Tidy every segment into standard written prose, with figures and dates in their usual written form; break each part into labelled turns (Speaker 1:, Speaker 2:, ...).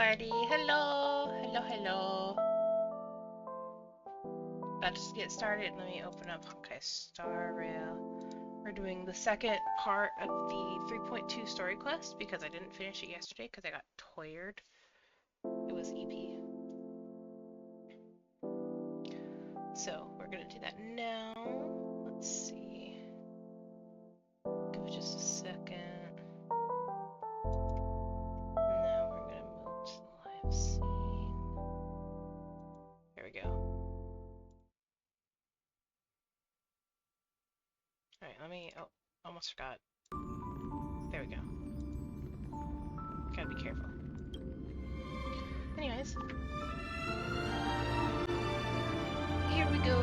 Speaker 1: everybody. Hello. Hello, hello. Let's get started. Let me open up Honkai Star Rail. We're doing the second part of the 3.2 story quest because I didn't finish it yesterday because I got tired. It was EP. So we're going to do that now. Let's see. Give it just a second. Now we're going to move to the live scene. There we go. Alright, let me... Oh, almost forgot. There we go. Gotta be careful. Anyways. Here we go.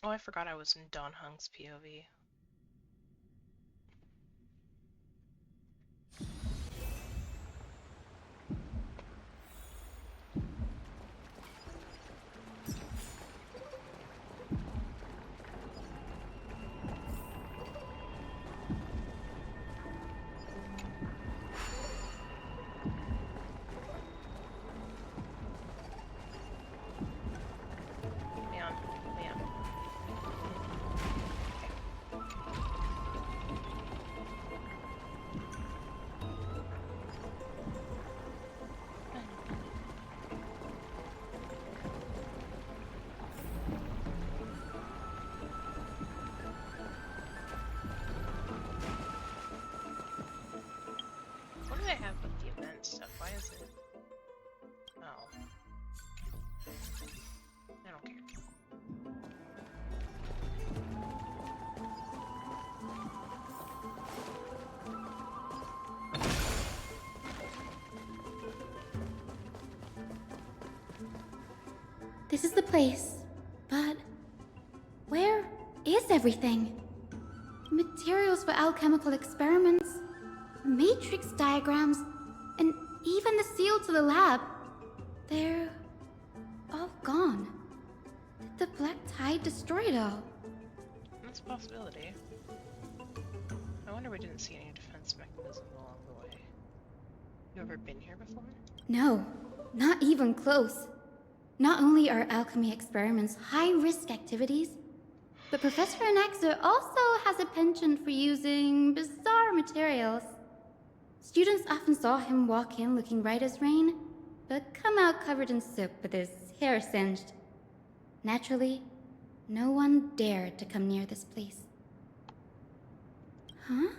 Speaker 1: Oh, I forgot I was in Don Hung's POV. What do they have with the event stuff? Why is it? Oh. I don't care.
Speaker 2: This is the place, but where is everything? Materials for alchemical experiments, matrix diagrams, and even the seal to the lab. They're all gone. Did the Black Tide destroy it all?
Speaker 1: That's a possibility. I wonder we didn't see any defense mechanism along the way. You ever been here before?
Speaker 2: No, not even close. Not only are alchemy experiments high-risk activities, but Professor Anaxer also has a penchant for using bizarre materials. Students often saw him walk in looking right as rain, but come out covered in soap with his hair singed. Naturally, no one dared to come near this place. Huh?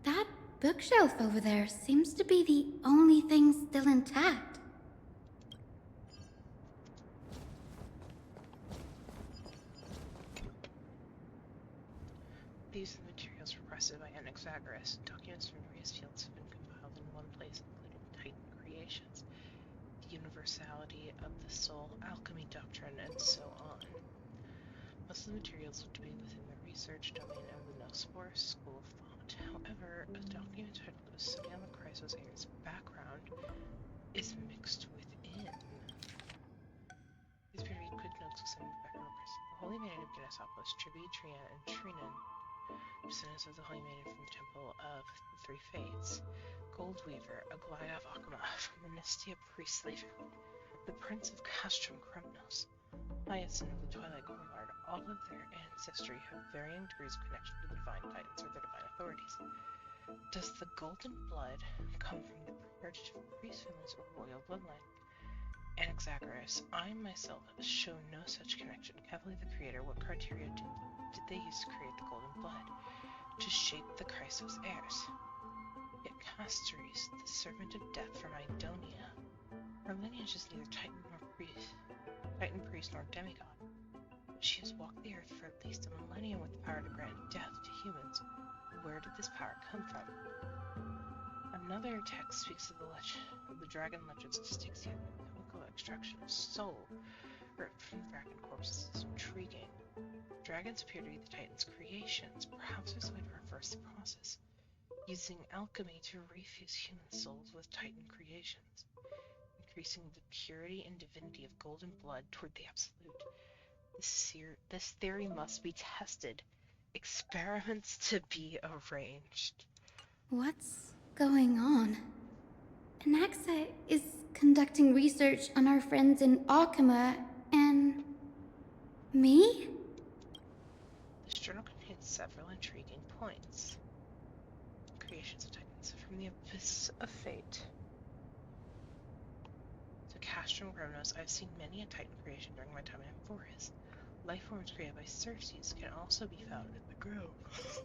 Speaker 2: That bookshelf over there seems to be the only thing still intact.
Speaker 1: These are the materials requested by Anaxagoras. Documents from various fields have been compiled in one place, including Titan creations, the universality of the soul, alchemy doctrine, and so on. Most of the materials look to be within the research domain of the Nospor school of thought. However, a document titled A Study on the Chrysos Heir's Background is mixed within. These appear to be quick notes concerning the background of Chrysos. The Holy Maiden of Ginnesopolis, Tribi, Trian, and Trinan, descendants of the Holy Maiden from the Temple of the Three Fates, Goldweaver, Aglaya of Akama from the Nestia priestly family, the Prince of Castrum Kremnos, Hyacinth of the Twilight Courtyard, all of their ancestry have varying degrees of connection to the Divine Titans or their divine authorities. Does the Golden Blood come from the preheritage of priest families or royal bloodline? Anaxagoras, I myself show no such connection. Cavalier the Creator, what criteria did they use to create the Golden Blood? To shape the Chrysos heirs. Yet Castoris, the servant of death from Idonia, her lineage is neither Titan priest nor demigod. She has walked the earth for at least a millennium with the power to grant death to humans. Where did this power come from? Another text speaks of the dragon legends of Styxia, the chemical extraction of soul ripped from the dragon corpses is intriguing. Dragons appear to be the Titan's creations. Perhaps there's a way to reverse the process, using alchemy to refuse human souls with Titan creations. In increasing the purity and divinity of golden blood toward the absolute. This theory must be tested. Experiments to be arranged.
Speaker 2: What's going on? Anaxa is conducting research on our friends in Alchema and... me?
Speaker 1: This journal contains several intriguing points. Creations of Titans from the abyss of fate. To Castrum Gromnos, I've seen many a Titan creation during my time in Amphoris. Life forms created by Circes can also be found in the grove.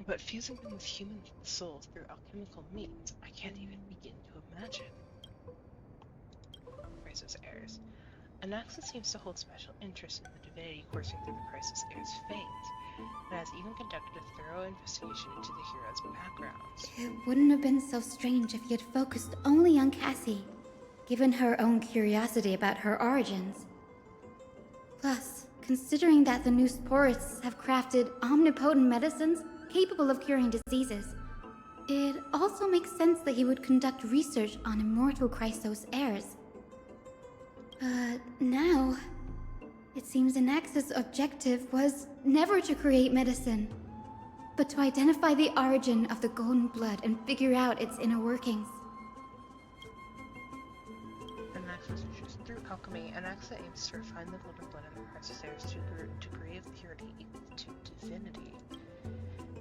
Speaker 1: But fusing them with human souls through alchemical means, I can't even begin to imagine. Crisis heirs. Anaxa seems to hold special interest in the divinity coursing through the Crisis heirs' veins, and has even conducted a thorough investigation into the heroes' backgrounds.
Speaker 2: It wouldn't have been so strange if he had focused only on Cassie, given her own curiosity about her origins. Plus, considering that the new Sporists have crafted omnipotent medicines capable of curing diseases, it also makes sense that he would conduct research on immortal Chrysos heirs. But now, it seems Anaxa's objective was never to create medicine, but to identify the origin of the golden blood and figure out its inner workings.
Speaker 1: Anaxa's wishes. Through alchemy, Anaxa aims to refine the golden blood in the Crisis heirs to a degree of purity equal to divinity.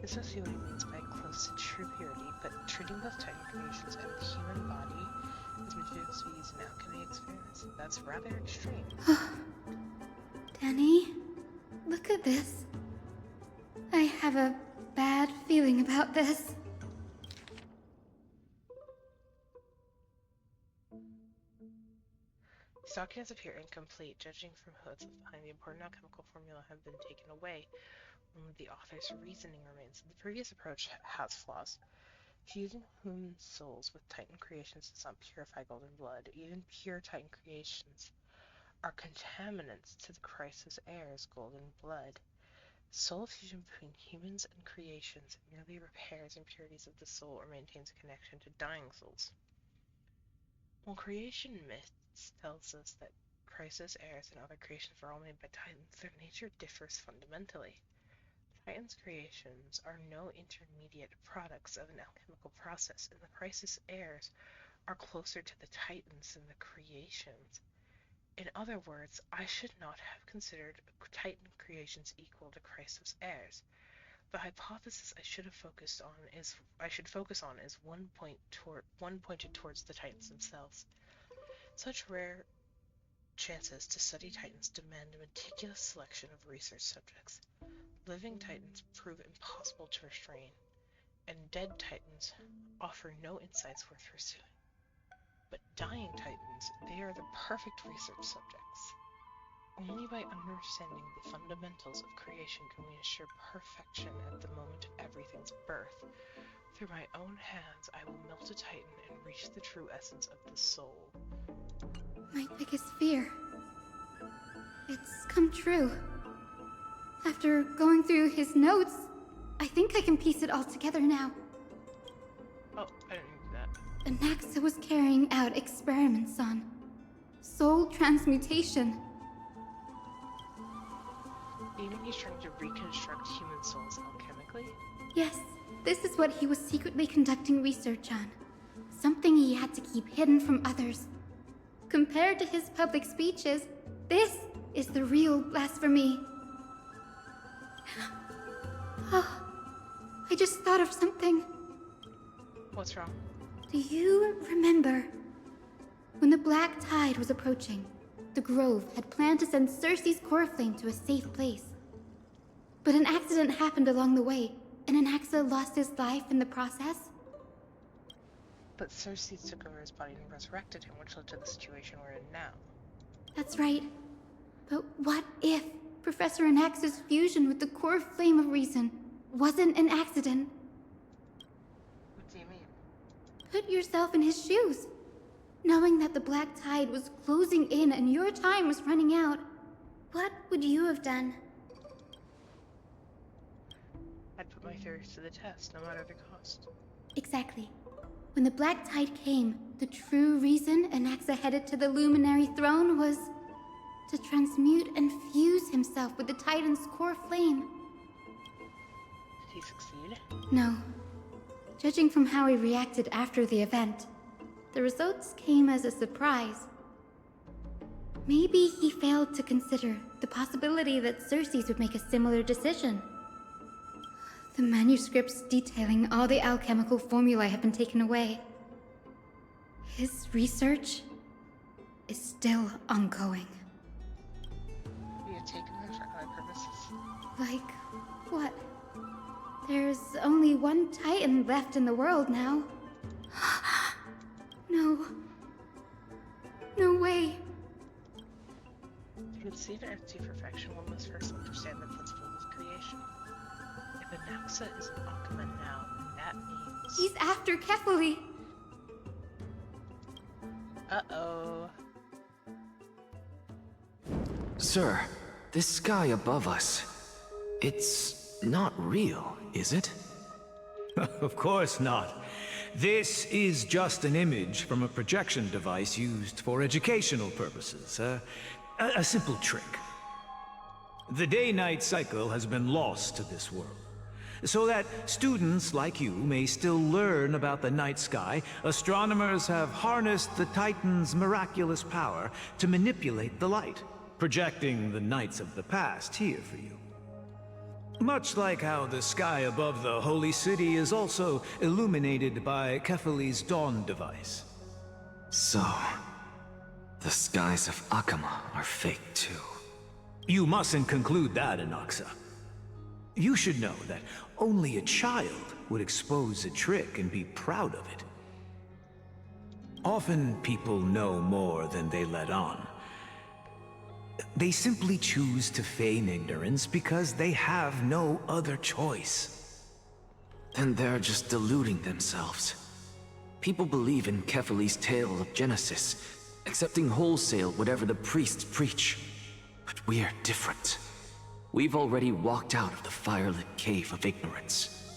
Speaker 1: This must be what he means by close to true purity, but treating both Titan creations and the human body as materials to be used in alchemy experiments, that's rather extreme.
Speaker 2: Danny, look at this. I have a bad feeling about this.
Speaker 1: These documents appear incomplete, judging from what's behind the important alchemical formula have been taken away. The author's reasoning remains. The previous approach has flaws. Fusing human souls with Titan creations does not purify golden blood. Even pure Titan creations are contaminants to the Crisis heirs' golden blood. Soul fusion between humans and creations merely repairs impurities of the soul or maintains a connection to dying souls. While creation myths tells us that Crisis heirs and other creations were all made by Titans, their nature differs fundamentally. Titans' creations are no intermediate products of an alchemical process, and the Crisis heirs are closer to the Titans than the creations. In other words, I should not have considered Titan creations equal to Crisis heirs. The hypothesis I should focus on is one pointed towards the Titans themselves. Such rare chances to study Titans demand a meticulous selection of research subjects. Living Titans prove impossible to restrain, and dead Titans offer no insights worth pursuing. But dying Titans, they are the perfect research subjects. Only by understanding the fundamentals of creation can we ensure perfection at the moment of everything's birth. Through my own hands, I will melt a Titan and reach the true essence of the soul.
Speaker 2: My biggest fear. It's come true. After going through his notes, I think I can piece it all together now.
Speaker 1: Oh, I didn't do that.
Speaker 2: Anaxa was carrying out experiments on soul transmutation.
Speaker 1: You mean he's trying to reconstruct human souls alchemically?
Speaker 2: Yes, this is what he was secretly conducting research on. Something he had to keep hidden from others. Compared to his public speeches, this is the real blasphemy. Oh, I just thought of something.
Speaker 1: What's wrong?
Speaker 2: Do you remember? When the Black Tide was approaching, the Grove had planned to send Circe's core flame to a safe place. But an accident happened along the way, and Anaxa lost his life in the process.
Speaker 1: But Circe took over his body and resurrected him, which led to the situation we're in now.
Speaker 2: That's right. But what if Professor Anaxa's fusion with the core flame of reason wasn't an accident?
Speaker 1: What do you mean?
Speaker 2: Put yourself in his shoes. Knowing that the Black Tide was closing in and your time was running out, what would you have done?
Speaker 1: I'd put my theories to the test, no matter the cost.
Speaker 2: Exactly. When the Black Tide came, the true reason Anaxa headed to the Luminary Throne was to transmute and fuse himself with the Titan's core flame.
Speaker 1: Did he succeed?
Speaker 2: No. Judging from how he reacted after the event, the results came as a surprise. Maybe he failed to consider the possibility that Circes would make a similar decision. The manuscripts detailing all the alchemical formulae have been taken away. His research is still ongoing.
Speaker 1: We have taken them for other purposes.
Speaker 2: Like, what? There's only one Titan left in the world now. No. No way.
Speaker 1: To conceive and to perfection, one must first understand the principles of creation. If Anaxa is an Akama now, then that means...
Speaker 2: He's after Kefali.
Speaker 1: Uh-oh.
Speaker 3: Sir, this sky above us, it's not real, is it?
Speaker 4: Of course not. This is just an image from a projection device used for educational purposes. A simple trick. The day-night cycle has been lost to this world. So that students like you may still learn about the night sky, astronomers have harnessed the Titan's miraculous power to manipulate the light, projecting the nights of the past here for you. Much like how the sky above the Holy City is also illuminated by Kefali's dawn device.
Speaker 3: So, the skies of Akama are fake too.
Speaker 4: You mustn't conclude that, Anaxa. You should know that only a child would expose a trick and be proud of it. Often people know more than they let on. They simply choose to feign ignorance because they have no other choice.
Speaker 3: Then they're just deluding themselves. People believe in Kefali's tale of Genesis, accepting wholesale whatever the priests preach. But we're different. We've already walked out of the firelit cave of ignorance.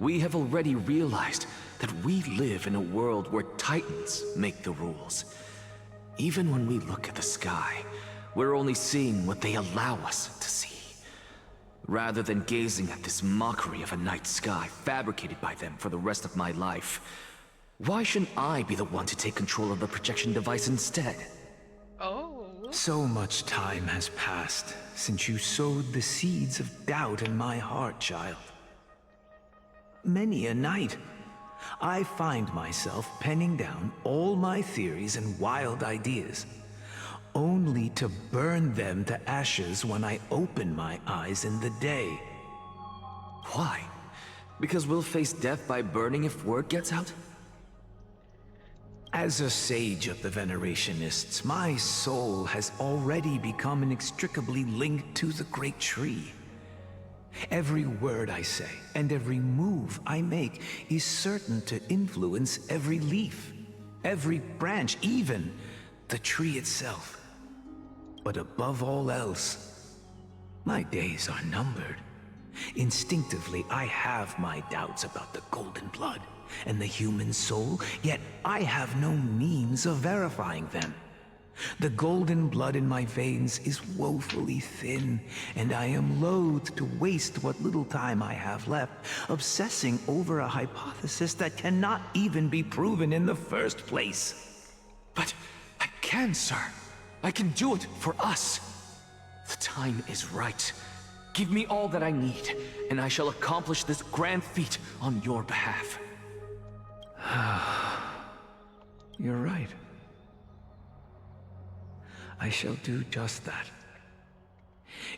Speaker 3: We have already realized that we live in a world where Titans make the rules. Even when we look at the sky, we're only seeing what they allow us to see. Rather than gazing at this mockery of a night sky fabricated by them for the rest of my life, why shouldn't I be the one to take control of the projection device instead?
Speaker 1: Oh.
Speaker 4: So much time has passed since you sowed the seeds of doubt in my heart, child. Many a night, I find myself penning down all my theories and wild ideas, only to burn them to ashes when I open my eyes in the day.
Speaker 3: Why? Because we'll face death by burning if word gets out?
Speaker 4: As a sage of the Venerationists, my soul has already become inextricably linked to the great tree. Every word I say and every move I make is certain to influence every leaf, every branch, even the tree itself. But above all else, my days are numbered. Instinctively, I have my doubts about the golden blood and the human soul, yet I have no means of verifying them. The golden blood in my veins is woefully thin, and I am loath to waste what little time I have left obsessing over a hypothesis that cannot even be proven in the first place.
Speaker 3: But I can, sir. I can do it for us. The time is right. Give me all that I need, and I shall accomplish this grand feat on your behalf.
Speaker 4: You're right. I shall do just that.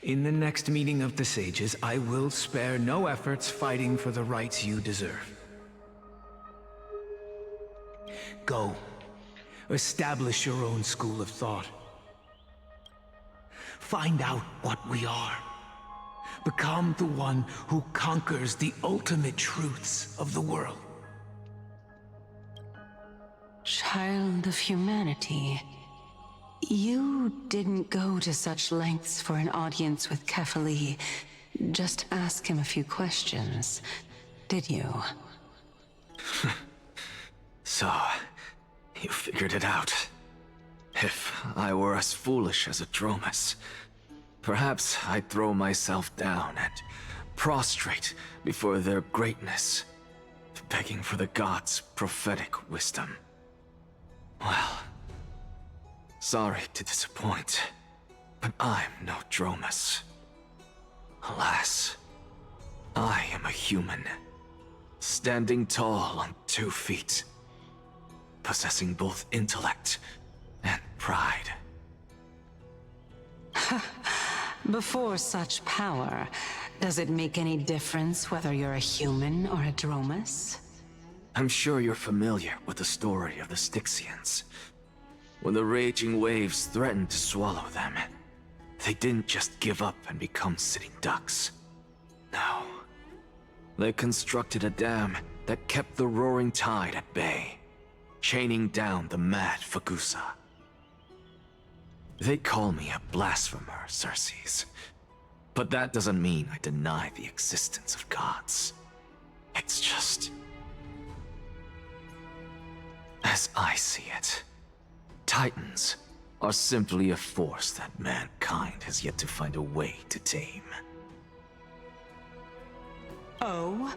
Speaker 4: In the next meeting of the sages, I will spare no efforts fighting for the rights you deserve. Go. Establish your own school of thought. Find out what we are. Become the one who conquers the ultimate truths of the world.
Speaker 5: Child of humanity, you didn't go to such lengths for an audience with Kefali. Just ask him a few questions, did you?
Speaker 3: So, you figured it out. If I were as foolish as a Dromus, perhaps I'd throw myself down and prostrate before their greatness, begging for the gods' prophetic wisdom. Well, sorry to disappoint, but I'm no Dromus. Alas, I am a human, standing tall on 2 feet, possessing both intellect and pride.
Speaker 5: Before such power, does it make any difference whether you're a human or a Dromus?
Speaker 3: I'm sure you're familiar with the story of the Styxians. When the raging waves threatened to swallow them, they didn't just give up and become sitting ducks. No. They constructed a dam that kept the roaring tide at bay, chaining down the mad Fagusa. They call me a blasphemer, Circes. But that doesn't mean I deny the existence of gods. It's just... as I see it, Titans are simply a force that mankind has yet to find a way to tame.
Speaker 5: Oh?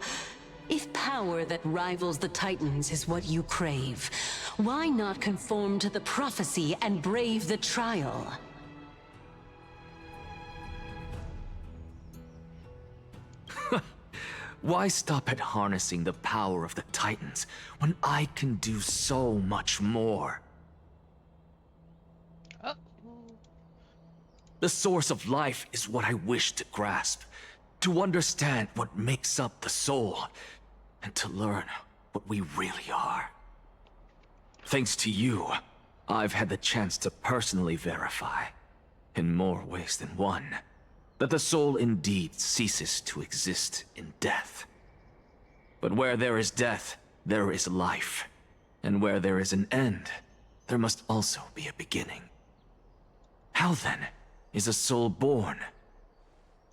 Speaker 5: If power that rivals the Titans is what you crave, why not conform to the prophecy and brave the trial?
Speaker 3: Why stop at harnessing the power of the Titans when I can do so much more?
Speaker 1: Oh.
Speaker 3: The source of life is what I wish to grasp, to understand what makes up the soul, and to learn what we really are. Thanks to you, I've had the chance to personally verify, in more ways than one, that the soul indeed ceases to exist in death. But where there is death, there is life. And where there is an end, there must also be a beginning. How then is a soul born?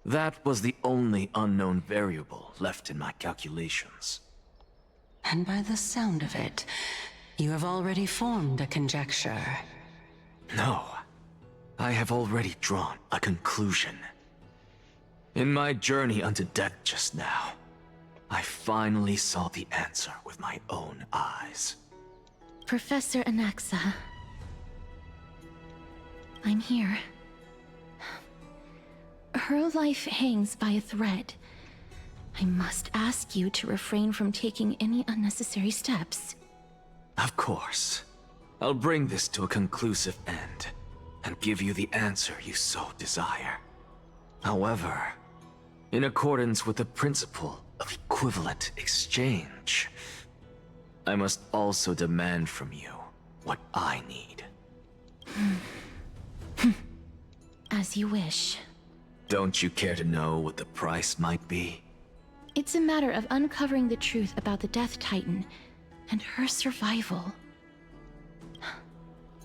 Speaker 3: That was the only unknown variable left in my calculations.
Speaker 5: And by the sound of it, you have already formed a conjecture.
Speaker 3: No, I have already drawn a conclusion. In my journey unto death just now, I finally saw the answer with my own eyes.
Speaker 2: Professor Anaxa. I'm here. Her life hangs by a thread. I must ask you to refrain from taking any unnecessary steps.
Speaker 3: Of course. I'll bring this to a conclusive end, and give you the answer you so desire. However, in accordance with the principle of equivalent exchange, I must also demand from you what I need.
Speaker 2: As you wish.
Speaker 3: Don't you care to know what the price might be?
Speaker 2: It's a matter of uncovering the truth about the Death Titan and her survival.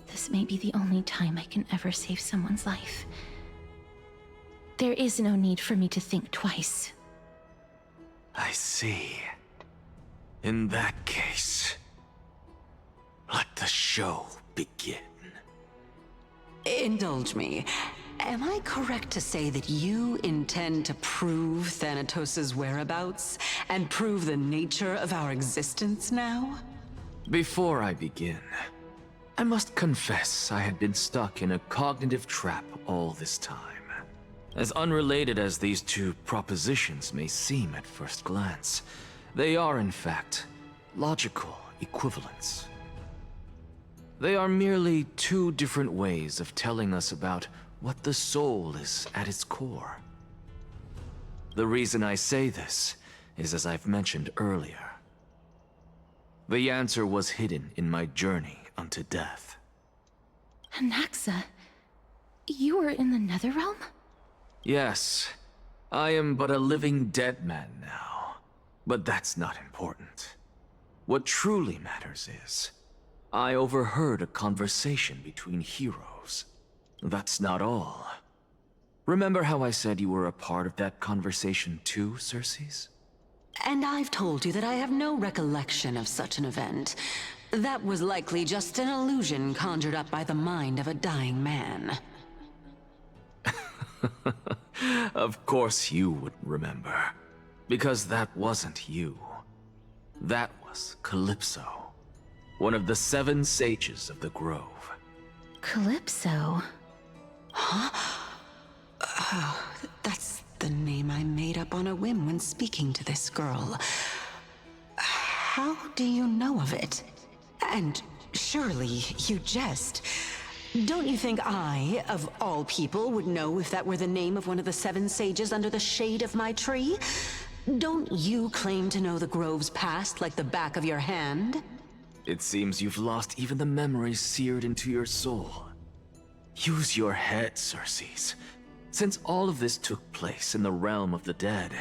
Speaker 2: This may be the only time I can ever save someone's life. There is no need for me to think twice.
Speaker 3: I see. In that case, let the show begin.
Speaker 5: Indulge me. Am I correct to say that you intend to prove Thanatos' whereabouts and prove the nature of our existence now?
Speaker 3: Before I begin, I must confess I had been stuck in a cognitive trap all this time. As unrelated as these two propositions may seem at first glance, they are in fact logical equivalents. They are merely two different ways of telling us about what the soul is at its core. The reason I say this is, as I've mentioned earlier, the answer was hidden in my journey unto death.
Speaker 2: Anaxa, you were in the Netherrealm?
Speaker 3: Yes, I am but a living dead man now, but that's not important. What truly matters is, I overheard a conversation between heroes. That's not all. Remember how I said you were a part of that conversation too, Circes?
Speaker 5: And I've told you that I have no recollection of such an event. That was likely just an illusion conjured up by the mind of a dying man.
Speaker 3: Of course you wouldn't remember. Because that wasn't you. That was Calypso. One of the 7 sages of the Grove.
Speaker 2: Calypso?
Speaker 5: That's the name I made up on a whim when speaking to this girl. How do you know of it? And surely you jest. Don't you think I, of all people, would know if that were the name of one of the 7 sages under the shade of my tree? Don't you claim to know the Grove's past like the back of your hand?
Speaker 3: It seems you've lost even the memories seared into your soul. Use your head, Circes. Since all of this took place in the realm of the dead,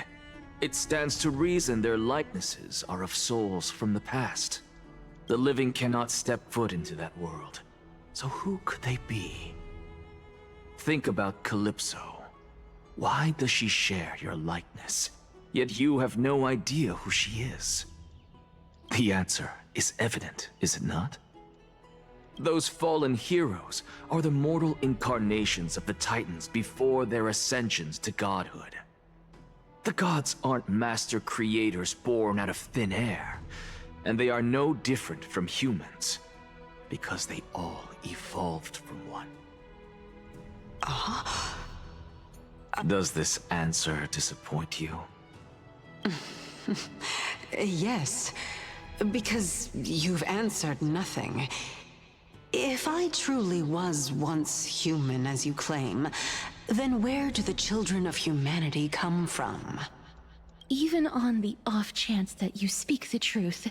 Speaker 3: it stands to reason their likenesses are of souls from the past. The living cannot step foot into that world. So who could they be? Think about Calypso. Why does she share your likeness, yet you have no idea who she is? The answer is evident, is it not? Those fallen heroes are the mortal incarnations of the Titans before their ascensions to godhood. The gods aren't master creators born out of thin air, and they are no different from humans, because they all evolved from one. Does this answer disappoint you?
Speaker 5: Yes, because you've answered nothing. If I truly was once human, as you claim, then where do the children of humanity come from?
Speaker 2: Even on the off chance that you speak the truth,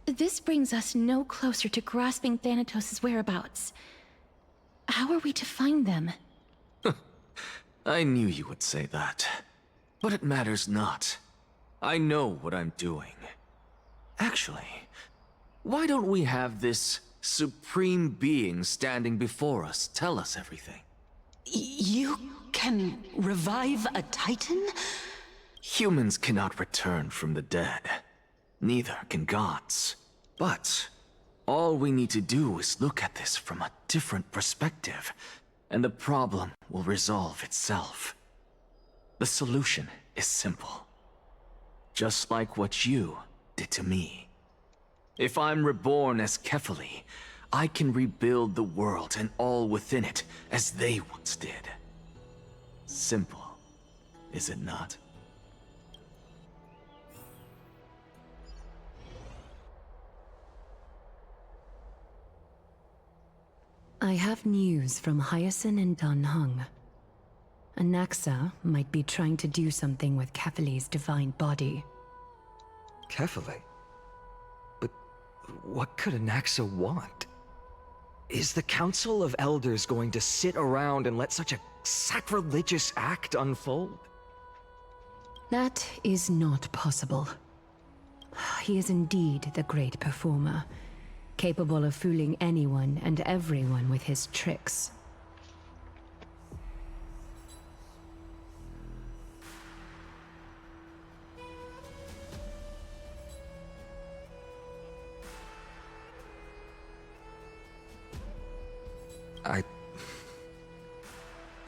Speaker 2: this brings us no closer to grasping Thanatos' whereabouts. How are we to find them?
Speaker 3: I knew you would say that. But it matters not. I know what I'm doing. Actually, why don't we have this supreme being standing before us tell us everything?
Speaker 5: You can revive a Titan?
Speaker 3: Humans cannot return from the dead. Neither can gods. But all we need to do is look at this from a different perspective, and the problem will resolve itself. The solution is simple. Just like what you did to me. If I'm reborn as Kefali, I can rebuild the world and all within it as they once did. Simple, is it not?
Speaker 6: I have news from Hyacinth and Dan Heng. Anaxa might be trying to do something with Kefali's divine body.
Speaker 7: Kefali? But what could Anaxa want? Is the Council of Elders going to sit around and let such a sacrilegious act unfold?
Speaker 6: That is not possible. He is indeed the great performer, capable of fooling anyone and everyone with his tricks.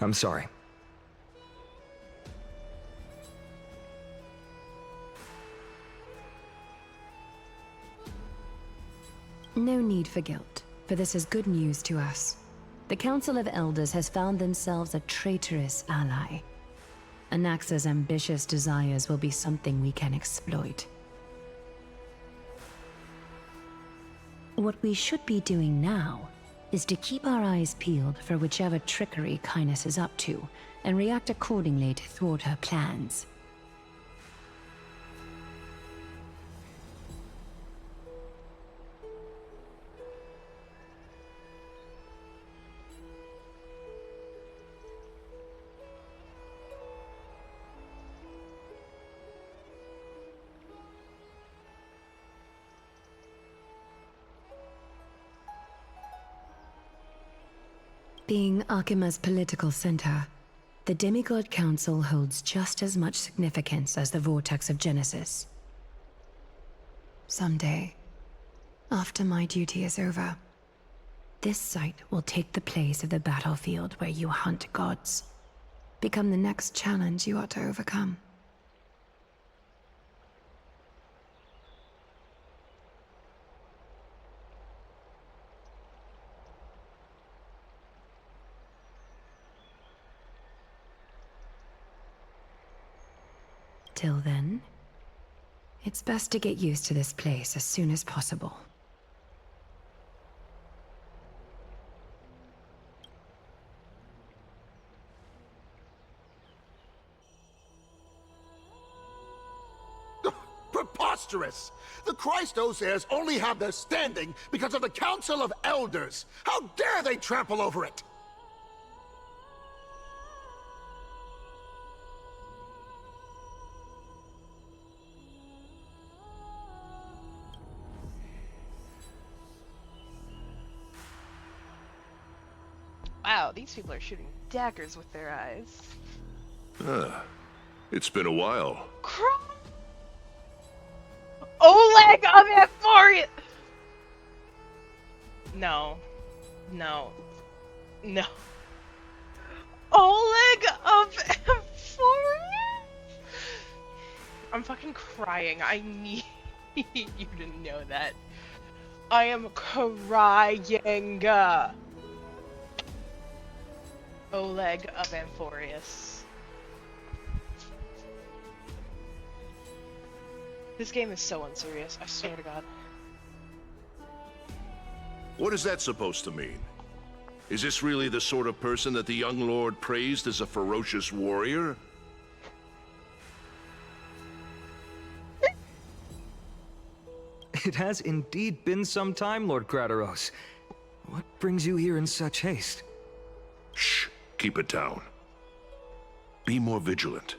Speaker 7: I'm sorry.
Speaker 6: No need for guilt, for this is good news to us. The Council of Elders has found themselves a traitorous ally. Anaxa's ambitious desires will be something we can exploit. What we should be doing now is to keep our eyes peeled for whichever trickery Kynus is up to, and react accordingly to thwart her plans. Being Akima's political center, the Demigod Council holds just as much significance as the Vortex of Genesis. Someday, After my duty is over, this site will take the place of the battlefield where you hunt gods. Become the next challenge you are to overcome. Till then, it's best to get used to this place as soon as possible.
Speaker 8: Preposterous! The Christos heirs only have their standing because of the Council of Elders! How dare they trample over it!
Speaker 1: Wow, these people are shooting daggers with their eyes.
Speaker 9: It's been a while.
Speaker 1: Oleg of Amphoria! No. No. No. Oleg of Amphoria? I'm fucking crying. I need you to know that. I am crying. Oleg of Amphorius. This game is so unserious, I swear to God.
Speaker 9: What is that supposed to mean? Is this really the sort of person that the young lord praised as a ferocious warrior?
Speaker 7: It has indeed been some time, Lord Crateros. What brings you here in such haste?
Speaker 9: Shh, keep it down. Be more vigilant.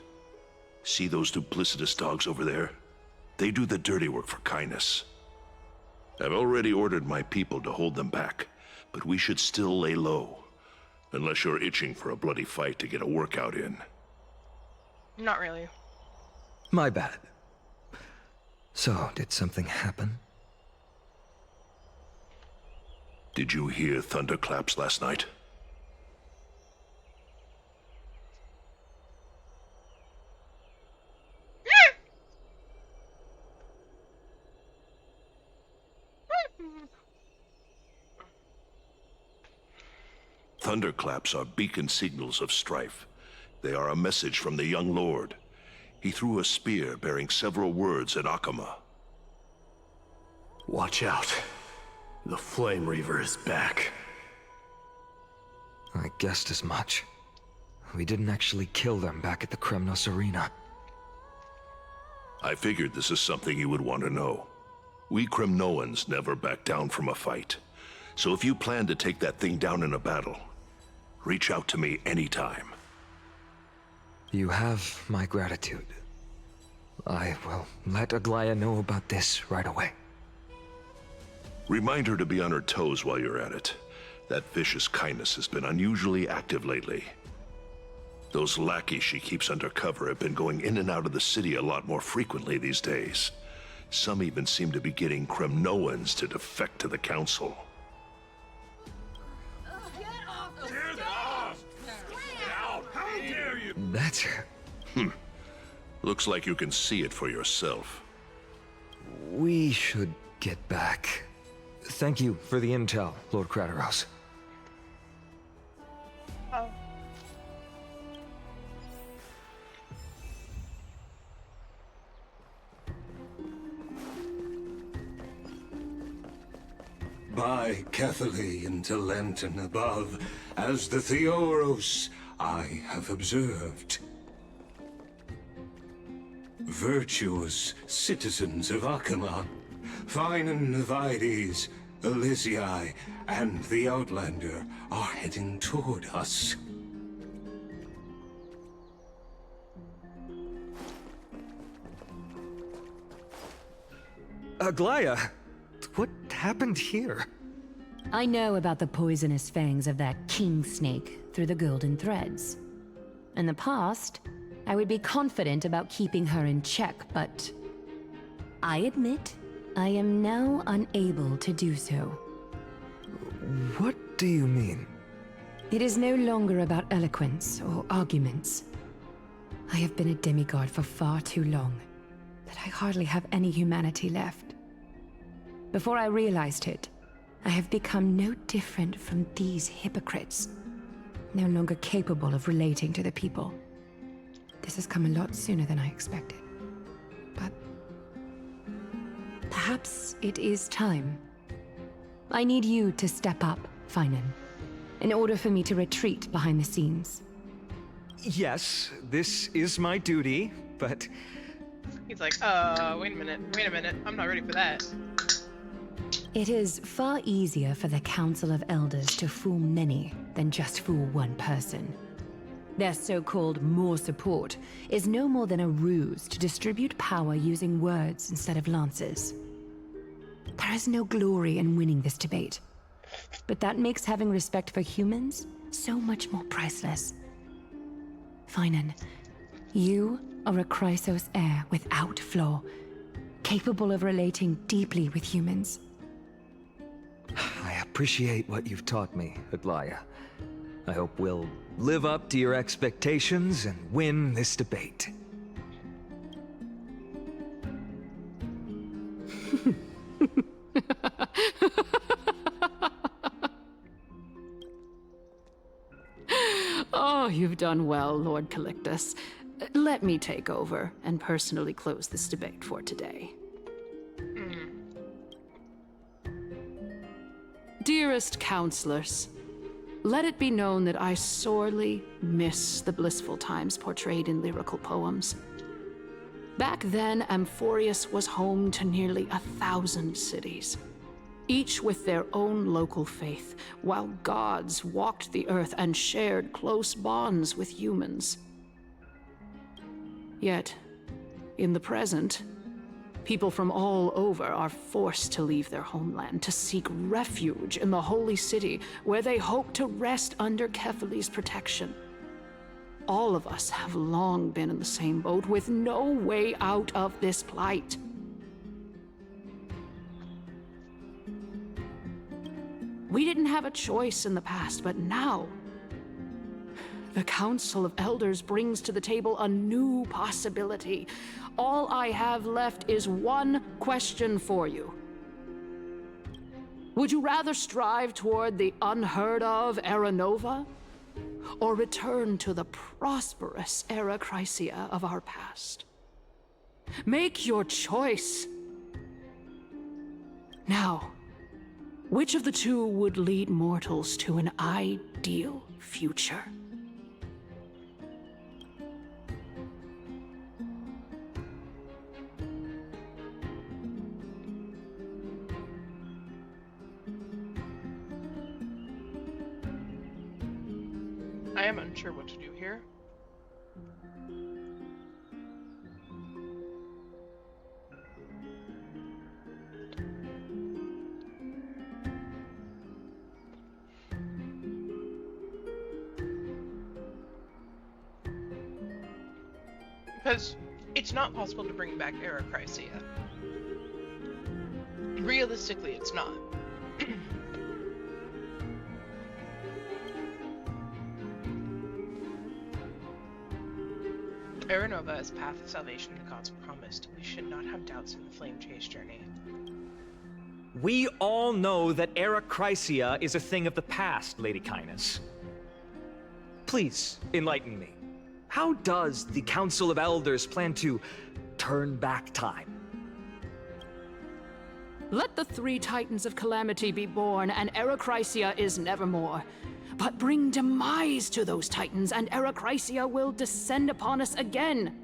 Speaker 9: See those duplicitous dogs over there? They do the dirty work for kindness. I've already ordered my people to hold them back, but we should still lay low. Unless you're itching for a bloody fight to get a workout in.
Speaker 1: Not really.
Speaker 7: My bad. So, did something happen?
Speaker 9: Did you hear thunderclaps last night? Thunderclaps are beacon signals of strife. They are a message from the young lord. He threw a spear bearing several words at Akama.
Speaker 8: Watch out. The Flame Reaver is back.
Speaker 7: I guessed as much. We didn't actually kill them back at the Kremnos Arena.
Speaker 9: I figured this is something you would want to know. We Kremnoans never back down from a fight. So if you plan to take that thing down in a battle, reach out to me anytime.
Speaker 7: You have my gratitude. I will let Aglaya know about this right away.
Speaker 9: Remind her to be on her toes while you're at it. That vicious kindness has been unusually active lately. Those lackeys she keeps under cover have been going in and out of the city a lot more frequently these days. Some even seem to be getting Kremnoans to defect to the Council.
Speaker 7: That's...
Speaker 9: Looks like you can see it for yourself.
Speaker 7: We should get back. Thank you for the intel, Lord Crateros.
Speaker 1: Oh.
Speaker 10: By Catholic to Lantern above, as the Theoros I have observed. Virtuous citizens of Akama, fine Vides, Elysiae, and the Outlander are heading toward us.
Speaker 7: Aglaya, what happened here?
Speaker 6: I know about the poisonous fangs of that king snake through the golden threads. In the past, I would be confident about keeping her in check, but I admit I am now unable to do so.
Speaker 7: What do you mean?
Speaker 6: It is no longer about eloquence or arguments. I have been a demigod for far too long that I hardly have any humanity left. Before I realized it, I have become no different from these hypocrites, no longer capable of relating to the people. This has come a lot sooner than I expected. But perhaps it is time. I need you to step up, Finan, in order for me to retreat behind the scenes.
Speaker 7: Yes, this is my duty, but
Speaker 1: He's like, wait a minute, I'm not ready for that.
Speaker 6: It is far easier for the Council of Elders to fool many than just fool one person. Their so-called more support is no more than a ruse to distribute power using words instead of lances. There is no glory in winning this debate, but that makes having respect for humans so much more priceless. Finan, you are a Chrysos heir without flaw, capable of relating deeply with humans.
Speaker 7: I appreciate what you've taught me, Adlaya. I hope we'll live up to your expectations and win this debate.
Speaker 11: Oh, you've done well, Lord Calictus. Let me take over and personally close this debate for today. Dearest counselors, let it be known that I sorely miss the blissful times portrayed in lyrical poems. Back then, Amphorius was home to nearly 1,000 cities, each with their own local faith, while gods walked the earth and shared close bonds with humans. Yet, in the present, people from all over are forced to leave their homeland to seek refuge in the holy city, where they hope to rest under Kefali's protection. All of us have long been in the same boat, with no way out of this plight. We didn't have a choice in the past, but now, the Council of Elders brings to the table a new possibility. All I have left is one question for you. Would you rather strive toward the unheard of Era Nova, or return to the prosperous Era Chrysia of our past? Make your choice. Now, which of the two would lead mortals to an ideal future?
Speaker 1: I am unsure what to do here. Because it's not possible to bring back Era Chrysia. Realistically, it's not. Era Nova is path of salvation the gods promised. We should not have doubts in the flame chase journey.
Speaker 12: We all know that Era Chrysia is a thing of the past, Lady Kynus. Please, enlighten me. How does the Council of Elders plan to turn back time?
Speaker 11: Let the 3 Titans of Calamity be born, and Era Chrysia is nevermore. But bring demise to those Titans, and Era Chrysia will descend upon us again.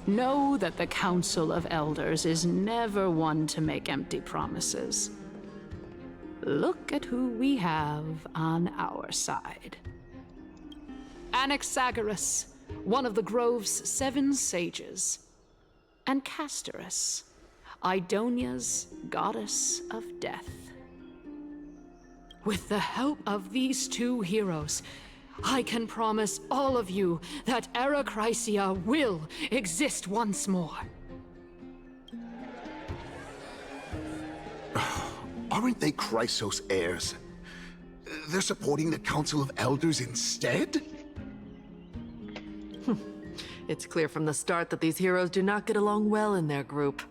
Speaker 11: Know that the Council of Elders is never one to make empty promises. Look at who we have on our side. Anaxagoras, one of the Grove's 7 sages, and Castorus, Idonia's goddess of death. With the help of these 2 heroes, I can promise all of you that Era Chrysia will exist once more.
Speaker 8: Aren't they Chrysos heirs? They're supporting the Council of Elders instead?
Speaker 13: It's clear from the start that these heroes do not get along well in their group.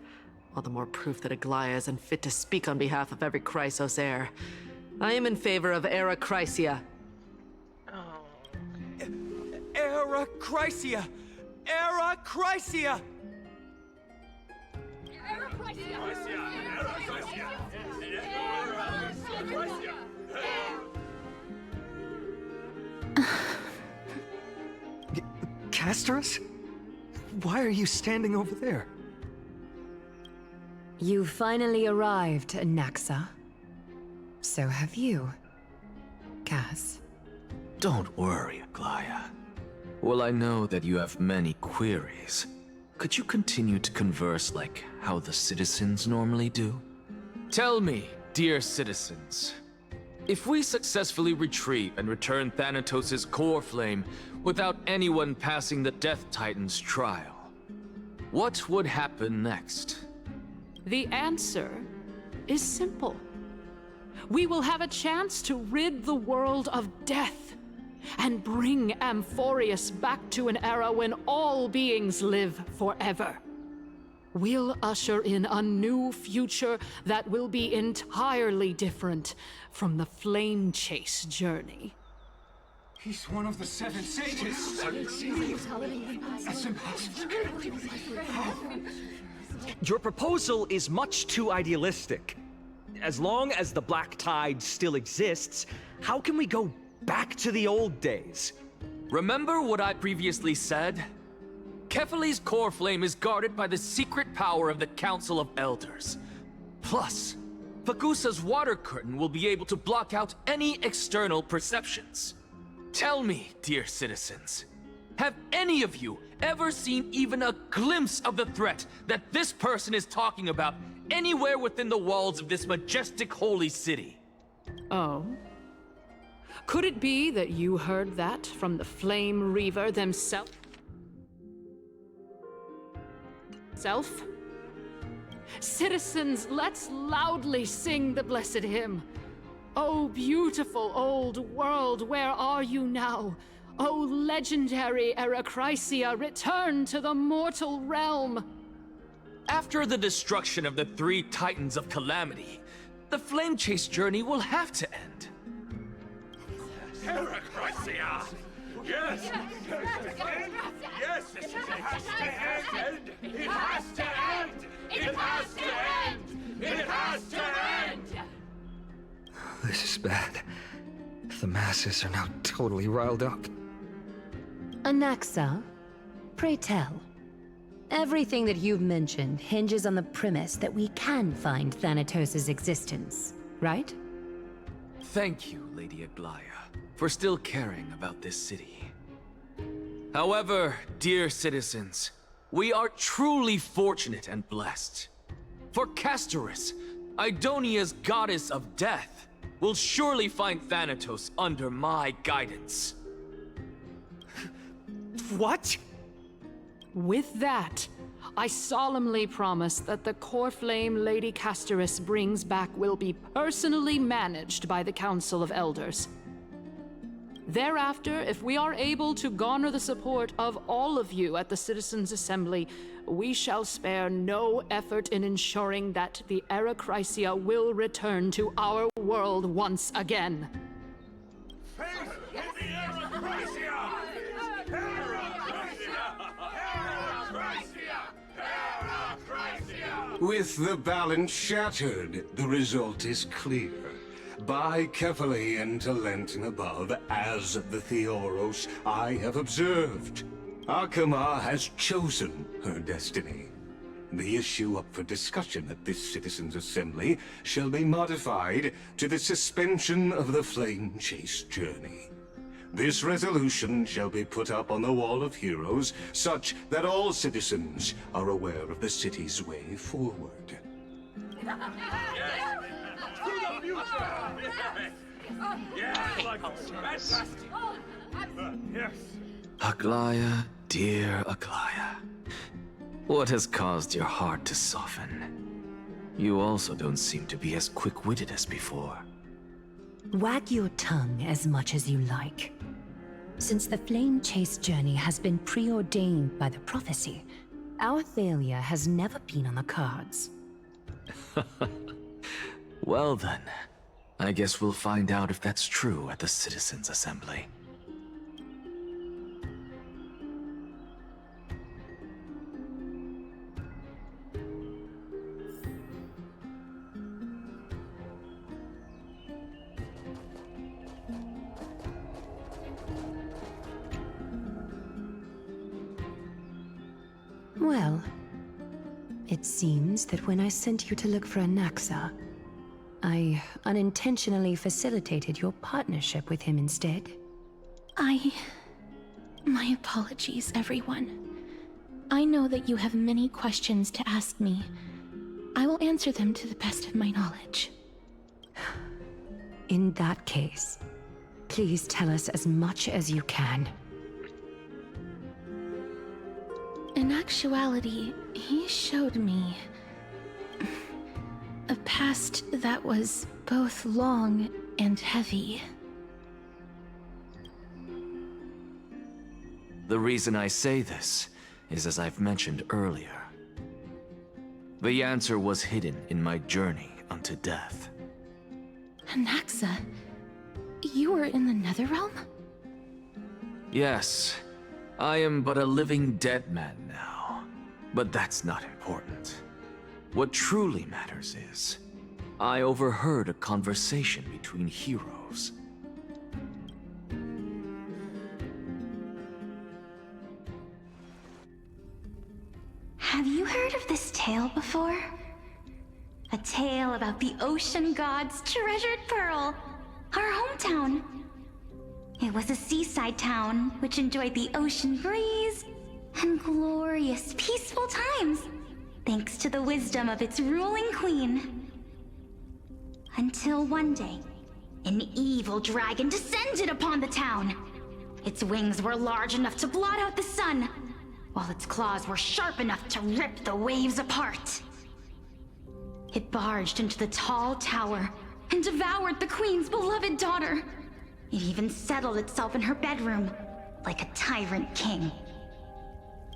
Speaker 13: All the more proof that Aglaya is unfit to speak on behalf of every Chrysos heir. I am in favor of Era Chrysia.
Speaker 1: Oh,
Speaker 12: Era Chrysia! Era Chrysia!
Speaker 7: Castorus? Why are you standing over there?
Speaker 6: You finally arrived, Anaxa. So have you, Cass.
Speaker 3: Don't worry, Aglaya. Well, I know that you have many queries. Could you continue to converse like how the citizens normally do? Tell me, dear citizens, if we successfully retrieve and return Thanatos' core flame without anyone passing the Death Titan's trial, what would happen next?
Speaker 11: The answer is simple. We will have a chance to rid the world of death and bring Amphorius back to an era when all beings live forever. We'll usher in a new future that will be entirely different from the Flame Chase journey.
Speaker 10: He's one of the 7 sages. That's impossible.
Speaker 12: Your proposal is much too idealistic. As long as the Black Tide still exists, how can we go back to the old days?
Speaker 3: Remember what I previously said? Kefali's core flame is guarded by the secret power of the Council of Elders. Plus, Pagusa's water curtain will be able to block out any external perceptions. Tell me, dear citizens, have any of you ever seen even a glimpse of the threat that this person is talking about anywhere within the walls of this majestic holy city?
Speaker 11: Oh? Could it be that you heard that from the Flame Reaver themselves? Citizens, let's loudly sing the blessed hymn. Oh, beautiful old world, where are you now? Oh, legendary Era Chrysia, return to the mortal realm!
Speaker 3: After the destruction of the 3 Titans of Calamity, the Flame Chase journey will have to end.
Speaker 14: Era Chrysia! Yes! Yes! It has to end! It has to end! It has to end! It has to end!
Speaker 7: This is bad. The masses are now totally riled up.
Speaker 6: Anaxa, pray tell. Everything that you've mentioned hinges on the premise that we can find Thanatos' existence, right?
Speaker 3: Thank you, Lady Aglaya, for still caring about this city. However, dear citizens, we are truly fortunate and blessed. For Castorus, Idonia's goddess of death, will surely find Thanatos under my guidance.
Speaker 12: What?
Speaker 11: With that, I solemnly promise that the core flame Lady Castorus brings back will be personally managed by the Council of Elders. Thereafter, if we are able to garner the support of all of you at the Citizens' Assembly, we shall spare no effort in ensuring that the Era Chrysia will return to our world once again.
Speaker 10: With the balance shattered, the result is clear. By Kefali and Talent and above, as the Theoros, I have observed. Akama has chosen her destiny. The issue up for discussion at this Citizens' Assembly shall be modified to the suspension of the Flame Chase journey. This resolution shall be put up on the Wall of Heroes, such that all citizens are aware of the city's way forward.
Speaker 14: Fantastic! Yes.
Speaker 3: Aglaya, dear Aglaya. What has caused your heart to soften? You also don't seem to be as quick-witted as before.
Speaker 6: Wag your tongue as much as you like. Since the flame chase journey has been preordained by the prophecy, our failure has never been on the cards.
Speaker 3: Well then, I guess we'll find out if that's true at the Citizens' Assembly.
Speaker 6: Well, it seems that when I sent you to look for Anaxa, I unintentionally facilitated your partnership with him instead.
Speaker 15: My apologies, everyone. I know that you have many questions to ask me. I will answer them to the best of my knowledge.
Speaker 6: In that case, please tell us as much as you can.
Speaker 15: In actuality, he showed me a past that was both long and heavy.
Speaker 3: The reason I say this is as I've mentioned earlier. The answer was hidden in my journey unto death.
Speaker 15: Anaxa, you were in the Netherrealm?
Speaker 3: Yes, I am but a living dead man now. But that's not important. What truly matters is, I overheard a conversation between heroes.
Speaker 2: Have you heard of this tale before? A tale about the ocean god's treasured pearl, our hometown. It was a seaside town which enjoyed the ocean breeze and glorious, peaceful times, thanks to the wisdom of its ruling queen. Until one day, an evil dragon descended upon the town. Its wings were large enough to blot out the sun, while its claws were sharp enough to rip the waves apart. It barged into the tall tower and devoured the queen's beloved daughter. It even settled itself in her bedroom, like a tyrant king.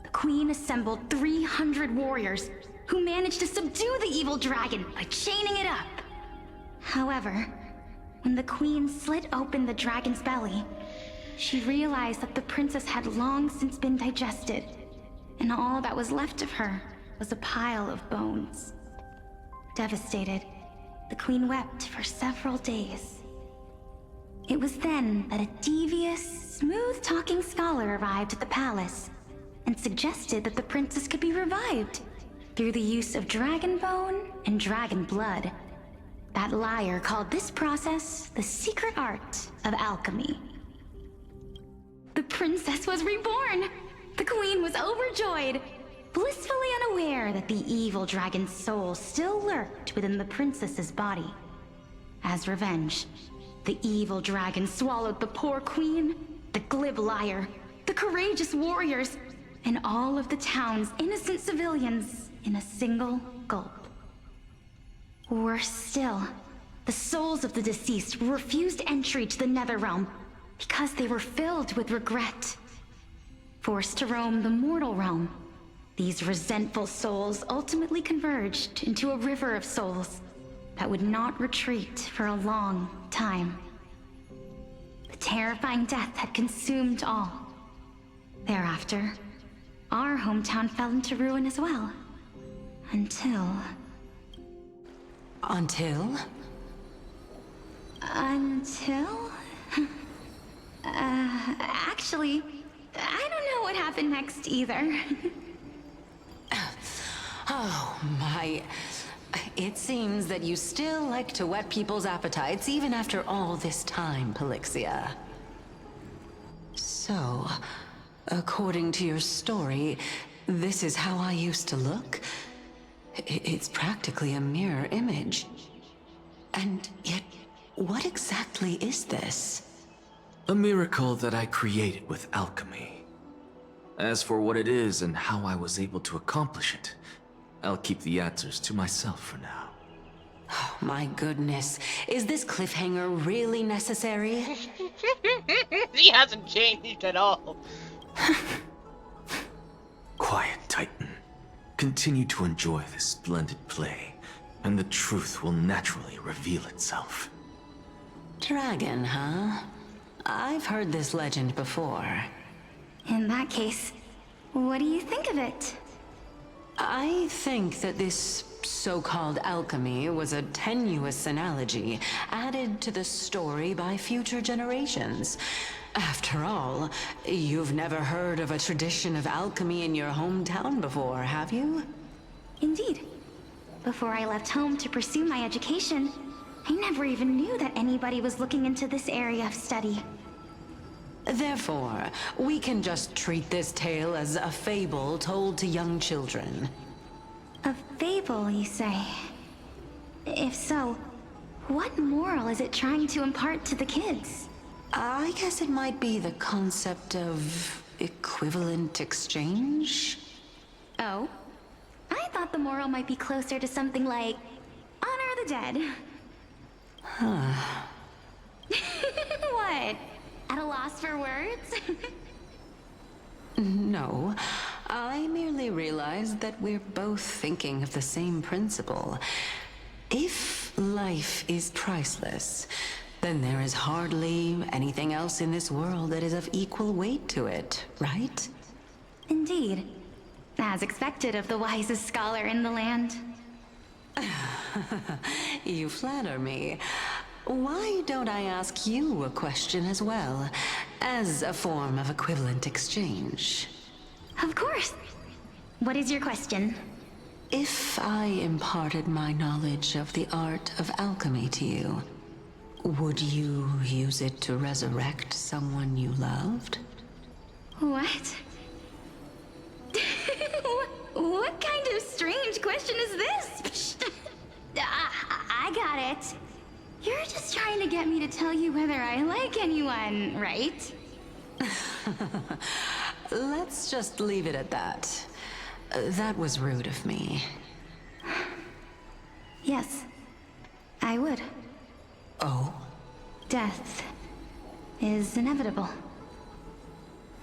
Speaker 2: The queen assembled 300 warriors who managed to subdue the evil dragon by chaining it up. However, when the queen slit open the dragon's belly, she realized that the princess had long since been digested, and all that was left of her was a pile of bones. Devastated, the queen wept for several days. It was then that a devious, smooth-talking scholar arrived at the palace and suggested that the princess could be revived through the use of dragon bone and dragon blood. That liar called this process the secret art of alchemy. The princess was reborn! The queen was overjoyed, blissfully unaware that the evil dragon's soul still lurked within the princess's body. As revenge, the evil dragon swallowed the poor queen, the glib liar, the courageous warriors, and all of the town's innocent civilians in a single gulp. Worse still, the souls of the deceased refused entry to the Netherrealm because they were filled with regret. Forced to roam the mortal realm, these resentful souls ultimately converged into a river of souls that would not retreat for a long time. The terrifying death had consumed all. Thereafter, our hometown fell into ruin as well. Until...
Speaker 5: Until?
Speaker 2: Actually, I don't know what happened next either.
Speaker 5: Oh, my... It seems that you still like to whet people's appetites even after all this time, Pelixia. So, according to your story, this is how I used to look? It's practically a mirror image. And yet, what exactly is this?
Speaker 3: A miracle that I created with alchemy. As for what it is and how I was able to accomplish it, I'll keep the answers to myself for now.
Speaker 5: Oh, my goodness. Is this cliffhanger really necessary?
Speaker 1: He hasn't changed at all.
Speaker 3: Quiet, Titan. Continue to enjoy this splendid play, and the truth will naturally reveal itself.
Speaker 5: Dragon, huh? I've heard this legend before.
Speaker 2: In that case, what do you think of it?
Speaker 5: I think that this so-called alchemy was a tenuous analogy added to the story by future generations. After all, you've never heard of a tradition of alchemy in your hometown before, have you?
Speaker 2: Indeed. Before I left home to pursue my education, I never even knew that anybody was looking into this area of study.
Speaker 5: Therefore, we can just treat this tale as a fable told to young children.
Speaker 2: A fable, you say? If so, what moral is it trying to impart to the kids?
Speaker 5: I guess it might be the concept of equivalent exchange?
Speaker 2: Oh? I thought the moral might be closer to something like honor the dead.
Speaker 5: Huh.
Speaker 2: What? At a loss for words?
Speaker 5: No, I merely realized that we're both thinking of the same principle. If life is priceless, then there is hardly anything else in this world that is of equal weight to it, right?
Speaker 2: Indeed. As expected of the wisest scholar in the land.
Speaker 5: You flatter me. Why don't I ask you a question as well, as a form of equivalent exchange?
Speaker 2: Of course. What is your question?
Speaker 5: If I imparted my knowledge of the art of alchemy to you, would you use it to resurrect someone you loved?
Speaker 2: What? What kind of strange question is this? I got it. You're just trying to get me to tell you whether I like anyone, right?
Speaker 5: Let's just leave it at that. That was rude of me.
Speaker 2: Yes, I would.
Speaker 5: Oh?
Speaker 2: Death is inevitable.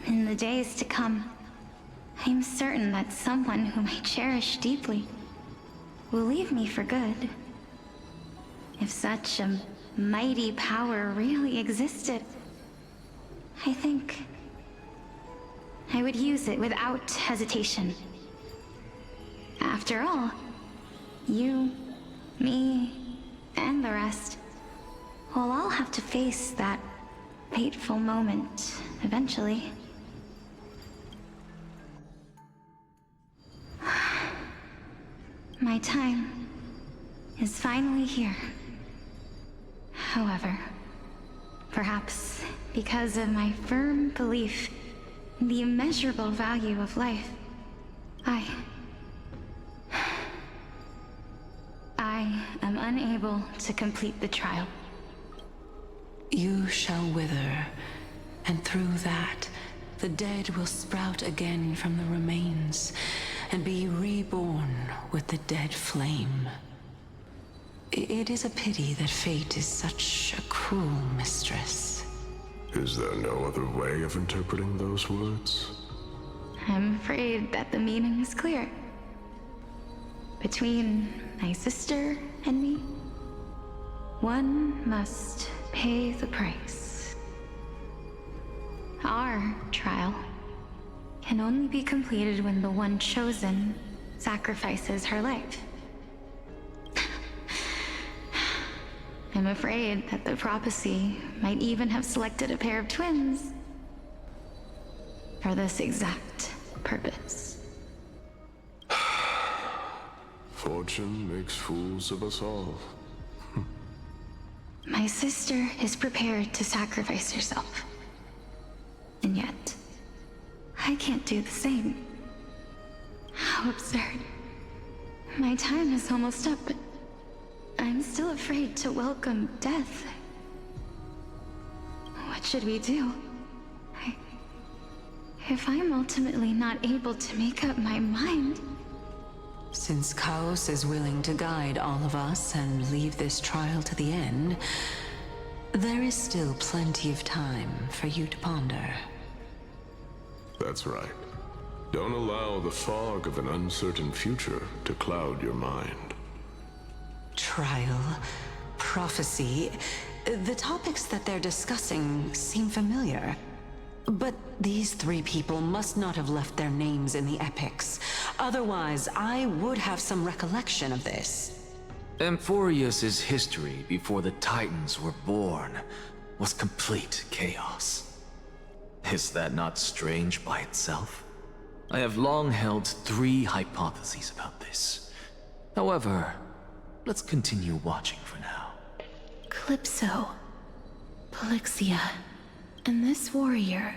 Speaker 2: In the days to come, I'm certain that someone whom I cherish deeply will leave me for good. If such a mighty power really existed, I think I would use it without hesitation. After all, you, me, and the rest will all have to face that fateful moment eventually. My time is finally here. However, perhaps because of my firm belief in the immeasurable value of life, I am unable to complete the trial.
Speaker 5: You shall wither, and through that, the dead will sprout again from the remains, and be reborn with the dead flame. It is a pity that fate is such a cruel mistress.
Speaker 16: Is there no other way of interpreting those words?
Speaker 2: I'm afraid that the meaning is clear. Between my sister and me, one must pay the price. Our trial can only be completed when the one chosen sacrifices her life. I'm afraid that the prophecy might even have selected a pair of twins for this exact purpose.
Speaker 16: Fortune makes fools of us all.
Speaker 2: My sister is prepared to sacrifice herself. And yet, I can't do the same. How absurd. My time is almost up, but I'm still afraid to welcome death. Which should we do? If I'm ultimately not able to make up my mind...
Speaker 5: Since Chaos is willing to guide all of us and leave this trial to the end, there is still plenty of time for you to ponder.
Speaker 16: That's right. Don't allow the fog of an uncertain future to cloud your mind.
Speaker 5: Trial, prophecy, the topics that they're discussing seem familiar. But these three people must not have left their names in the epics. Otherwise, I would have some recollection of this.
Speaker 3: Amphorius's history before the Titans were born was complete chaos. Is that not strange by itself? I have long held 3 hypotheses about this. However, let's continue watching for now.
Speaker 15: Calypso, Polixia, and this warrior...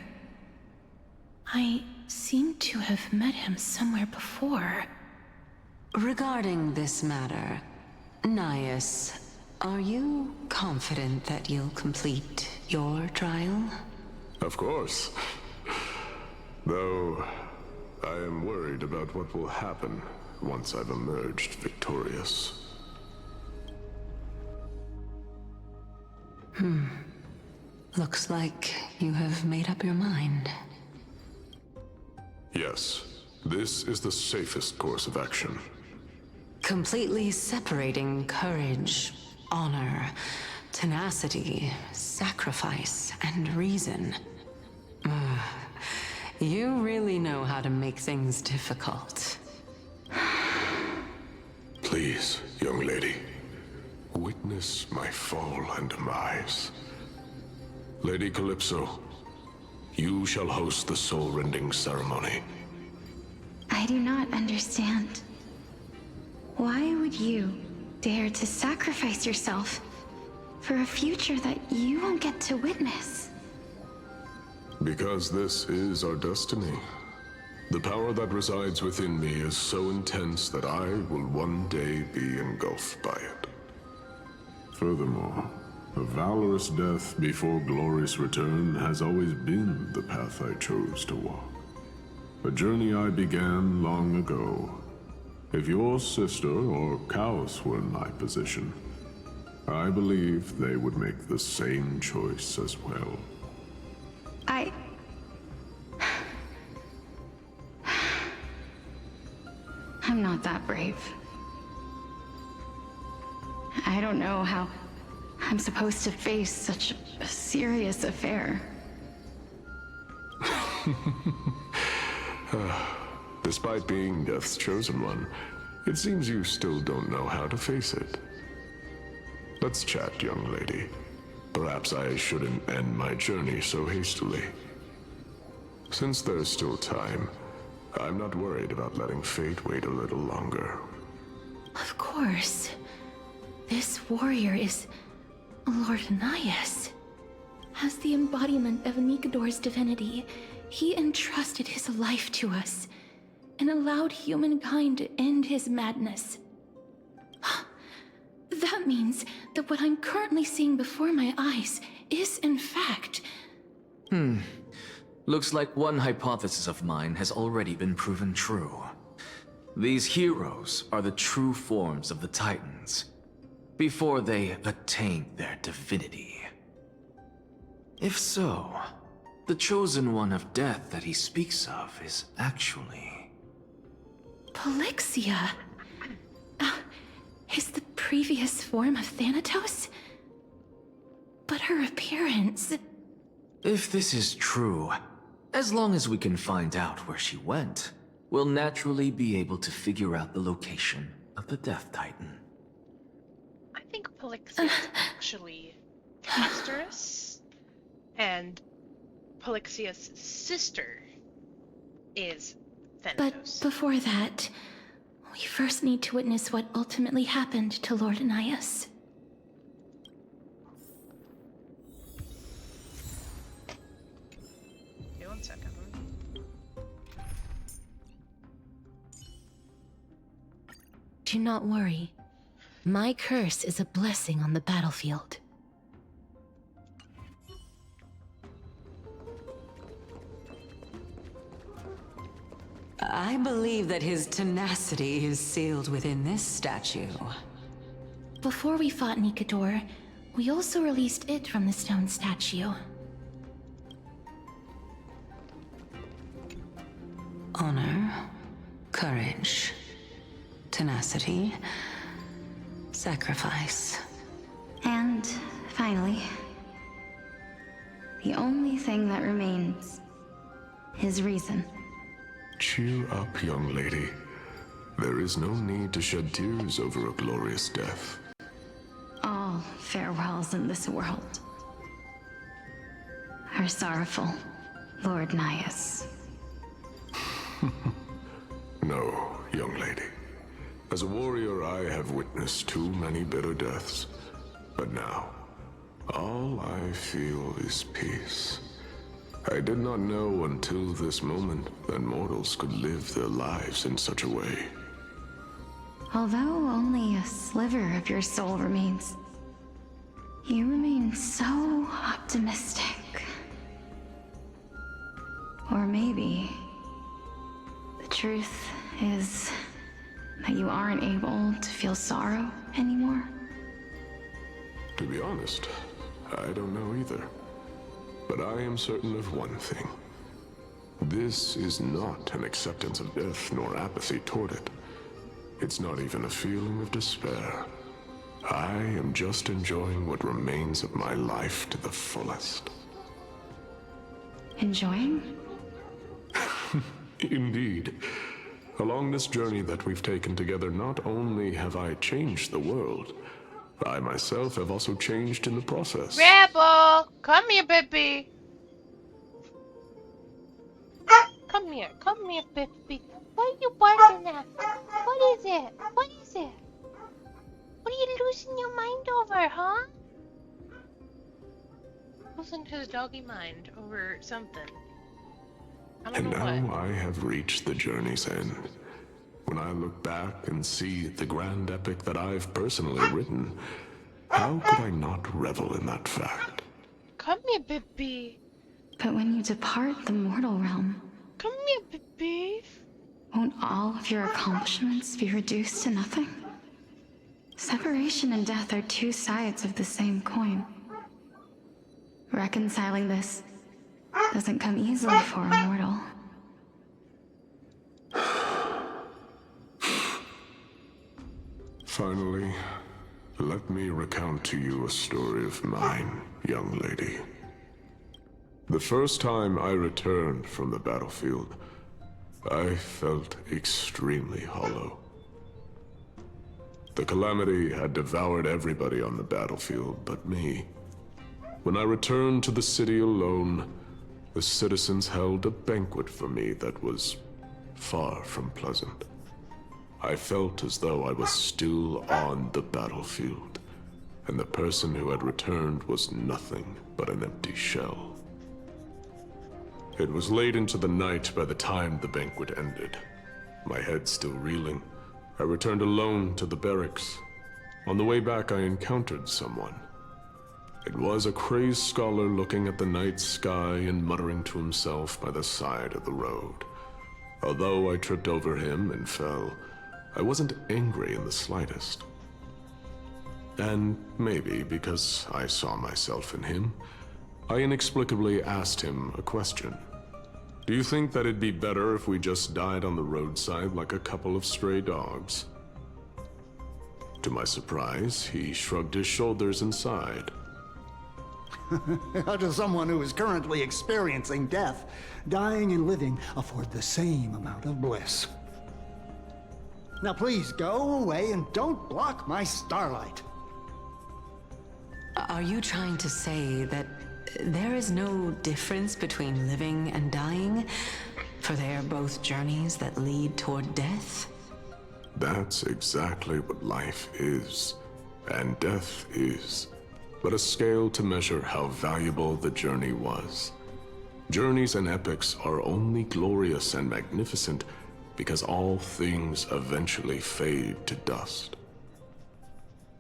Speaker 15: I seem to have met him somewhere before.
Speaker 5: Regarding this matter, Nias, are you confident that you'll complete your trial?
Speaker 16: Of course. Though, I am worried about what will happen once I've emerged victorious.
Speaker 5: Looks like you have made up your mind.
Speaker 16: Yes, this is the safest course of action.
Speaker 5: Completely separating courage, honor, tenacity, sacrifice, and reason. You really know how to make things difficult.
Speaker 16: Please, young lady, witness my fall and demise. Lady Calypso, you shall host the soul-rending ceremony.
Speaker 2: I do not understand. Why would you dare to sacrifice yourself for a future that you won't get to witness?
Speaker 16: Because this is our destiny. The power that resides within me is so intense that I will one day be engulfed by it. Furthermore, a valorous death before glorious return has always been the path I chose to walk. A journey I began long ago. If your sister or Chaos were in my position, I believe they would make the same choice as well.
Speaker 2: I'm not that brave. I don't know how I'm supposed to face such a serious affair.
Speaker 16: Despite being Death's chosen one, it seems you still don't know how to face it. Let's chat, young lady. Perhaps I shouldn't end my journey so hastily. Since there's still time, I'm not worried about letting fate wait a little longer.
Speaker 15: Of course. This warrior is Lord Nias. As the embodiment of Nikador's divinity, he entrusted his life to us and allowed humankind to end his madness. That means that what I'm currently seeing before my eyes is, in fact...
Speaker 3: Looks like one hypothesis of mine has already been proven true. These heroes are the true forms of the Titans, before they attained their divinity. If so, the chosen one of death that he speaks of is actually...
Speaker 15: Polixia? Is the previous form of Thanatos? But her appearance...
Speaker 3: If this is true, as long as we can find out where she went, we'll naturally be able to figure out the location of the Death Titan.
Speaker 1: I think Polixia is actually Castorus, and Polixia's sister is Thanatos.
Speaker 15: But before that, we first need to witness what ultimately happened to Lord Nias.
Speaker 1: Okay, 1 second.
Speaker 15: Do not worry. My curse is a blessing on the battlefield.
Speaker 5: I believe that his tenacity is sealed within this statue.
Speaker 15: Before we fought Nikador, we also released it from the stone statue.
Speaker 5: Honor, courage, tenacity, sacrifice.
Speaker 2: And finally, the only thing that remains is reason.
Speaker 16: Cheer up, young lady. There is no need to shed tears over a glorious death.
Speaker 2: All farewells in this world are sorrowful, Lord Nias.
Speaker 16: No, young lady. As a warrior, I have witnessed too many bitter deaths. But now, all I feel is peace. I did not know until this moment that mortals could live their lives in such a way.
Speaker 2: Although only a sliver of your soul remains, you remain so optimistic. Or maybe the truth is that you aren't able to feel sorrow anymore.
Speaker 16: To be honest, I don't know either. But I am certain of one thing. This is not an acceptance of death nor apathy toward it. It's not even a feeling of despair. I am just enjoying what remains of my life to the fullest.
Speaker 2: Enjoying?
Speaker 16: Indeed. Along this journey that we've taken together, not only have I changed the world, I myself have also changed in the process.
Speaker 1: Rebel! Come here, baby! Come here, baby. What are you barking at? What is it? What is it? What are you losing your mind over, huh? Listen to the doggy mind over something. I don't
Speaker 16: And
Speaker 1: know
Speaker 16: now
Speaker 1: what.
Speaker 16: I have reached the journey's end. When I look back and see the grand epic that I've personally written, how could I not revel in that fact?
Speaker 1: Come here, baby.
Speaker 2: But when you depart the mortal realm,
Speaker 1: Come here, baby.
Speaker 2: won't all of your accomplishments be reduced to nothing? Separation and death are two sides of the same coin. Reconciling this doesn't come easily for a mortal.
Speaker 16: Finally, let me recount to you a story of mine, young lady. The first time I returned from the battlefield, I felt extremely hollow. The calamity had devoured everybody on the battlefield but me. When I returned to the city alone, the citizens held a banquet for me that was far from pleasant. I felt as though I was still on the battlefield, and the person who had returned was nothing but an empty shell. It was late into the night by the time the banquet ended. My head still reeling, I returned alone to the barracks. On the way back, I encountered someone. It was a crazed scholar looking at the night sky and muttering to himself by the side of the road. Although I tripped over him and fell, I wasn't angry in the slightest. And maybe because I saw myself in him, I inexplicably asked him a question. Do you think that it'd be better if we just died on the roadside like a couple of stray dogs? To my surprise, he shrugged his shoulders and sighed.
Speaker 17: How does someone who is currently experiencing death, dying and living, afford the same amount of bliss? Now please go away and don't block my starlight.
Speaker 5: Are you trying to say that there is no difference between living and dying? For they are both journeys that lead toward death?
Speaker 16: That's exactly what life is, and death is, but a scale to measure how valuable the journey was. Journeys and epics are only glorious and magnificent because all things eventually fade to dust.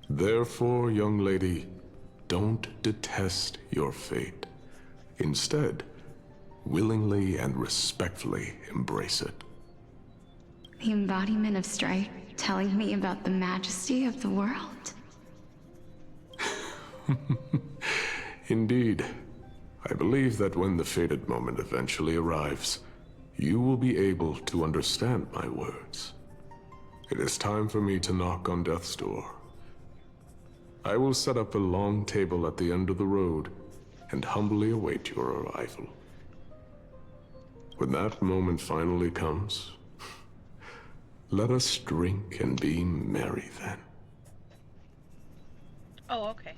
Speaker 16: Therefore, young lady, don't detest your fate. Instead, willingly and respectfully embrace it.
Speaker 15: The embodiment of strife telling me about the majesty of the world.
Speaker 16: Indeed. I believe that when the fated moment eventually arrives, you will be able to understand my words. It is time for me to knock on death's door. I will set up a long table at the end of the road and humbly await your arrival. When that moment finally comes, let us drink and be merry then.
Speaker 1: Oh, okay.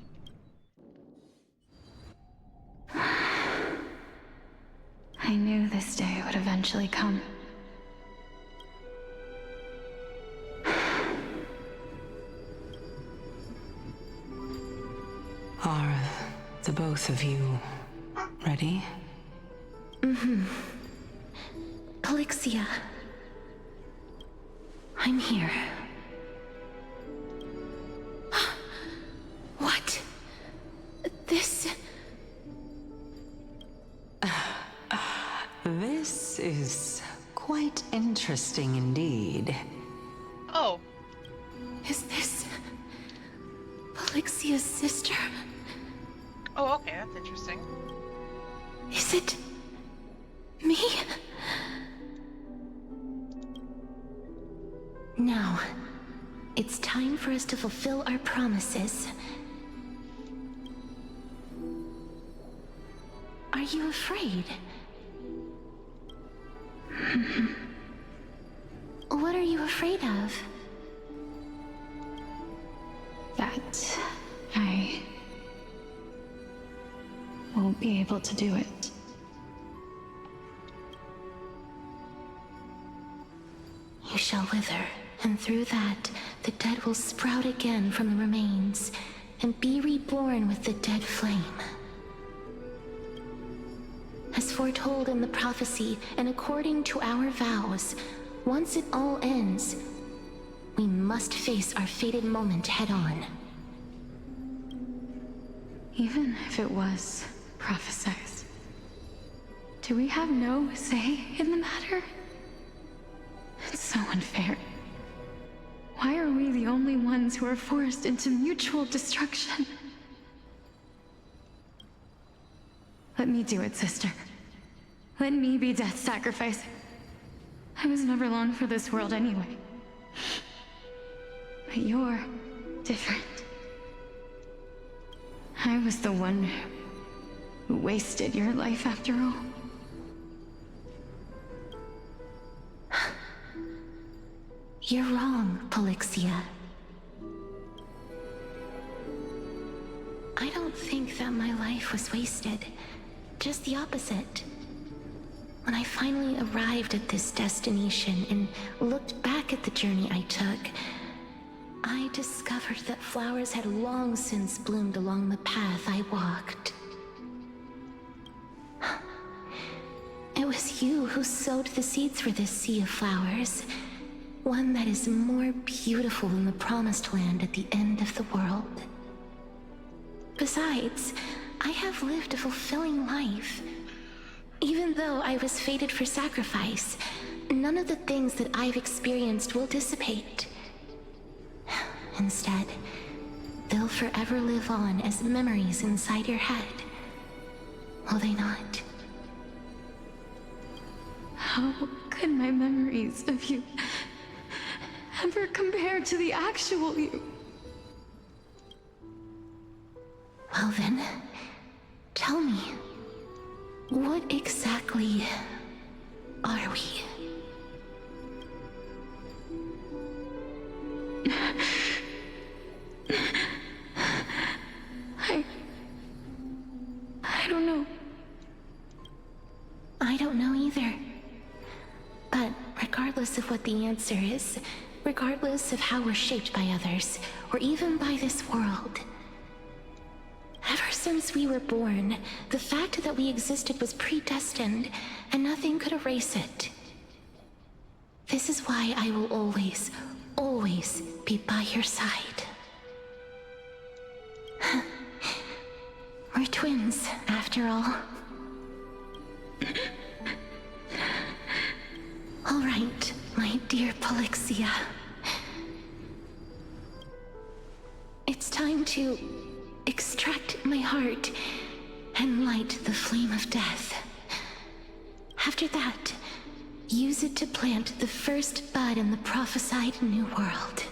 Speaker 15: I knew this day would eventually come.
Speaker 5: Are the both of you ready?
Speaker 15: Mm-hmm. Polixia. I'm here. What? This...
Speaker 5: This is quite interesting indeed.
Speaker 1: Oh.
Speaker 15: Is this... Polixia's sister?
Speaker 1: Oh, okay, that's interesting.
Speaker 15: Is it... me? Now, it's time for us to fulfill our promises. Are you afraid? What are you afraid of? That I won't be able to do it. You shall wither, and through that, the dead will sprout again from the remains, and be reborn with the dead flame. As foretold in the prophecy, and according to our vows, once it all ends, we must face our fated moment head-on. Even if it was prophesized, do we have no say in the matter? It's so unfair. Why are we the only ones who are forced into mutual destruction? Let me do it, sister. Let me be death's sacrifice. I was never long for this world anyway. But you're different. I was the one who wasted your life after all. You're wrong, Polixia. I don't think that my life was wasted. Just the opposite. When I finally arrived at this destination and looked back at the journey I took, I discovered that flowers had long since bloomed along the path I walked. It was you who sowed the seeds for this sea of flowers, one that is more beautiful than the promised land at the end of the world. Besides, I have lived a fulfilling life. Even though I was fated for sacrifice, none of the things that I've experienced will dissipate. Instead, they'll forever live on as memories inside your head. Will they not? How could my memories of you ever compare to the actual you? Well then, tell me, what exactly are we? I don't know. I don't know either. But regardless of what the answer is, regardless of how we're shaped by others, or even by this world, ever since we were born, the fact that we existed was predestined, and nothing could erase it. This is why I will always, always be by your side. We're twins, after all. All right, my dear Polixia. It's time to extract my heart and light the flame of death. After that, use it to plant the first bud in the prophesied new world.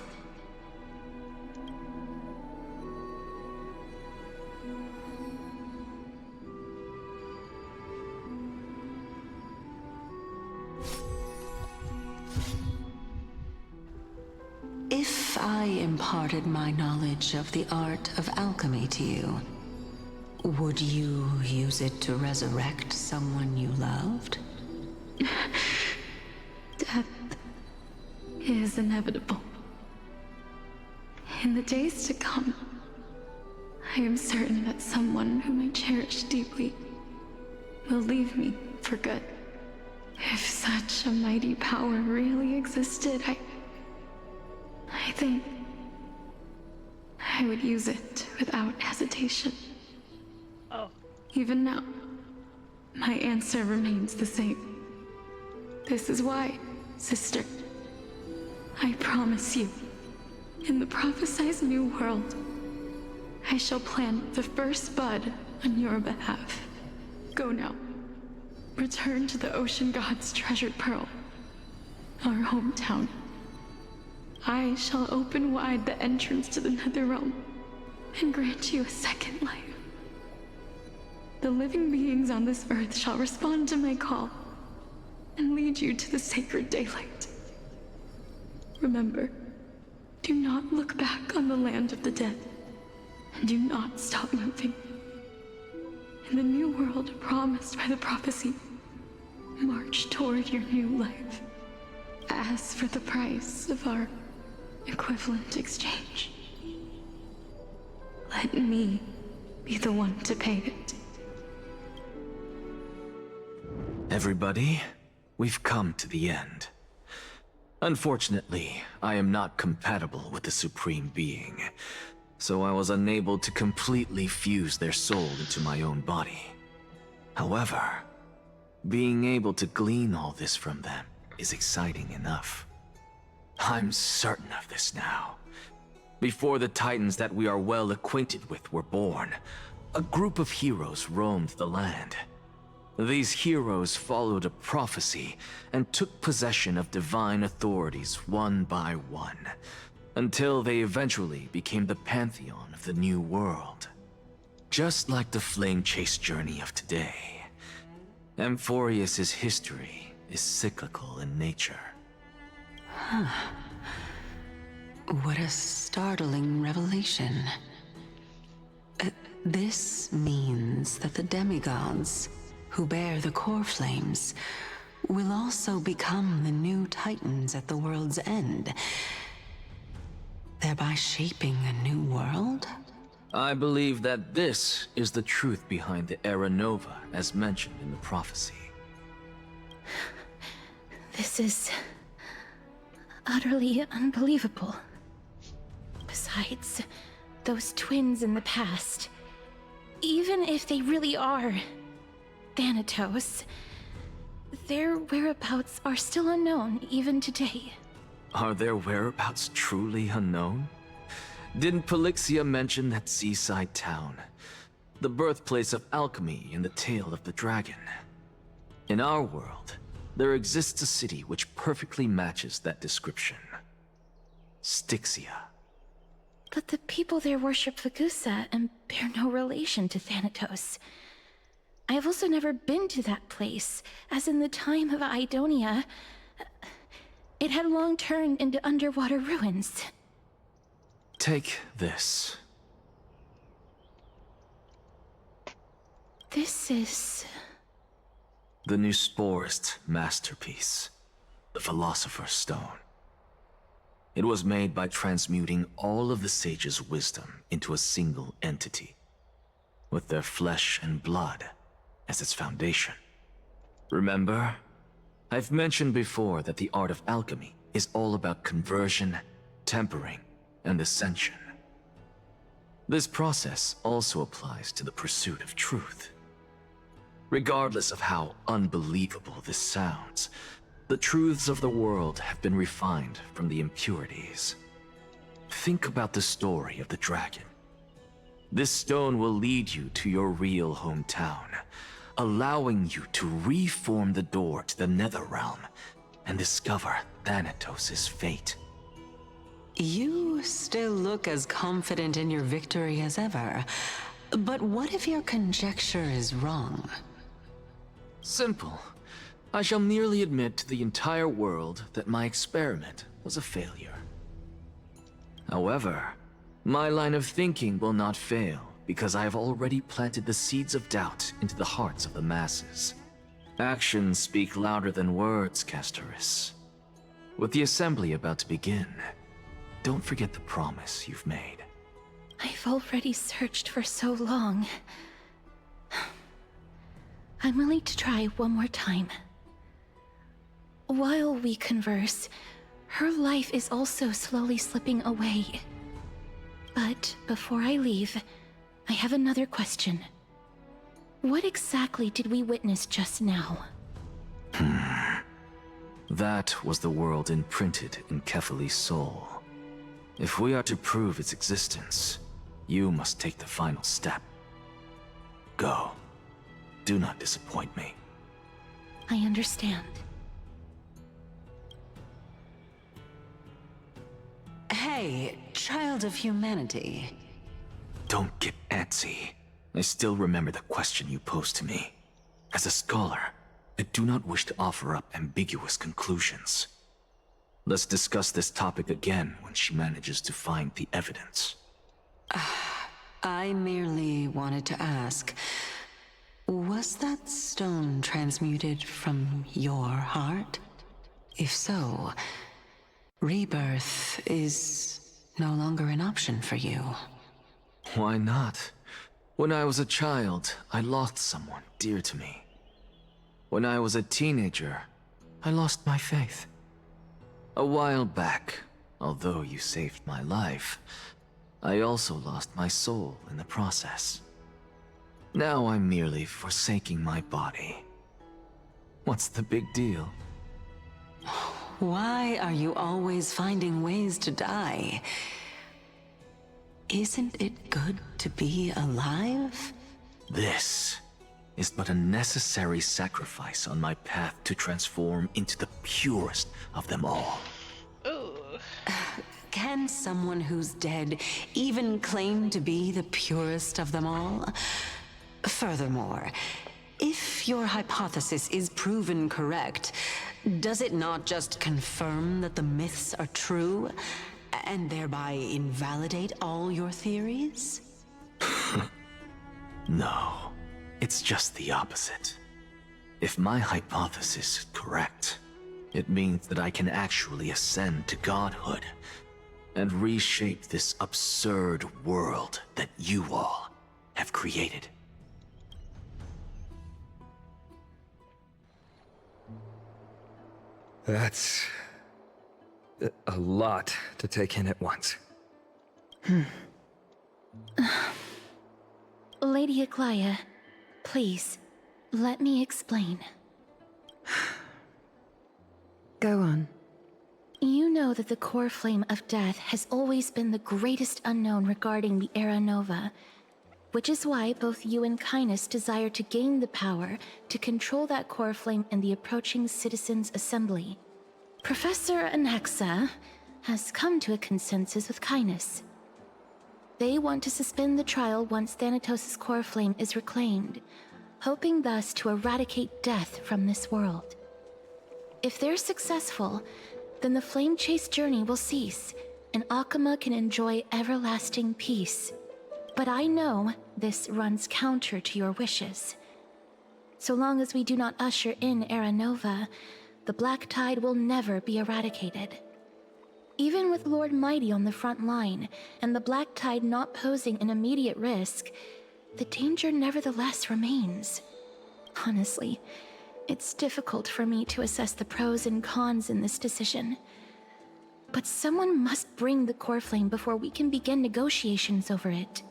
Speaker 5: If I imparted my knowledge of the art of alchemy to you, would you use it to resurrect someone you loved?
Speaker 15: Death is inevitable. In the days to come, I am certain that someone whom I cherish deeply will leave me for good. If such a mighty power really existed, I think I would use it without hesitation.
Speaker 1: Oh.
Speaker 15: Even now, my answer remains the same. This is why, sister, I promise you, in the prophesied new world, I shall plant the first bud on your behalf. Go now. Return to the ocean god's treasured pearl, our hometown. I shall open wide the entrance to the Netherrealm and grant you a second life. The living beings on this earth shall respond to my call and lead you to the sacred daylight. Remember, do not look back on the land of the dead, and do not stop moving. In the new world promised by the prophecy, march toward your new life. As for the price of our equivalent exchange, let me be the one to pay it.
Speaker 3: Everybody, we've come to the end. Unfortunately, I am not compatible with the Supreme Being, so I was unable to completely fuse their soul into my own body. However, being able to glean all this from them is exciting enough. I'm certain of this now. Before the Titans that we are well acquainted with were born, a group of heroes roamed the land. These heroes followed a prophecy and took possession of divine authorities one by one, until they eventually became the pantheon of the new world. Just like the flame chase journey of today, Amphorius's history is cyclical in nature.
Speaker 5: Huh. What a startling revelation. This means that the demigods, who bear the core flames, will also become the new Titans at the world's end, thereby shaping a new world?
Speaker 3: I believe that this is the truth behind the Era Nova, as mentioned in the prophecy.
Speaker 15: This is utterly unbelievable. Besides, those twins in the past, even if they really are Thanatos, their whereabouts are still unknown even today.
Speaker 3: Are their whereabouts truly unknown? Didn't Polixia mention that seaside town, the birthplace of alchemy in the tale of the dragon? In our world, there exists a city which perfectly matches that description. Styxia.
Speaker 15: But the people there worship Vagusa and bear no relation to Thanatos. I have also never been to that place, as in the time of Idonia, it had long turned into underwater ruins.
Speaker 3: Take this.
Speaker 15: This is...
Speaker 3: the new Sporist masterpiece, the Philosopher's Stone. It was made by transmuting all of the sage's wisdom into a single entity, with their flesh and blood as its foundation. Remember, I've mentioned before that the art of alchemy is all about conversion, tempering, and ascension. This process also applies to the pursuit of truth. Regardless of how unbelievable this sounds, The truths of the world have been refined from the impurities. Think about the story of the dragon. This stone will lead you to your real hometown, allowing you to reform the door to the Netherrealm and discover Thanatos' fate.
Speaker 5: You still look as confident in your victory as ever. But what if your conjecture is wrong?
Speaker 3: Simple. I shall merely admit to the entire world that my experiment was a failure. However, my line of thinking will not fail because I have already planted the seeds of doubt into the hearts of the masses. Actions speak louder than words, Castoris. With the assembly about to begin, don't forget the promise you've made.
Speaker 15: I've already searched for so long. I'm willing to try one more time. While we converse, her life is also slowly slipping away. But before I leave, I have another question. What exactly did we witness just now?
Speaker 3: That was the world imprinted in Kefali's soul. If we are to prove its existence, you must take the final step. Go. Do not disappoint me.
Speaker 15: I understand.
Speaker 5: Hey, child of humanity.
Speaker 3: Don't get antsy. I still remember the question you posed to me. As a scholar, I do not wish to offer up ambiguous conclusions. Let's discuss this topic again when she manages to find the evidence.
Speaker 5: I merely wanted to ask, was that stone transmuted from your heart? If so, rebirth is no longer an option for you.
Speaker 3: Why not? When I was a child, I lost someone dear to me. When I was a teenager, I lost my faith. A while back, although you saved my life, I also lost my soul in the process. Now I'm merely forsaking my body. What's the big deal?
Speaker 5: Why are you always finding ways to die? Isn't it good to be alive?
Speaker 3: This is but a necessary sacrifice on my path to transform into the purest of them all.
Speaker 5: Can someone who's dead even claim to be the purest of them all? Furthermore, if your hypothesis is proven correct, does it not just confirm that the myths are true, and thereby invalidate all your theories?
Speaker 3: No, it's just the opposite. If my hypothesis is correct, it means that I can actually ascend to godhood and reshape this absurd world that you all have created.
Speaker 7: That's a lot to take in at once.
Speaker 15: Lady Aglaya, please, let me explain.
Speaker 6: Go on.
Speaker 15: You know that the core flame of death has always been the greatest unknown regarding the Era Nova, which is why both you and Kindness desire to gain the power to control that core flame in the approaching Citizens' Assembly. Professor Anaxa has come to a consensus with Kindness. They want to suspend the trial once Thanatos' core flame is reclaimed, hoping thus to eradicate death from this world. If they're successful, then the flame chase journey will cease, and Akama can enjoy everlasting peace. But I know this runs counter to your wishes. So long as we do not usher in Era Nova, the Black Tide will never be eradicated. Even with Lord Mighty on the front line, and the Black Tide not posing an immediate risk, the danger nevertheless remains. Honestly, it's difficult for me to assess the pros and cons in this decision. But someone must bring the core flame before we can begin negotiations over it.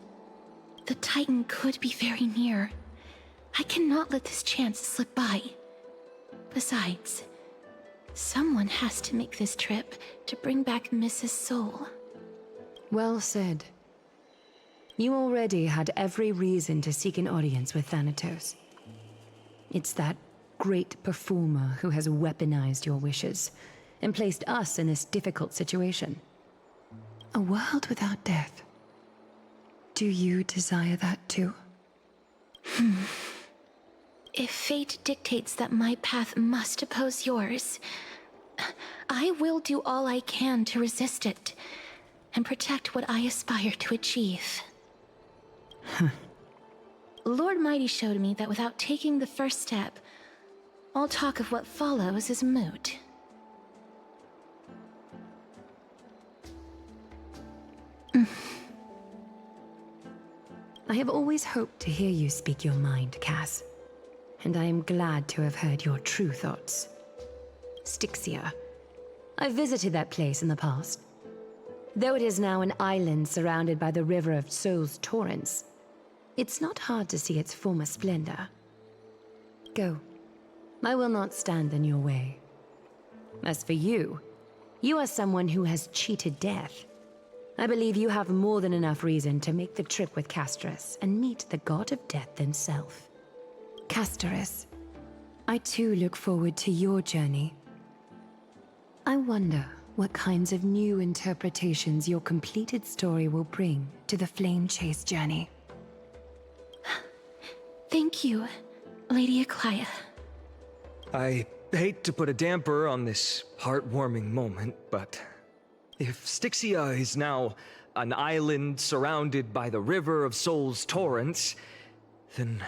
Speaker 15: The Titan could be very near. I cannot let this chance slip by. Besides, Someone has to make this trip to bring back Mrs. Soul.
Speaker 6: Well said. You already had every reason to seek an audience with Thanatos. It's that great performer who has weaponized your wishes and placed us in this difficult situation. A world without death. Do you desire that too?
Speaker 15: If fate dictates that my path must oppose yours, I will do all I can to resist it and protect what I aspire to achieve. Lord Mighty showed me that without taking the first step, all talk of what follows is moot.
Speaker 6: I have always hoped to hear you speak your mind, Cass. And I am glad to have heard your true thoughts. Styxia. I visited that place in the past. Though it is now an island surrounded by the river of Soul's torrents, it's not hard to see its former splendor. Go. I will not stand in your way. As for you, you are someone who has cheated death. I believe you have more than enough reason to make the trip with Casterus and meet the god of death himself. Casterus, I too look forward to your journey. I wonder what kinds of new interpretations your completed story will bring to the Flame Chase journey.
Speaker 15: Thank you, Lady Aklia.
Speaker 7: I hate to put a damper on this heartwarming moment, but if Styxia is now an island surrounded by the river of Soul's torrents, then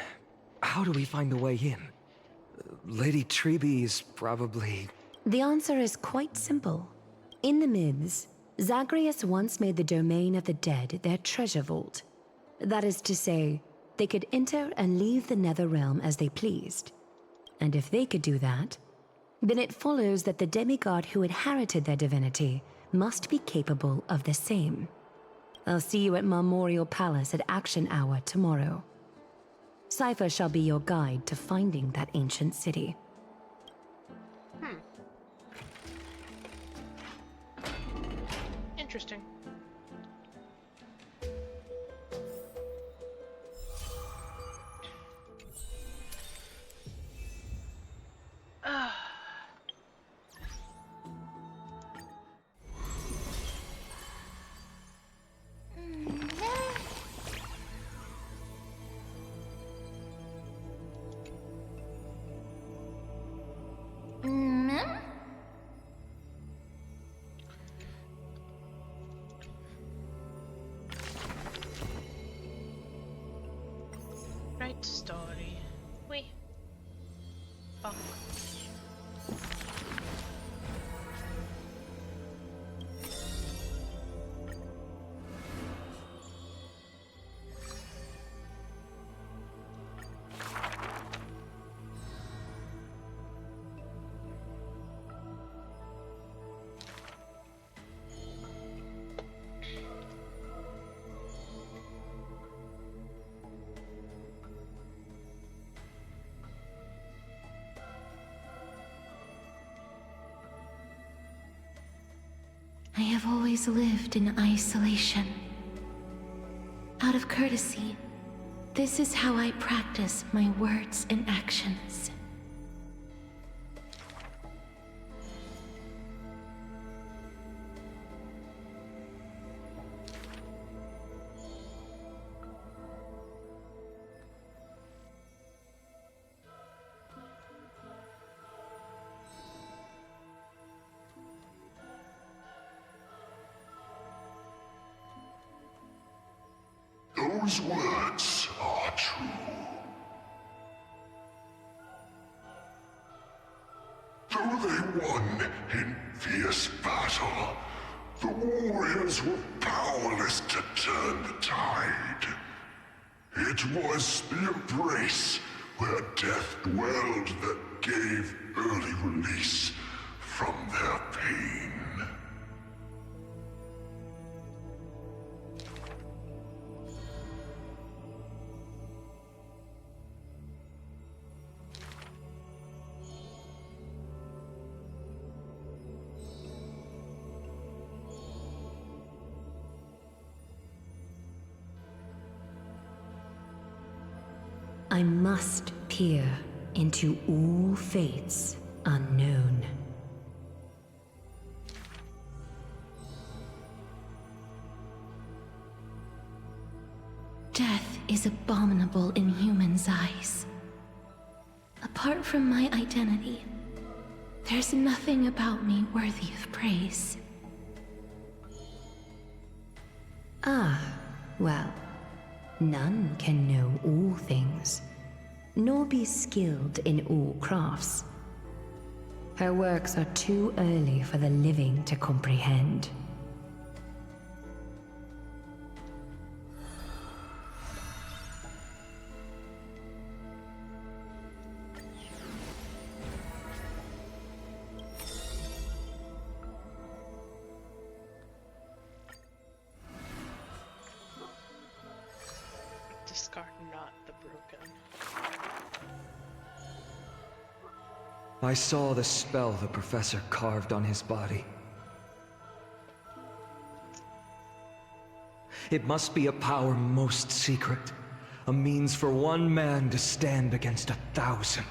Speaker 7: how do we find a way in? Lady Trebe is probably...
Speaker 6: The answer is quite simple. In the myths, Zagreus once made the domain of the dead their treasure vault. That is to say, they could enter and leave the nether realm as they pleased. And if they could do that, then it follows that the demigod who inherited their divinity must be capable of the same. I'll see you at Marmorial Palace at Action Hour tomorrow. Cypher shall be your guide to finding that ancient city.
Speaker 1: Interesting. Right story. Wait. Bonk.
Speaker 15: I have always lived in isolation. Out of courtesy, this is how I practice my words and actions.
Speaker 16: Those words are true. Though they won in fierce battle, the warriors were powerless to turn the tide. It was the embrace where death dwelled that gave early release from their pain.
Speaker 6: I must peer into all fates unknown.
Speaker 15: Death is abominable in humans' eyes. Apart from my identity, there's nothing about me worthy of praise.
Speaker 6: Ah, well, none can know all things, nor be skilled in all crafts. Her works are too early for the living to comprehend.
Speaker 1: Discard not the broken.
Speaker 7: I saw the spell the professor carved on his body. It must be a power most secret, a means for one man to stand against 1,000.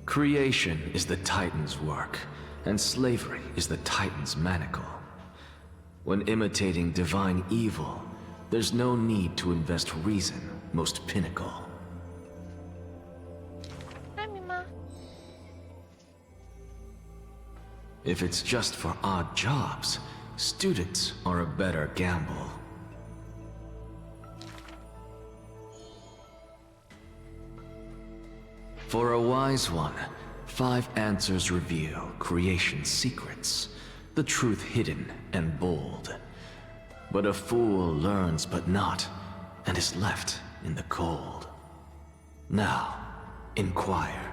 Speaker 3: Creation is the Titan's work, and slavery is the Titan's manacle. When imitating divine evil, there's no need to invest reason, most pinnacle.
Speaker 1: Hi, Mima.
Speaker 3: If it's just for odd jobs, students are a better gamble. For a wise one, 5 answers reveal creation's secrets, the truth hidden and bold. But a fool learns but not, and is left in the cold. Now, inquire.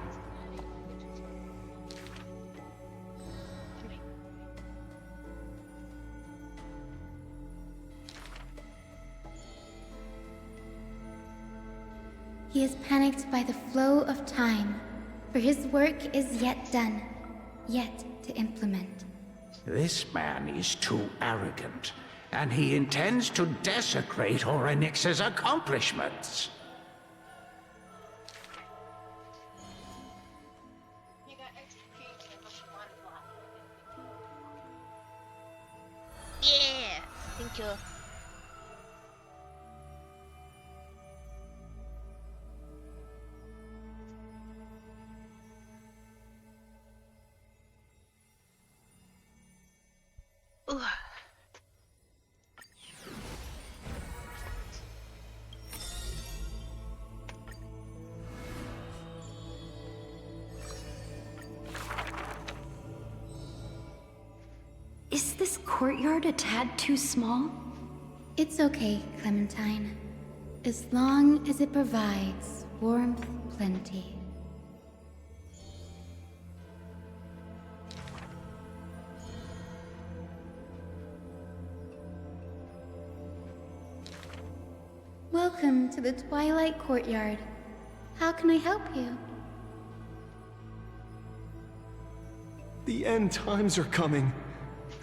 Speaker 2: He is panicked by the flow of time, for his work is yet done, yet to implement.
Speaker 18: This man is too arrogant, and he intends to desecrate Orynyx's accomplishments.
Speaker 1: Yeah! Thank you. Ooh.
Speaker 15: Is this courtyard a tad too small?
Speaker 2: It's okay, Clementine. As long as it provides warmth plenty. Welcome to the Twilight Courtyard. How can I help you?
Speaker 10: The end times are coming,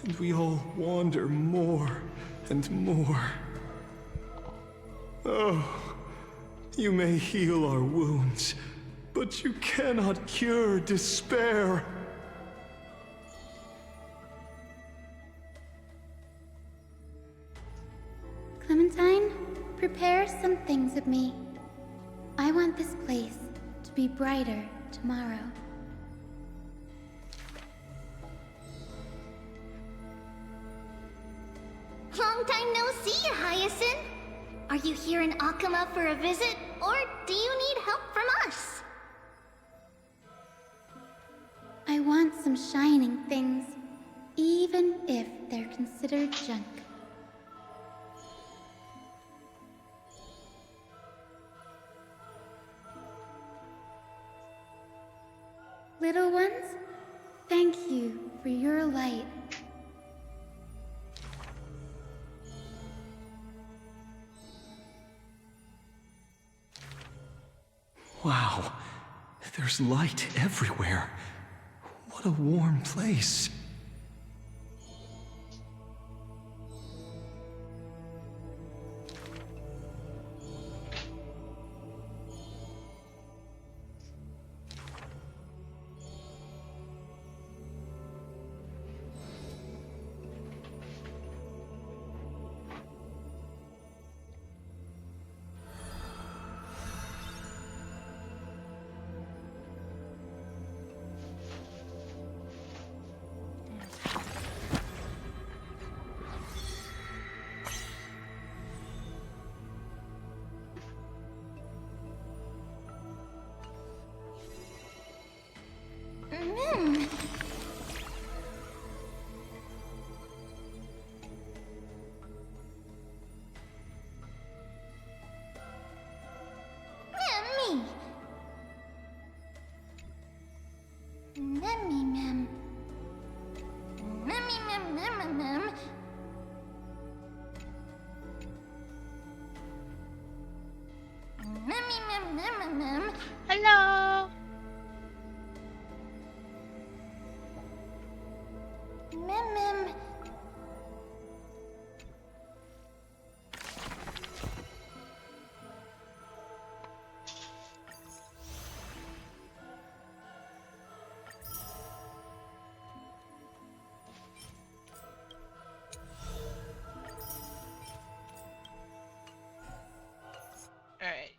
Speaker 10: and we all wander more and more. Oh, you may heal our wounds, but you cannot cure despair.
Speaker 2: Clementine, prepare some things with me. I want this place to be brighter tomorrow.
Speaker 19: Long time no see, Hyacinth. Are you here in Akuma for a visit, or do you need help from us?
Speaker 2: I want some shining things, even if they're considered junk. Little ones, thank you for your light.
Speaker 4: Wow, there's light everywhere. What a warm place.
Speaker 1: Hello. Alright.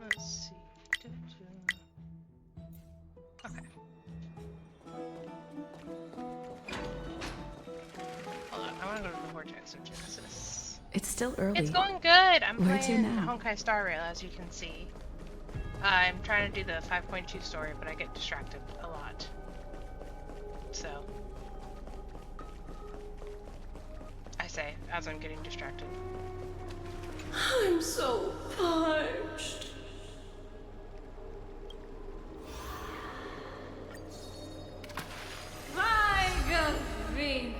Speaker 1: Let's see. Okay. Hold on, I want to go to the Vortex of Genesis.
Speaker 6: It's still early.
Speaker 1: It's going good! I'm
Speaker 6: Where to
Speaker 1: playing
Speaker 6: now?
Speaker 1: Honkai Star Rail, as you can see. I'm trying to do the 5.2 story, but I get distracted a lot. So... I say, as I'm getting distracted.
Speaker 15: I'm so parched. Vaya vino.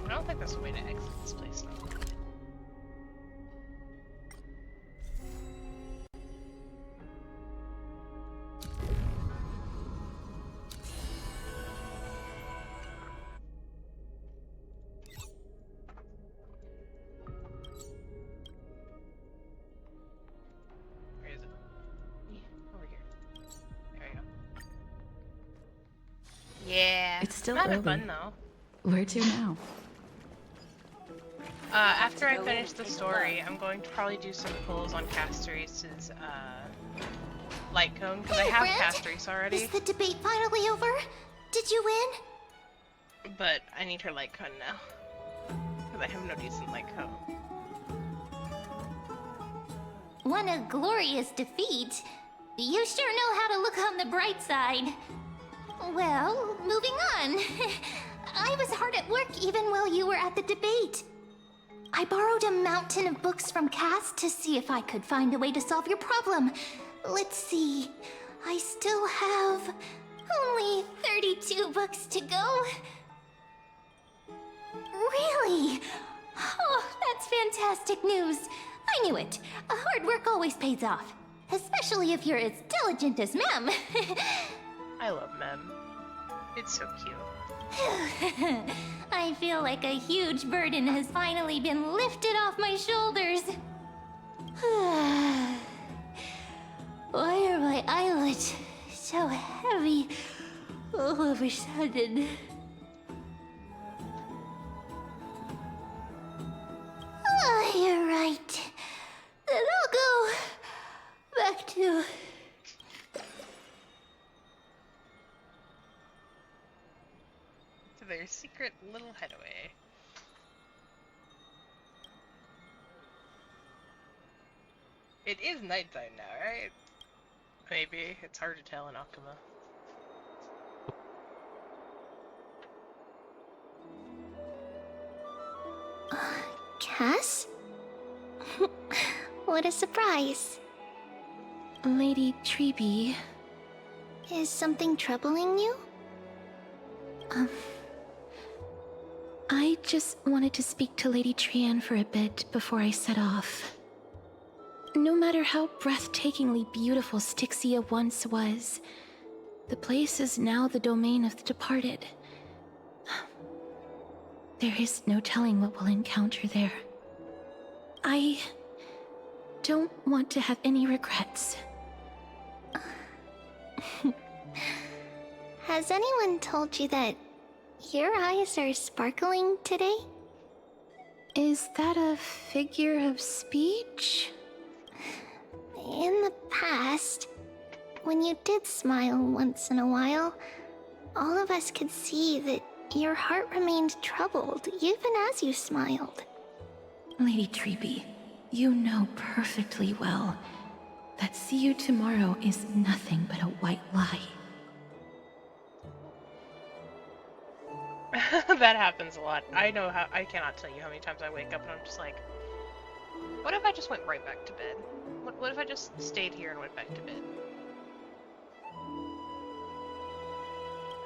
Speaker 1: I don't think there's a way to exit this place now. Where is it? Yeah, over here. There we go. Yeah.
Speaker 6: It's still
Speaker 1: Not
Speaker 6: early.
Speaker 1: fun though.
Speaker 6: Where to now?
Speaker 1: After I finish the story, I'm going to probably do some pulls on Castorese's light cone, because I have
Speaker 19: Brent.
Speaker 1: Castorese already,
Speaker 19: Is the debate finally over? Did you win?
Speaker 1: but I need her light cone now. Because I have no decent light cone.
Speaker 19: What a glorious defeat. You sure know how to look on the bright side. Well, moving on. I was hard at work even while you were at the debate. I borrowed a mountain of books from Cass to see if I could find a way to solve your problem. Let's see. I still have only 32 books to go. Really? Oh, that's fantastic news. I knew it. Hard work always pays off. Especially if you're as diligent as Mem.
Speaker 1: I love Mem. It's so cute.
Speaker 19: I feel like a huge burden has finally been lifted off my shoulders. Why are my eyelids so heavy all of a sudden?
Speaker 1: your secret little hideaway. It is nighttime now, right? Maybe. It's hard to tell in Akuma.
Speaker 19: Cass? What a surprise.
Speaker 15: Lady Treby.
Speaker 19: Is something troubling you?
Speaker 15: I just wanted to speak to Lady Trian for a bit before I set off. No matter how breathtakingly beautiful Styxia once was, the place is now the domain of the departed. There is no telling what we'll encounter there. I don't want to have any regrets.
Speaker 19: Has anyone told you that your eyes are sparkling today?
Speaker 15: Is that a figure of speech?
Speaker 19: In the past, when you did smile once in a while, all of us could see that your heart remained troubled even as you smiled.
Speaker 15: Lady Treby, you know perfectly well that see you tomorrow is nothing but a white lie.
Speaker 1: That happens a lot. I cannot tell you how many times I wake up and I'm just like, what if I just went right back to bed? What if I just stayed here and went back to bed?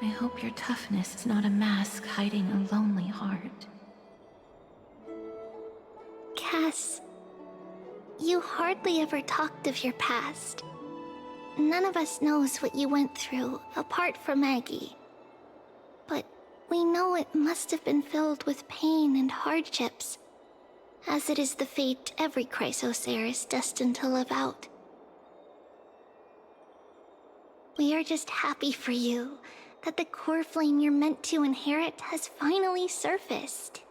Speaker 15: I hope your toughness is not a mask hiding a lonely heart.
Speaker 19: Cass, you hardly ever talked of your past. None of us knows what you went through, apart from Maggie. But we know it must have been filled with pain and hardships, as it is the fate every Chrysosaur is destined to live out. We are just happy for you that the core flame you're meant to inherit has finally surfaced.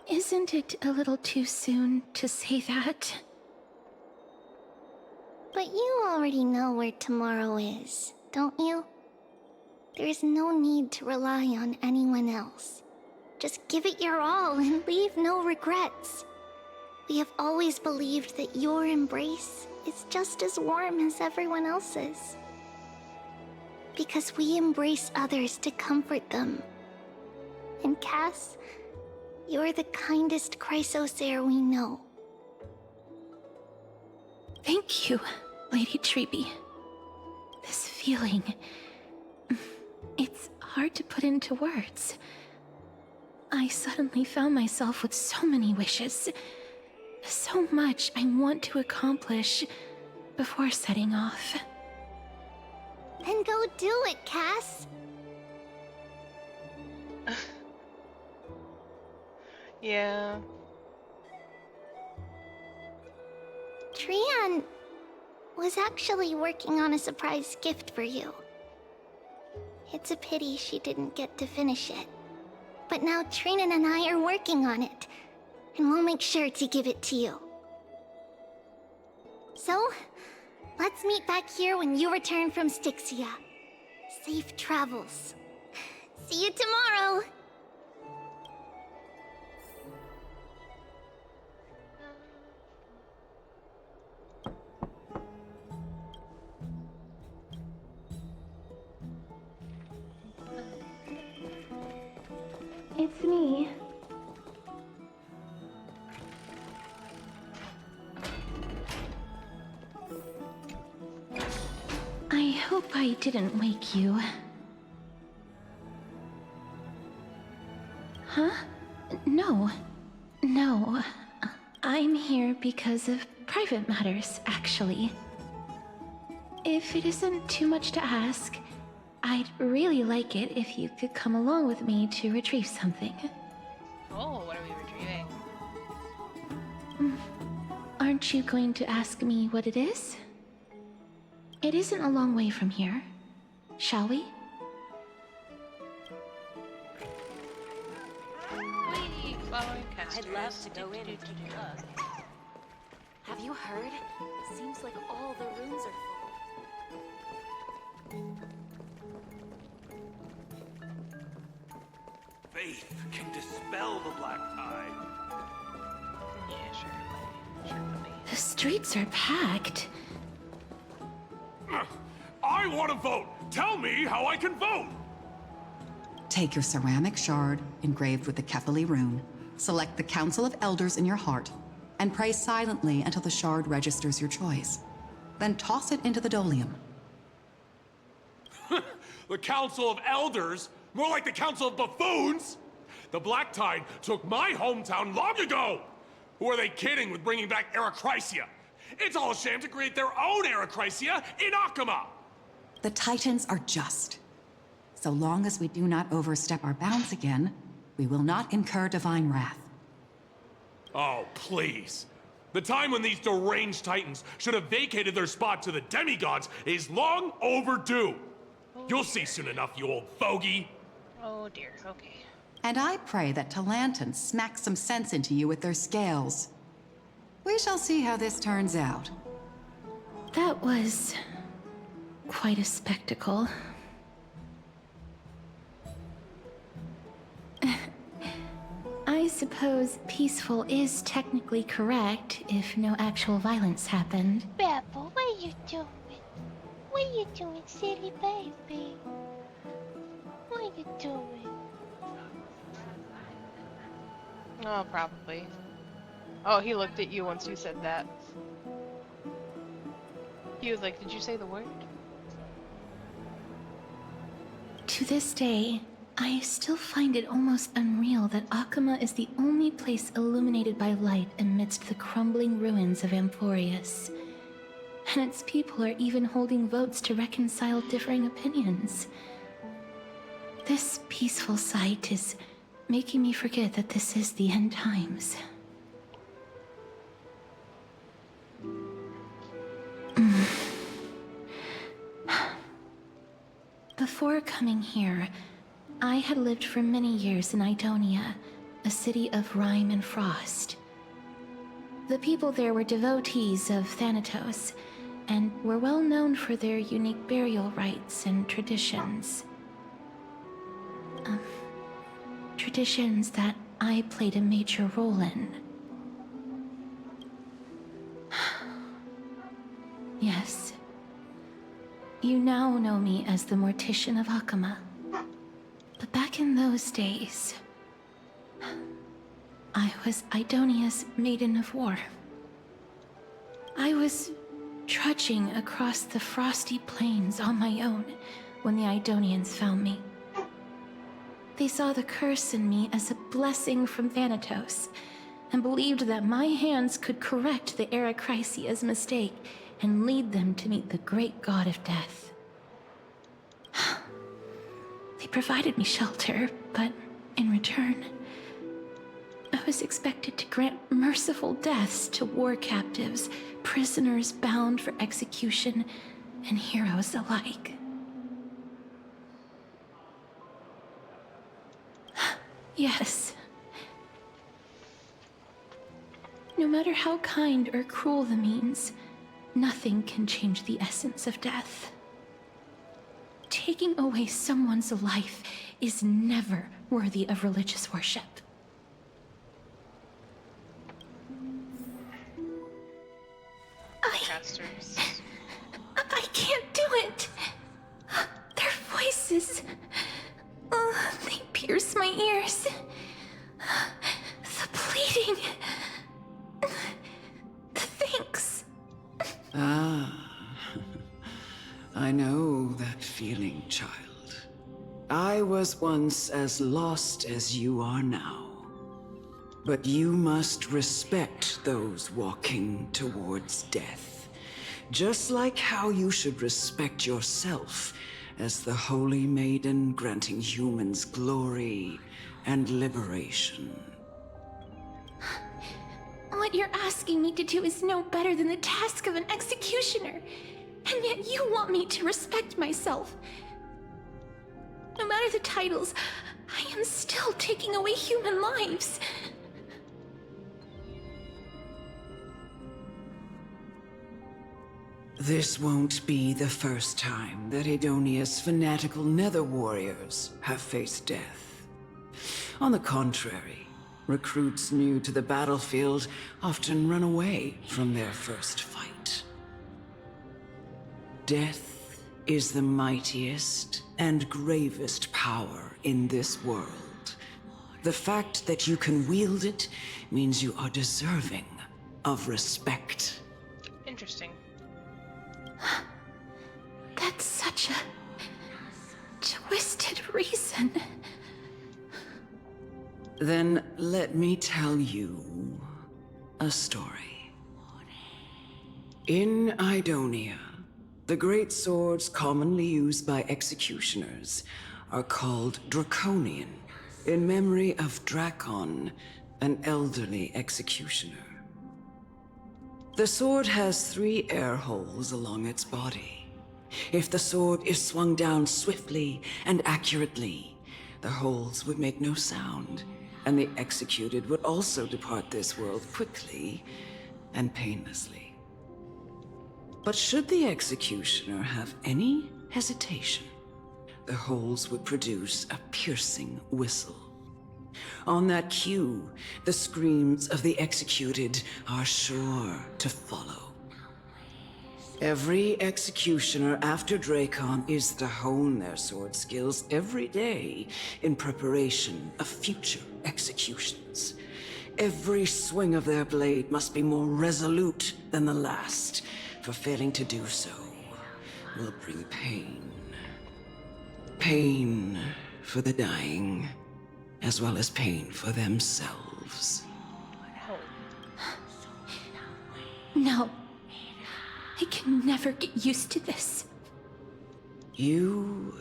Speaker 15: Isn't it a little too soon to say that?
Speaker 19: But you already know where tomorrow is, don't you? There's no need to rely on anyone else. Just give it your all and leave no regrets. We have always believed that your embrace is just as warm as everyone else's. Because we embrace others to comfort them. And Cass, you're the kindest Chrysosaur we know.
Speaker 15: Thank you, Lady Treby. This feeling... it's hard to put into words. I suddenly found myself with so many wishes. So much I want to accomplish before setting off.
Speaker 19: Then go do it, Cass!
Speaker 1: Yeah.
Speaker 19: Trian was actually working on a surprise gift for you. It's a pity she didn't get to finish it. But now Trinan and I are working on it, and we'll make sure to give it to you. So, let's meet back here when you return from Styxia. Safe travels. See you tomorrow!
Speaker 15: It's me. I hope I didn't wake you. Huh? No. No. I'm here because of private matters, actually. If it isn't too much to ask, I'd really like it if you could come along with me to retrieve something.
Speaker 1: Oh, what are we retrieving?
Speaker 15: Aren't you going to ask me what it is? It isn't a long way from here. Shall we?
Speaker 20: I'd love to go in and take a look. Have you heard? Seems like all the rooms are full.
Speaker 14: faith can dispel the black tide.
Speaker 1: Yeah, sure, buddy. Sure, buddy.
Speaker 15: The streets are packed.
Speaker 14: I want to vote! Tell me how I can vote!
Speaker 21: Take your ceramic shard engraved with the Kefali rune, select the Council of Elders in your heart, and pray silently until the shard registers your choice. Then toss it into the Dolium.
Speaker 14: The Council of Elders? More like the Council of Buffoons? The Black Tide took my hometown long ago! Who are they kidding with bringing back Eracrysia? It's all a sham to create their own Eracrysia in Akama!
Speaker 21: The Titans are just. So long as we do not overstep our bounds again, we will not incur divine wrath.
Speaker 14: Oh, please. The time when these deranged Titans should have vacated their spot to the demigods is long overdue. You'll see soon enough, you old fogey.
Speaker 1: Oh dear, okay.
Speaker 21: And I pray that Talanton smacks some sense into you with their scales. We shall see how this turns out.
Speaker 15: That was quite a spectacle. I suppose peaceful is technically correct if no actual violence happened.
Speaker 19: Rebel, what are you doing? What are you doing, silly baby? What are you doing?
Speaker 1: Oh, probably. Oh, he looked at you once you said that. He was like, did you say the word?
Speaker 15: To this day, I still find it almost unreal that Akama is the only place illuminated by light amidst the crumbling ruins of Amphorius. And its people are even holding votes to reconcile differing opinions. This peaceful sight is making me forget that this is the end times. Before coming here, I had lived for many years in Idonia, a city of rime and frost. The people there were devotees of Thanatos, and were well known for their unique burial rites and traditions. Traditions that I played a major role in. Yes. You now know me as the Mortician of Akama. But back in those days, I was Idonia's Maiden of War. I was trudging across the frosty plains on my own when the Idonians found me. They saw the curse in me as a blessing from Thanatos, and believed that my hands could correct the Eracrysia's mistake and lead them to meet the great god of death. They provided me shelter, but in return, I was expected to grant merciful deaths to war captives, prisoners bound for execution, and heroes alike. Yes. No matter how kind or cruel the means, nothing can change the essence of death. Taking away someone's life is never worthy of religious worship. I can't do it. Their voices, they pierce my ears. The pleading, the thanks.
Speaker 22: I know that feeling, child. I was once as lost as you are now. But you must respect those walking towards death. Just like how you should respect yourself as the Holy Maiden granting humans glory and liberation.
Speaker 15: What you're asking me to do is no better than the task of an executioner. And yet you want me to respect myself. No matter the titles, I am still taking away human lives.
Speaker 22: This won't be the first time that Idonia's fanatical nether warriors have faced death. On the contrary, recruits new to the battlefield often run away from their first fight. Death is the mightiest and gravest power in this world. The fact that you can wield it means you are deserving of respect.
Speaker 1: Interesting.
Speaker 15: That's such a twisted reason.
Speaker 22: Then let me tell you a story. In Idonia, the great swords commonly used by executioners are called Draconian, in memory of Drakon, an elderly executioner. The sword has 3 air holes along its body. If the sword is swung down swiftly and accurately, the holes would make no sound, and the executed would also depart this world quickly and painlessly. But should the executioner have any hesitation, the holes would produce a piercing whistle. On that cue, the screams of the executed are sure to follow. Every executioner after Drakon is to hone their sword skills every day in preparation of future executions. Every swing of their blade must be more resolute than the last, for failing to do so will bring pain. Pain for the dying, as well as pain for themselves.
Speaker 15: No. I can never get used to this.
Speaker 22: You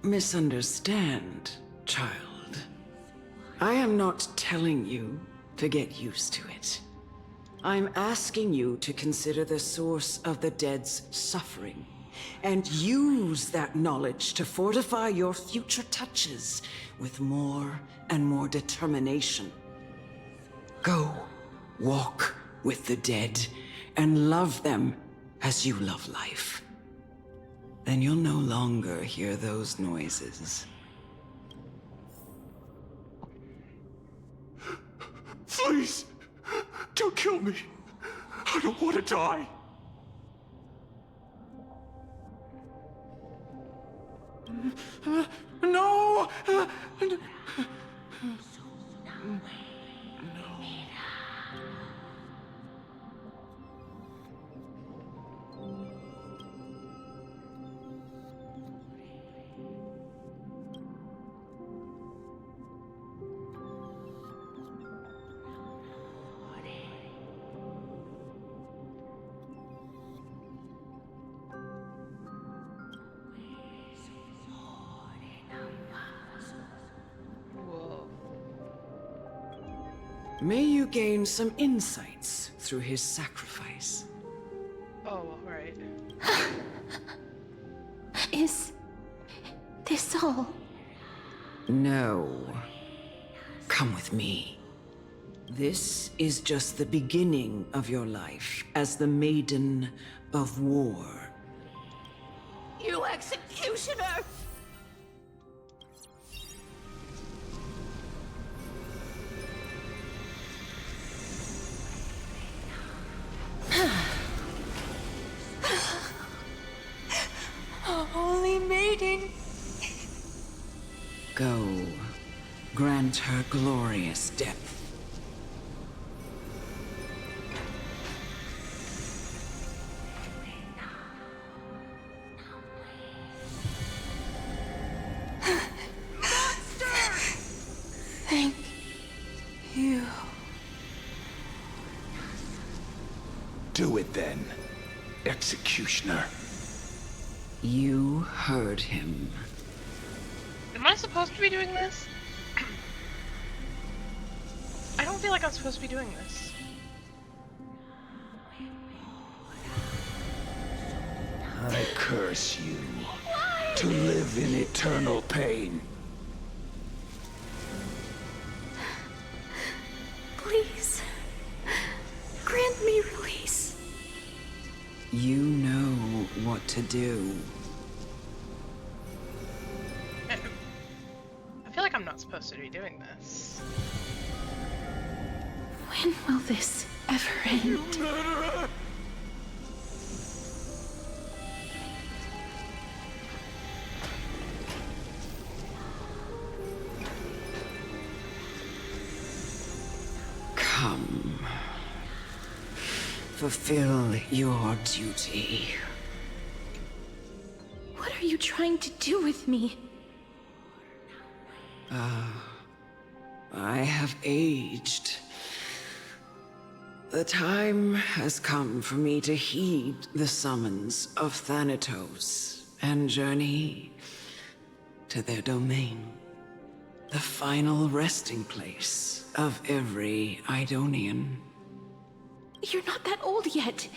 Speaker 22: misunderstand, child. I am not telling you to get used to it. I'm asking you to consider the source of the dead's suffering, and use that knowledge to fortify your future touches with more and more determination. Go, walk with the dead, and love them as you love life. Then you'll no longer hear those noises.
Speaker 14: Please, don't kill me. I don't want to die. No!
Speaker 22: May you gain some insights through his sacrifice.
Speaker 1: Oh, alright.
Speaker 15: Is this all?
Speaker 22: No. Come with me. This is just the beginning of your life as the Maiden of War.
Speaker 19: You executioner!
Speaker 15: Holy Maiden.
Speaker 22: Go. Grant her glorious death.
Speaker 15: Thank you.
Speaker 18: Do it then, executioner.
Speaker 22: You heard him.
Speaker 1: Am I supposed to be doing this? I don't feel like I'm supposed to be doing this.
Speaker 18: I curse you to live in eternal pain.
Speaker 15: Please. Grant me release.
Speaker 22: You know what to do.
Speaker 1: I feel like like I'm not supposed to be doing this.
Speaker 15: When will this ever end?
Speaker 22: Come. Fulfill your duty.
Speaker 15: What are you trying to do with me?
Speaker 22: I have aged. The time has come for me to heed the summons of Thanatos and journey to their domain. The final resting place of every Idonian.
Speaker 15: You're not that old yet.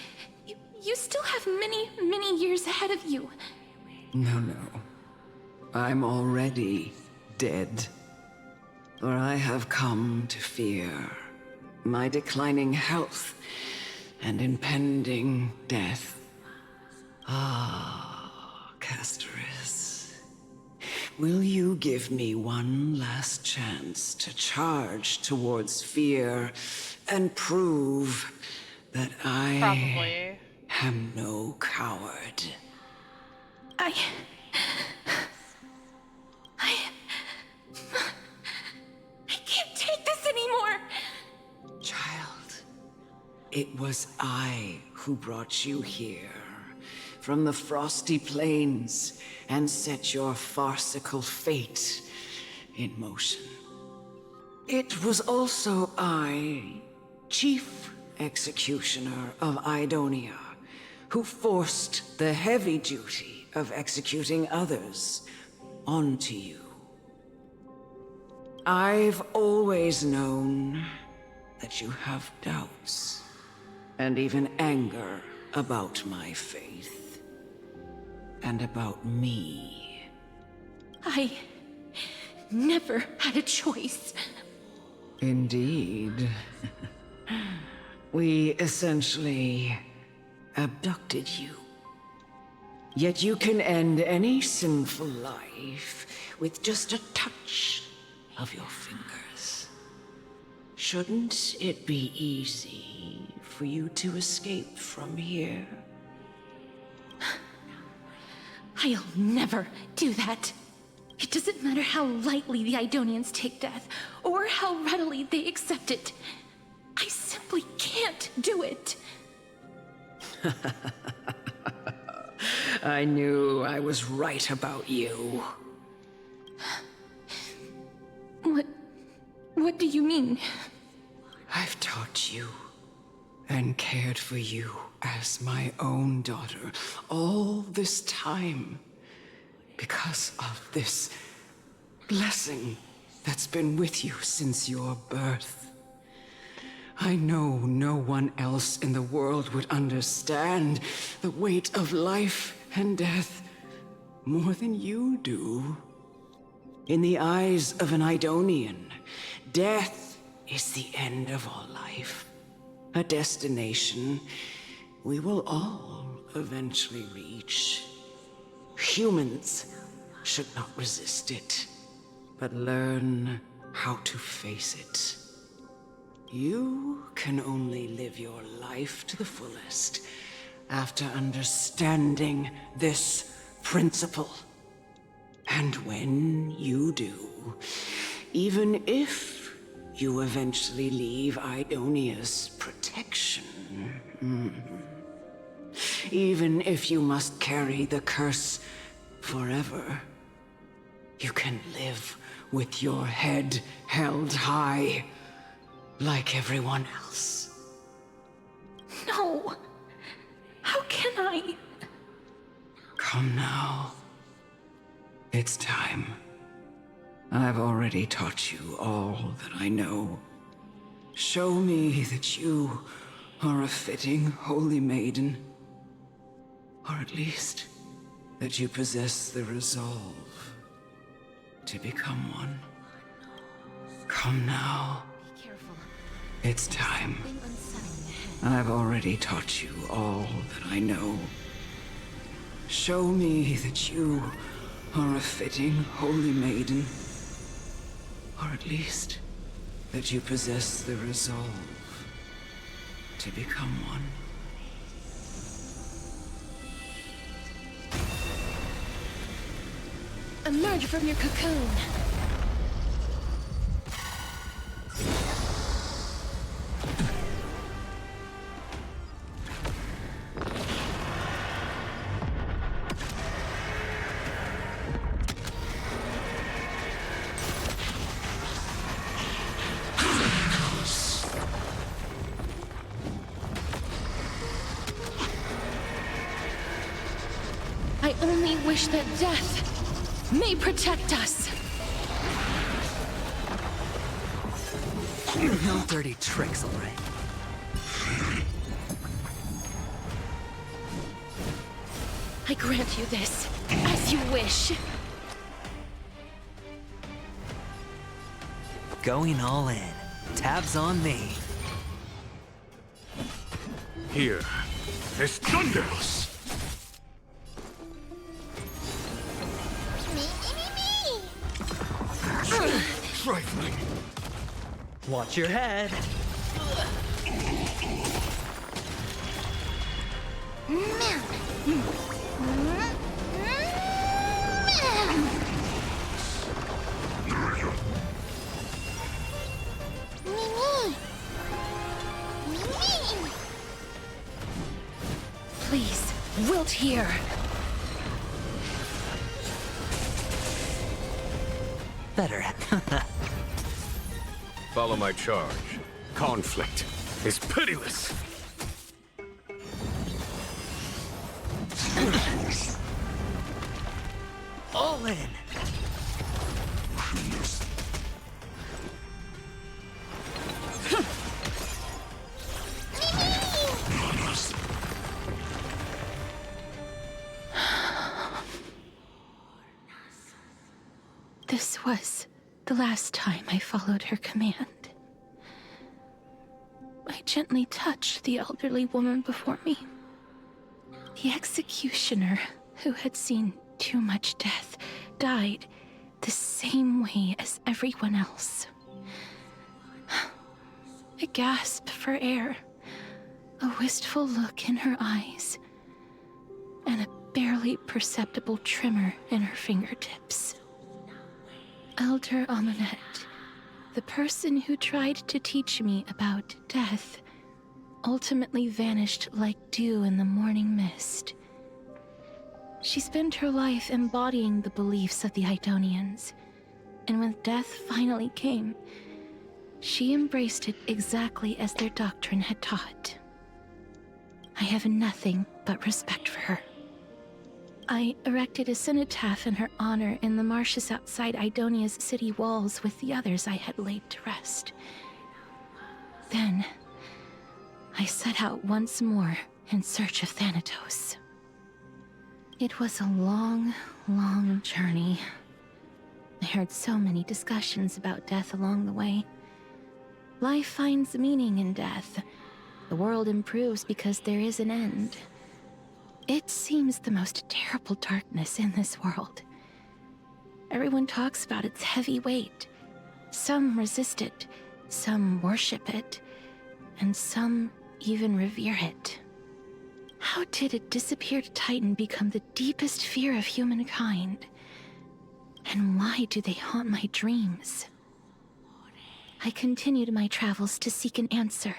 Speaker 15: You still have many, many years ahead of you.
Speaker 22: No. I'm already dead. For I have come to fear my declining health and impending death. Ah, Castoris. Will you give me one last chance to charge towards fear and prove that I am no coward?
Speaker 15: I can't take this anymore!
Speaker 22: Child, it was I who brought you here from the frosty plains and set your farcical fate in motion. It was also I, Chief Executioner of Idonia, who forced the heavy duty of executing others onto you. I've always known that you have doubts and even anger about my faith and about me.
Speaker 15: I never had a choice.
Speaker 22: Indeed. We essentially abducted you. Yet you can end any sinful life with just a touch of your fingers. Shouldn't it be easy for you to escape from here?
Speaker 15: I'll never do that. It doesn't matter how lightly the Idonians take death, or how readily they accept it. I simply can't do it.
Speaker 22: I knew I was right about you.
Speaker 15: What do you mean?
Speaker 22: I've taught you and cared for you as my own daughter all this time because of this blessing that's been with you since your birth. I know no one else in the world would understand the weight of life and death more than you do. In the eyes of an Idonian, death is the end of all life. A destination we will all eventually reach. Humans should not resist it, but learn how to face it. You can only live your life to the fullest after understanding this principle. And when you do, even if you eventually leave Idonia's protection, even if you must carry the curse forever, you can live with your head held high, like everyone else.
Speaker 15: No! How can I?
Speaker 22: Come now. It's time. I've already taught you all that I know. Show me that you are a fitting holy maiden. Or at least, that you possess the resolve to become one. Come now. It's time. I've already taught you all that I know. Show me that you are a fitting holy maiden. Or at least, that you possess the resolve to become one.
Speaker 15: Emerge from your cocoon. I only wish that death may protect us.
Speaker 3: No dirty tricks, alright?
Speaker 15: I grant you this, as you wish.
Speaker 3: Going all in. Tabs on me.
Speaker 14: Here, Estunders!
Speaker 3: Trifling. Watch your head.
Speaker 15: Please, wilt here.
Speaker 3: Better.
Speaker 10: Follow my charge. Conflict is pitiless.
Speaker 3: All in.
Speaker 15: This was the last time I followed her command. I gently touched the elderly woman before me. The executioner, who had seen too much death, died the same way as everyone else. A gasp for air, a wistful look in her eyes, and a barely perceptible tremor in her fingertips. Elder Amunet, the person who tried to teach me about death, ultimately vanished like dew in the morning mist. She spent her life embodying the beliefs of the Idonians, and when death finally came, she embraced it exactly as their doctrine had taught. I have nothing but respect for her. I erected a cenotaph in her honor in the marshes outside Idonia's city walls with the others I had laid to rest. Then, I set out once more in search of Thanatos. It was a long, long journey. I heard so many discussions about death along the way. Life finds meaning in death. The world improves because there is an end. It seems the most terrible darkness in this world. Everyone talks about its heavy weight. Some resist it, some worship it, and some even revere it. How did a disappeared titan become the deepest fear of humankind? And why do they haunt my dreams? I continued my travels to seek an answer.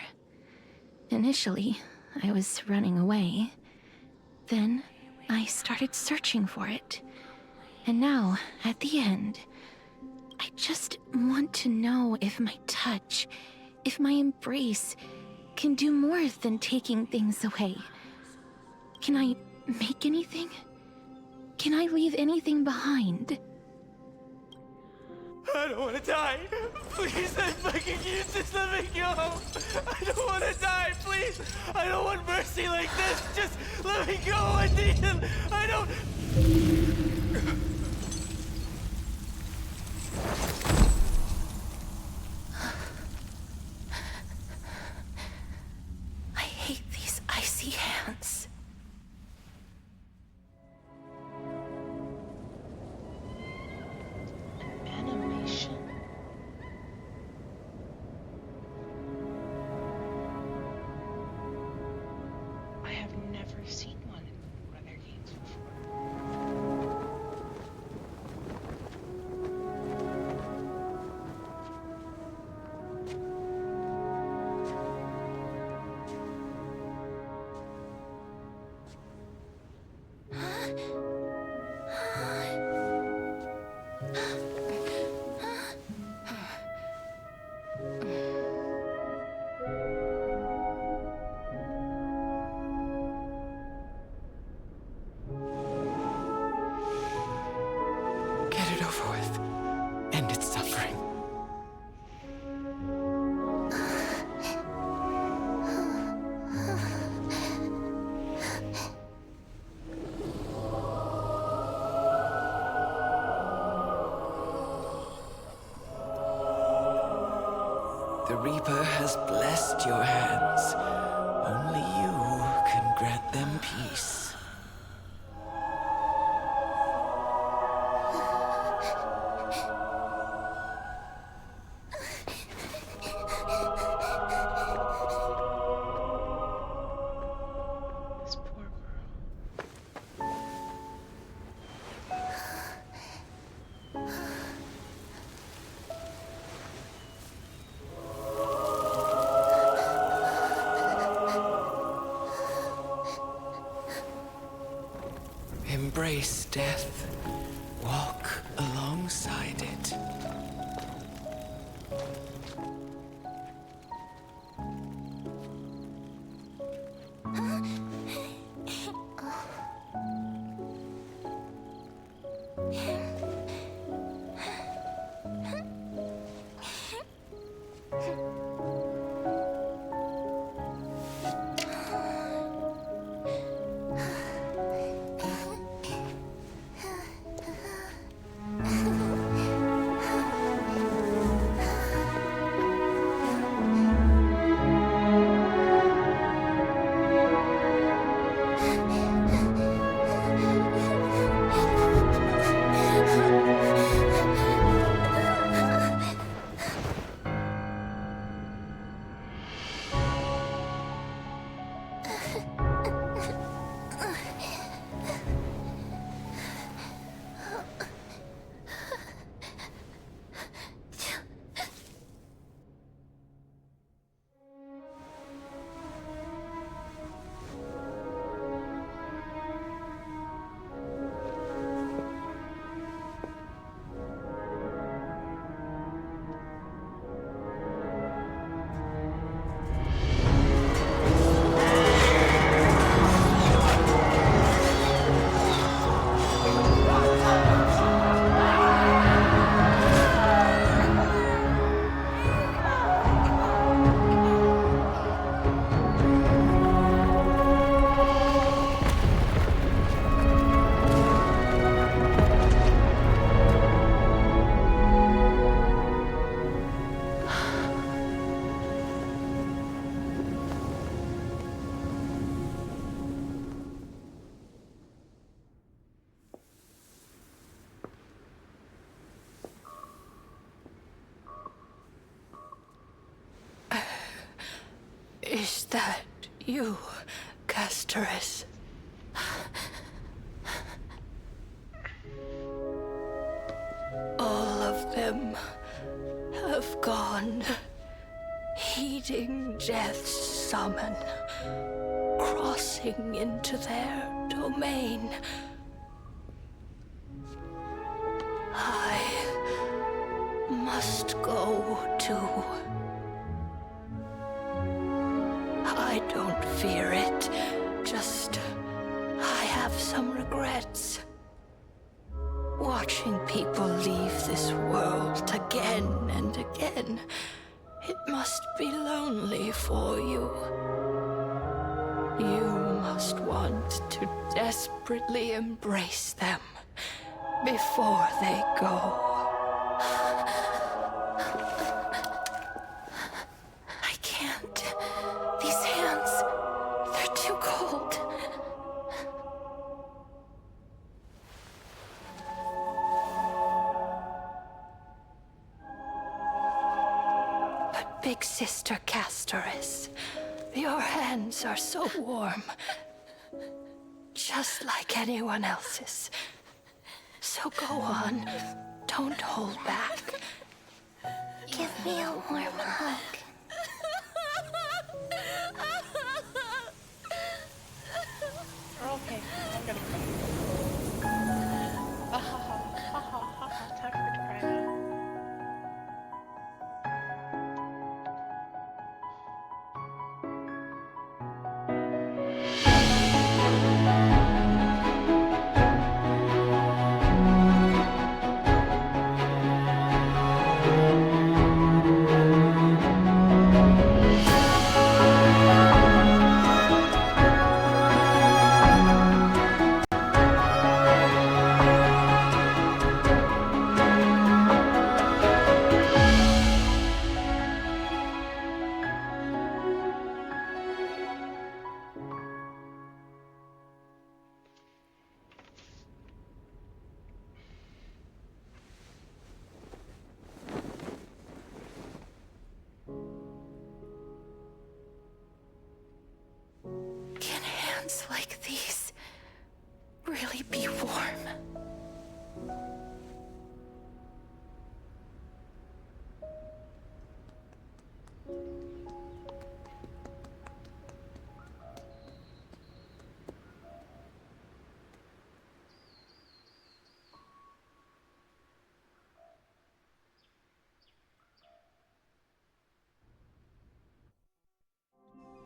Speaker 15: Initially, I was running away. Then, I started searching for it. And now, at the end, I just want to know if my touch, if my embrace, can do more than taking things away. Can I make anything? Can I leave anything behind?
Speaker 8: I don't want to die. Please, I fucking you just let me go. I don't want to die, please. I don't want mercy like this. Just let me go. I need it. I don't.
Speaker 15: I hate these icy hands.
Speaker 1: Animation.
Speaker 22: The Reaper has blessed your hands. Only you can grant them peace.
Speaker 1: This poor girl.
Speaker 22: Embrace death. Walk alongside it.
Speaker 15: Is that you, Castorus? All of them have gone, heeding death's summon, crossing into their domain. I must go too. I don't fear it, just I have some regrets. Watching people leave this world again and again, it must be lonely for you. You must want to desperately embrace them before they go. I can't. These hands, they're too cold. But Big Sister Castorus, your hands are so warm. Just like anyone else's. So go on. Don't hold back.
Speaker 19: Give me a warm hug.
Speaker 1: Okay, I'm gonna cry. Ha ha ha ha ha ha. Time for me to cry now.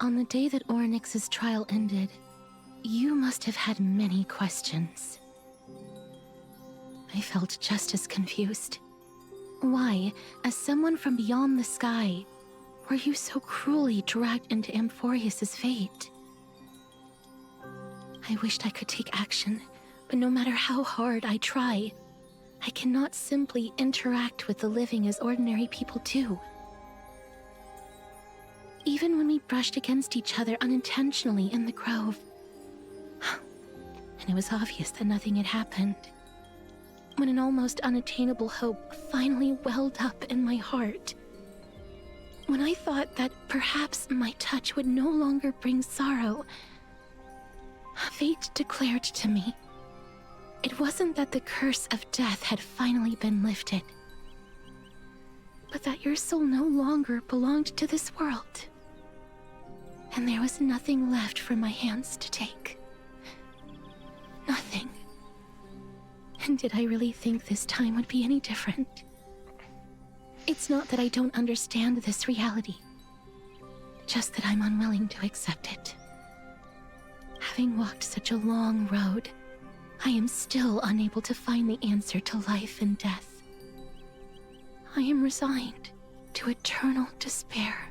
Speaker 15: On the day that Oryx's trial ended, you must have had many questions. I felt just as confused. Why, as someone from beyond the sky, were you so cruelly dragged into Amphorius's fate? I wished I could take action, but no matter how hard I try, I cannot simply interact with the living as ordinary people do. Even when we brushed against each other unintentionally in the grove, and it was obvious that nothing had happened, when an almost unattainable hope finally welled up in my heart, when I thought that perhaps my touch would no longer bring sorrow, fate declared to me, it wasn't that the curse of death had finally been lifted, but that your soul no longer belonged to this world. And there was nothing left for my hands to take. Nothing. And did I really think this time would be any different? It's not that I don't understand this reality, just that I'm unwilling to accept it. Having walked such a long road, I am still unable to find the answer to life and death. I am resigned to eternal despair.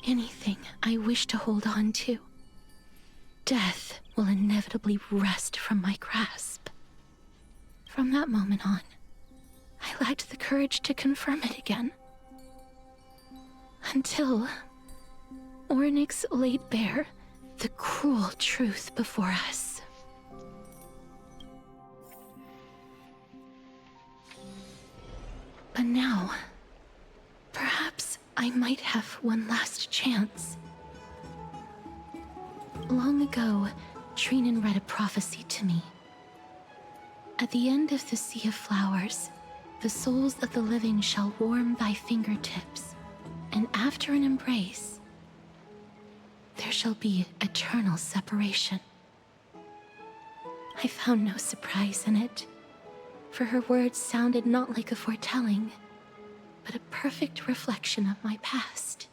Speaker 15: Anything I wish to hold on to, death will inevitably wrest from my grasp. From that moment on, I lacked the courage to confirm it again. Until Oryx laid bare the cruel truth before us. But now, perhaps I might have one last chance. Long ago, Trinan read a prophecy to me. At the end of the Sea of Flowers, the souls of the living shall warm thy fingertips, and after an embrace, there shall be eternal separation. I found no surprise in it, for her words sounded not like a foretelling, but a perfect reflection of my past.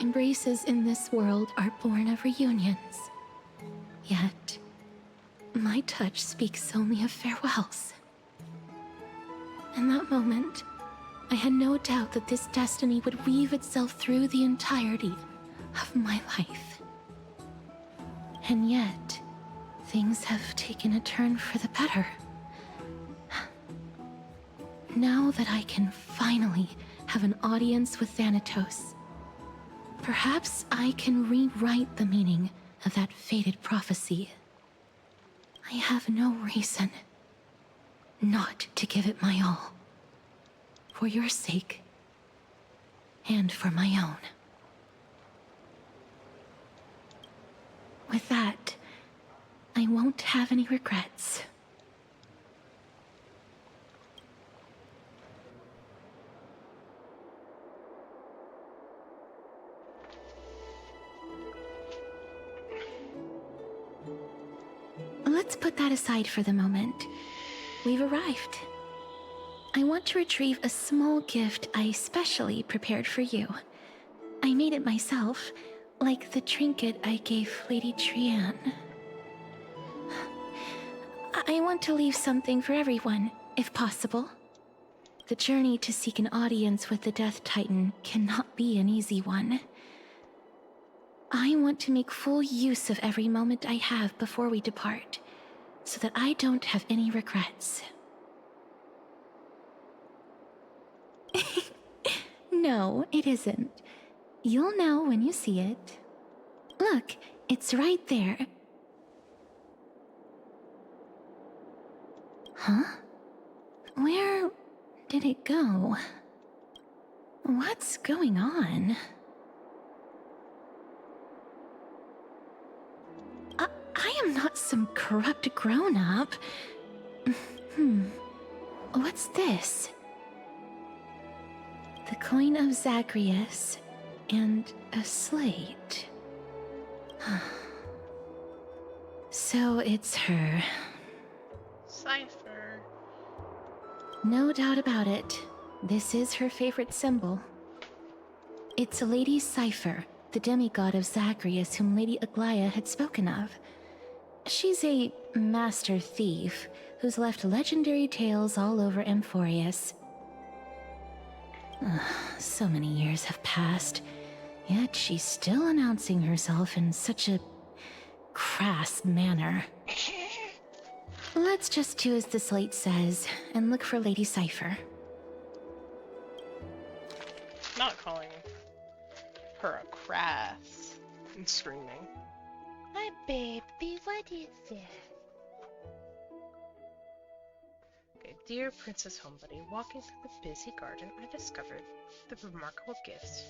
Speaker 15: Embraces in this world are born of reunions. Yet, my touch speaks only of farewells. In that moment, I had no doubt that this destiny would weave itself through the entirety of my life. And yet, things have taken a turn for the better. Now that I can finally have an audience with Thanatos, perhaps I can rewrite the meaning of that fated prophecy. I have no reason not to give it my all. For your sake, and for my own. With that, I won't have any regrets. Let's put that aside for the moment. We've arrived. I want to retrieve a small gift I specially prepared for you. I made it myself, like the trinket I gave Lady Trian. I want to leave something for everyone, if possible. The journey to seek an audience with the Death Titan cannot be an easy one. I want to make full use of every moment I have before we depart, so that I don't have any regrets. No, it isn't. You'll know when you see it. Look, it's right there. Huh? Where did it go? What's going on? I am not some corrupt grown-up. What's this? The coin of Zagreus and a slate. So it's her.
Speaker 1: Cipher.
Speaker 15: No doubt about it. This is her favorite symbol. It's Lady Cipher, the demigod of Zagreus whom Lady Aglaia had spoken of. She's a master thief who's left legendary tales all over Amphorius. So many years have passed, yet she's still announcing herself in such a crass manner. Let's just do as the slate says and look for Lady Cipher.
Speaker 1: Not calling her a crass and screaming.
Speaker 19: My baby, what is it?
Speaker 1: Okay, dear Princess Homebody, walking through the busy garden, I discovered the remarkable gifts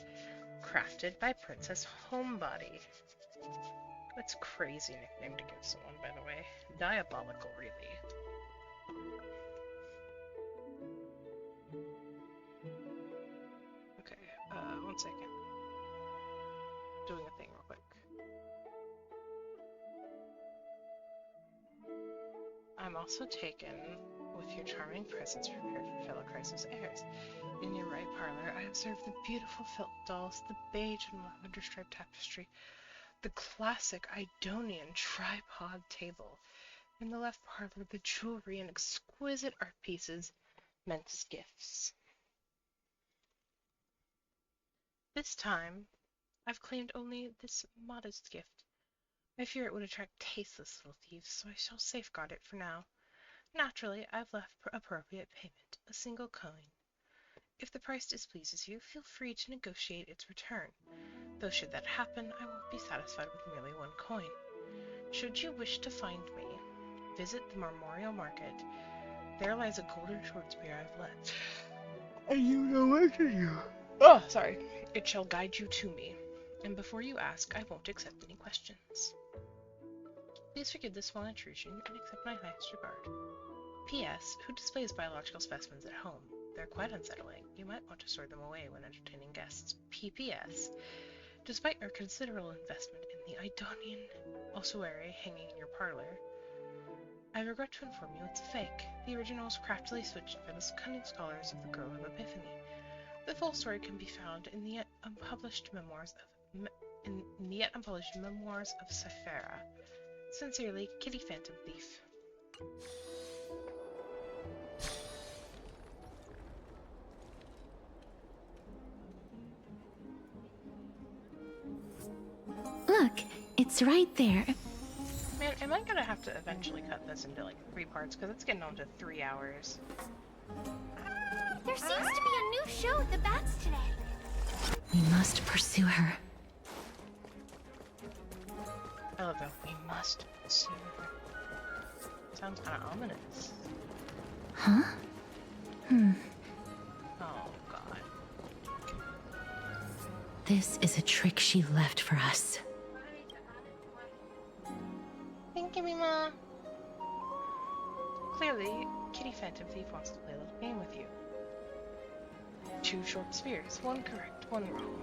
Speaker 1: crafted by Princess Homebody. That's a crazy nickname to give someone, by the way. Diabolical, really. Okay, 1 second. Doing a thing real quick. I'm also taken with your charming presence prepared for fellow crisis heirs. In your right parlor, I observe the beautiful felt dolls, the beige and lavender striped tapestry, the classic Idonian tripod table. In the left parlor, the jewelry and exquisite art pieces meant as gifts. This time, I've claimed only this modest gift. I fear it would attract tasteless little thieves, so I shall safeguard it for now. Naturally, I've left appropriate payment, a single coin. If the price displeases you, feel free to negotiate its return, though should that happen, I won't be satisfied with merely 1 coin. Should you wish to find me, visit the Memorial Market. There lies a golden short spear I've left. And you know what to do. Oh, sorry. It shall guide you to me. And before you ask, I won't accept any questions. Please forgive this small intrusion and accept my highest regard. P.S. Who displays biological specimens at home? They're quite unsettling. You might want to store them away when entertaining guests. P.P.S. Despite your considerable investment in the Idonian ossuary hanging in your parlor, I regret to inform you it's a fake. The original was craftily switched by the cunning scholars of the Grove of Epiphany. The full story can be found in the yet unpublished memoirs of Cyphera. Sincerely, Kitty Phantom Thief.
Speaker 15: Look, it's right there.
Speaker 1: Man, am I gonna have to eventually cut this into like 3 parts? Because it's getting on to 3 hours.
Speaker 19: There seems to be a new show at the Bats today.
Speaker 15: We must pursue her.
Speaker 1: I love that. We must pursue her. Sounds kind of ominous.
Speaker 15: Huh?
Speaker 1: Oh, God.
Speaker 15: This is a trick she left for us.
Speaker 1: Thank you, Mima. Clearly, Kitty Phantom Thief wants to play a little game with you. 2 short spears, 1 correct, 1 wrong.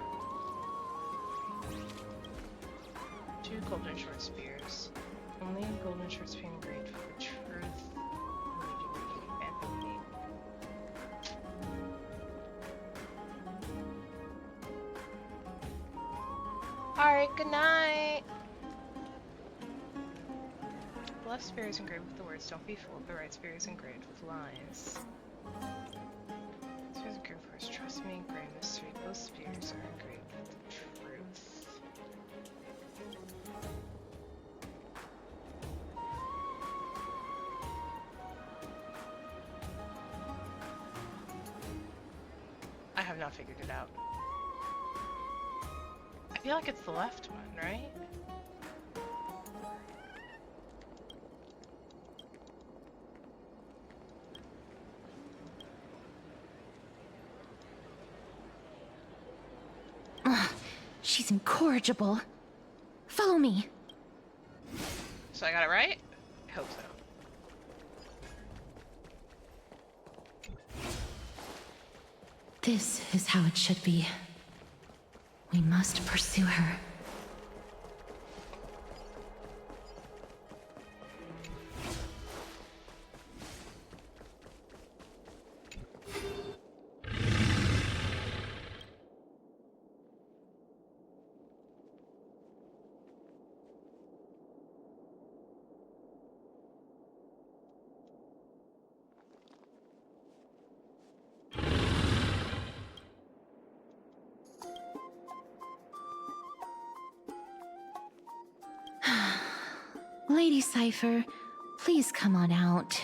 Speaker 1: 2 golden short spears. Only a golden short spear engraved for the truth. Phantom Thief. Alright, good night! The left spear is engraved with the words, "Don't be fooled." The right spear is engraved with lies. Spears engraved with words, "Trust me," "Great mystery." Both spears are engraved with the truth. I have not figured it out. I feel like it's the left one, right?
Speaker 15: She's incorrigible. Follow me.
Speaker 1: So I got it right? I hope so.
Speaker 15: This is how it should be. We must pursue her. Lady Cypher, please come on out.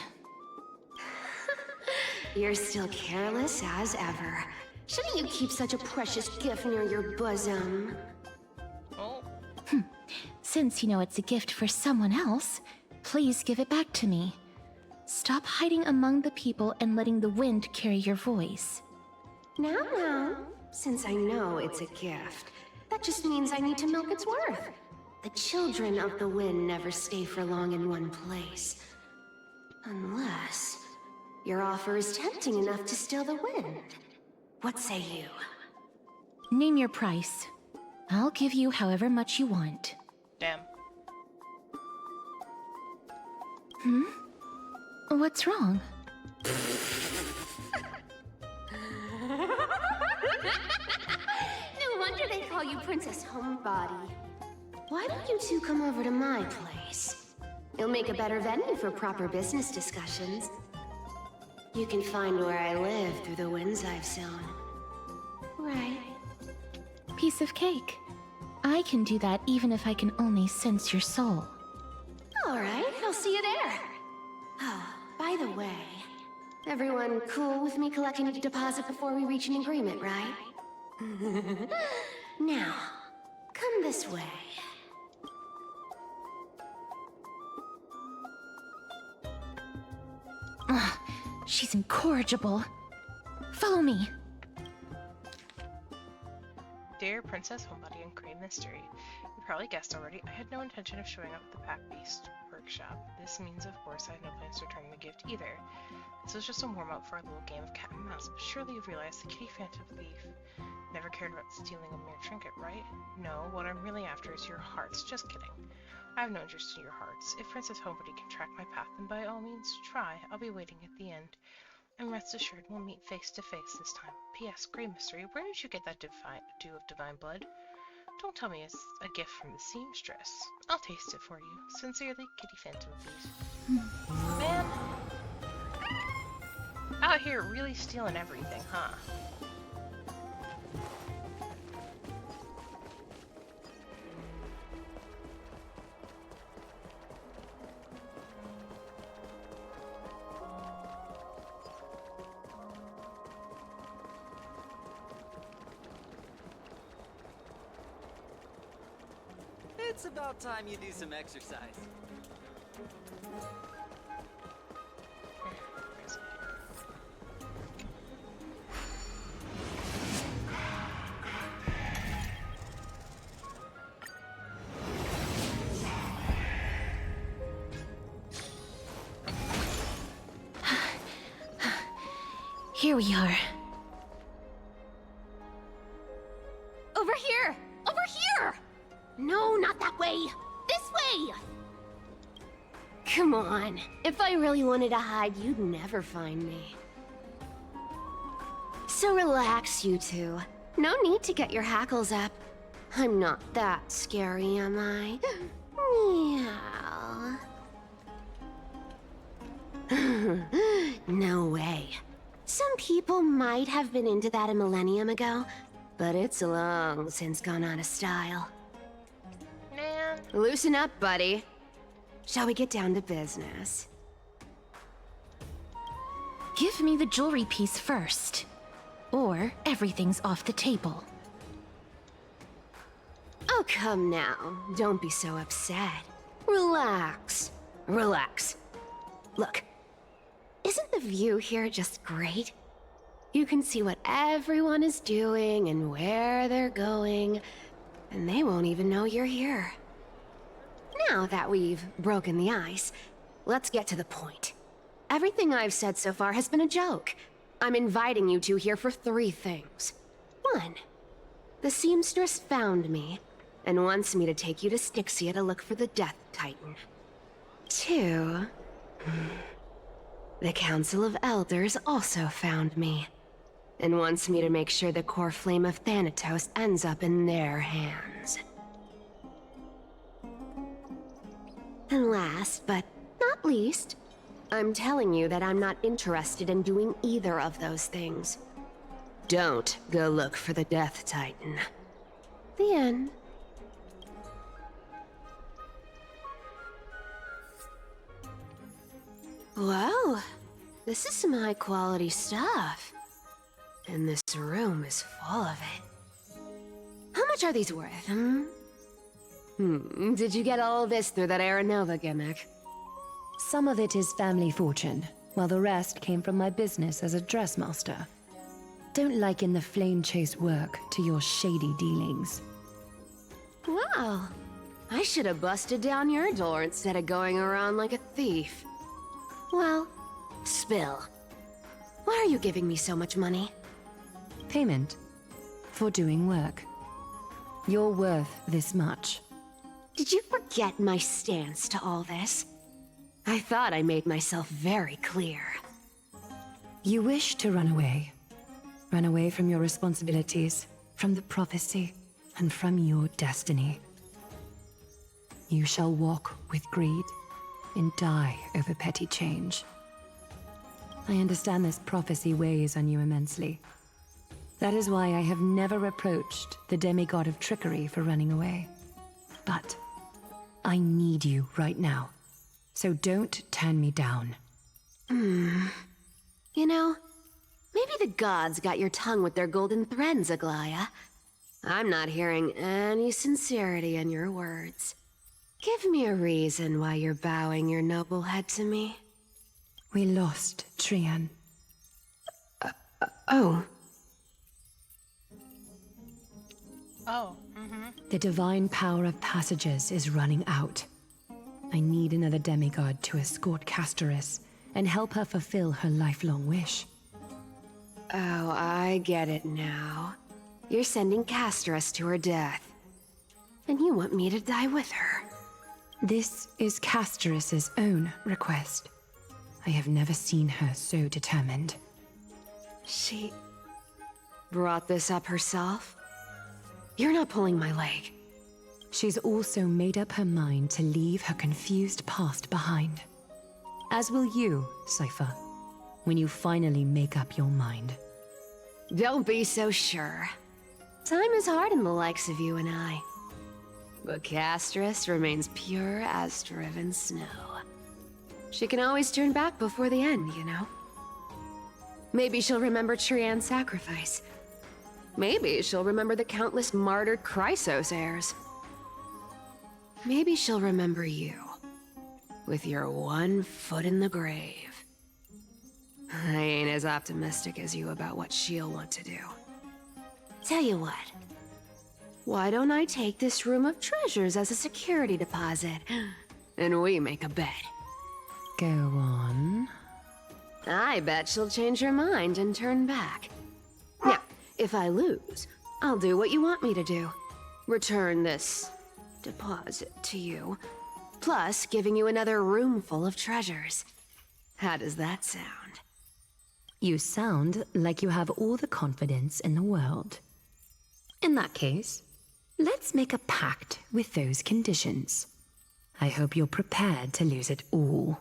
Speaker 9: You're still careless as ever. Shouldn't you keep such a precious gift near your bosom?
Speaker 15: Since you know it's a gift for someone else, please give it back to me. Stop hiding among the people and letting the wind carry your voice.
Speaker 9: Now, since I know it's a gift, that just means I need to milk its worth. The children of the wind never stay for long in one place. Unless your offer is tempting enough to steal the wind. What say you?
Speaker 15: Name your price. I'll give you however much you want.
Speaker 1: Damn.
Speaker 15: What's wrong?
Speaker 9: No wonder they call you Princess Homebody. Why don't you two come over to my place? It'll make a better venue for proper business discussions. You can find where I live through the winds I've sown. Right.
Speaker 15: Piece of cake. I can do that even if I can only sense your soul.
Speaker 9: Alright, I'll see you there. Oh, by the way, everyone cool with me collecting a deposit before we reach an agreement, right? Now, come this way.
Speaker 15: Ugh, she's incorrigible. Follow me.
Speaker 1: Dear Princess Homebody and Crane Mystery, you probably guessed already, I had no intention of showing up at the Pack Beast workshop. This means, of course, I had no plans to return the gift either. This was just a warm-up for a little game of cat and mouse, but surely you've realized the kitty phantom thief never cared about stealing a mere trinket, right? No, what I'm really after is your hearts. Just kidding. I have no interest in your hearts. If Princess Homebody can track my path, then by all means, try. I'll be waiting at the end. And rest assured, we'll meet face to face this time. P.S. Grey Mystery, where did you get that dew of divine blood? Don't tell me it's a gift from the seamstress. I'll taste it for you. Sincerely, Kitty Phantom Thief. Man. Out here really stealing everything, huh?
Speaker 13: It's about time you do some exercise.
Speaker 15: Here we are.
Speaker 9: Over here! Over here! No, not that way! This way! Come on. If I really wanted to hide, you'd never find me. So relax, you two. No need to get your hackles up. I'm not that scary, am I? Meow. No way. Some people might have been into that a millennium ago, but it's long since gone out of style.
Speaker 1: Man.
Speaker 9: Loosen up, buddy. Shall we get down to business?
Speaker 15: Give me the jewelry piece first, or everything's off the table.
Speaker 9: Oh, come now. Don't be so upset. Relax. Relax. Look, isn't the view here just great? You can see what everyone is doing and where they're going, and they won't even know you're here. Now that we've broken the ice, let's get to the point. Everything I've said so far has been a joke. I'm inviting you two here for 3 things. 1. The seamstress found me, and wants me to take you to Styxia to look for the Death Titan. 2. The Council of Elders also found me, and wants me to make sure the core flame of Thanatos ends up in their hands. And last, but not least, I'm telling you that I'm not interested in doing either of those things. Don't go look for the Death Titan. The end. Wow, this is some high-quality stuff. And this room is full of it. How much are these worth, Did you get all this through that Aranova gimmick?
Speaker 6: Some of it is family fortune, while the rest came from my business as a dressmaster. Don't liken the flame chase work to your shady dealings.
Speaker 9: Wow, I should have busted down your door instead of going around like a thief. Well, spill. Why are you giving me so much money?
Speaker 6: Payment for doing work. You're worth this much.
Speaker 9: Did you forget my stance to all this? I thought I made myself very clear.
Speaker 6: You wish to run away. Run away from your responsibilities, from the prophecy, and from your destiny. You shall walk with greed and die over petty change. I understand this prophecy weighs on you immensely. That is why I have never reproached the demigod of trickery for running away. But I need you right now, so don't turn me down.
Speaker 9: You know, maybe the gods got your tongue with their golden threads, Aglaya. I'm not hearing any sincerity in your words. Give me a reason why you're bowing your noble head to me.
Speaker 6: We lost Trian.
Speaker 9: Oh.
Speaker 6: The divine power of passages is running out. I need another demigod to escort Castoris and help her fulfill her lifelong wish.
Speaker 9: Oh, I get it now. You're sending Castoris to her death. And you want me to die with her.
Speaker 6: This is Castoris's own request. I have never seen her so determined.
Speaker 9: She brought this up herself? You're not pulling my leg.
Speaker 6: She's also made up her mind to leave her confused past behind. As will you, Cypher, when you finally make up your mind.
Speaker 9: Don't be so sure. Time is hard in the likes of you and I. But Castoris remains pure as driven snow. She can always turn back before the end, you know? Maybe she'll remember Trian's sacrifice. Maybe she'll remember the countless martyred Chrysos heirs. Maybe she'll remember you, with your one foot in the grave. I ain't as optimistic as you about what she'll want to do. Tell you what, why don't I take this room of treasures as a security deposit, and we make a bet?
Speaker 6: Go on.
Speaker 9: I bet she'll change her mind and turn back. Now, if I lose, I'll do what you want me to do. Return this deposit to you, plus giving you another room full of treasures. How does that sound?
Speaker 6: You sound like you have all the confidence in the world. In that case, let's make a pact with those conditions. I hope you're prepared to lose it all.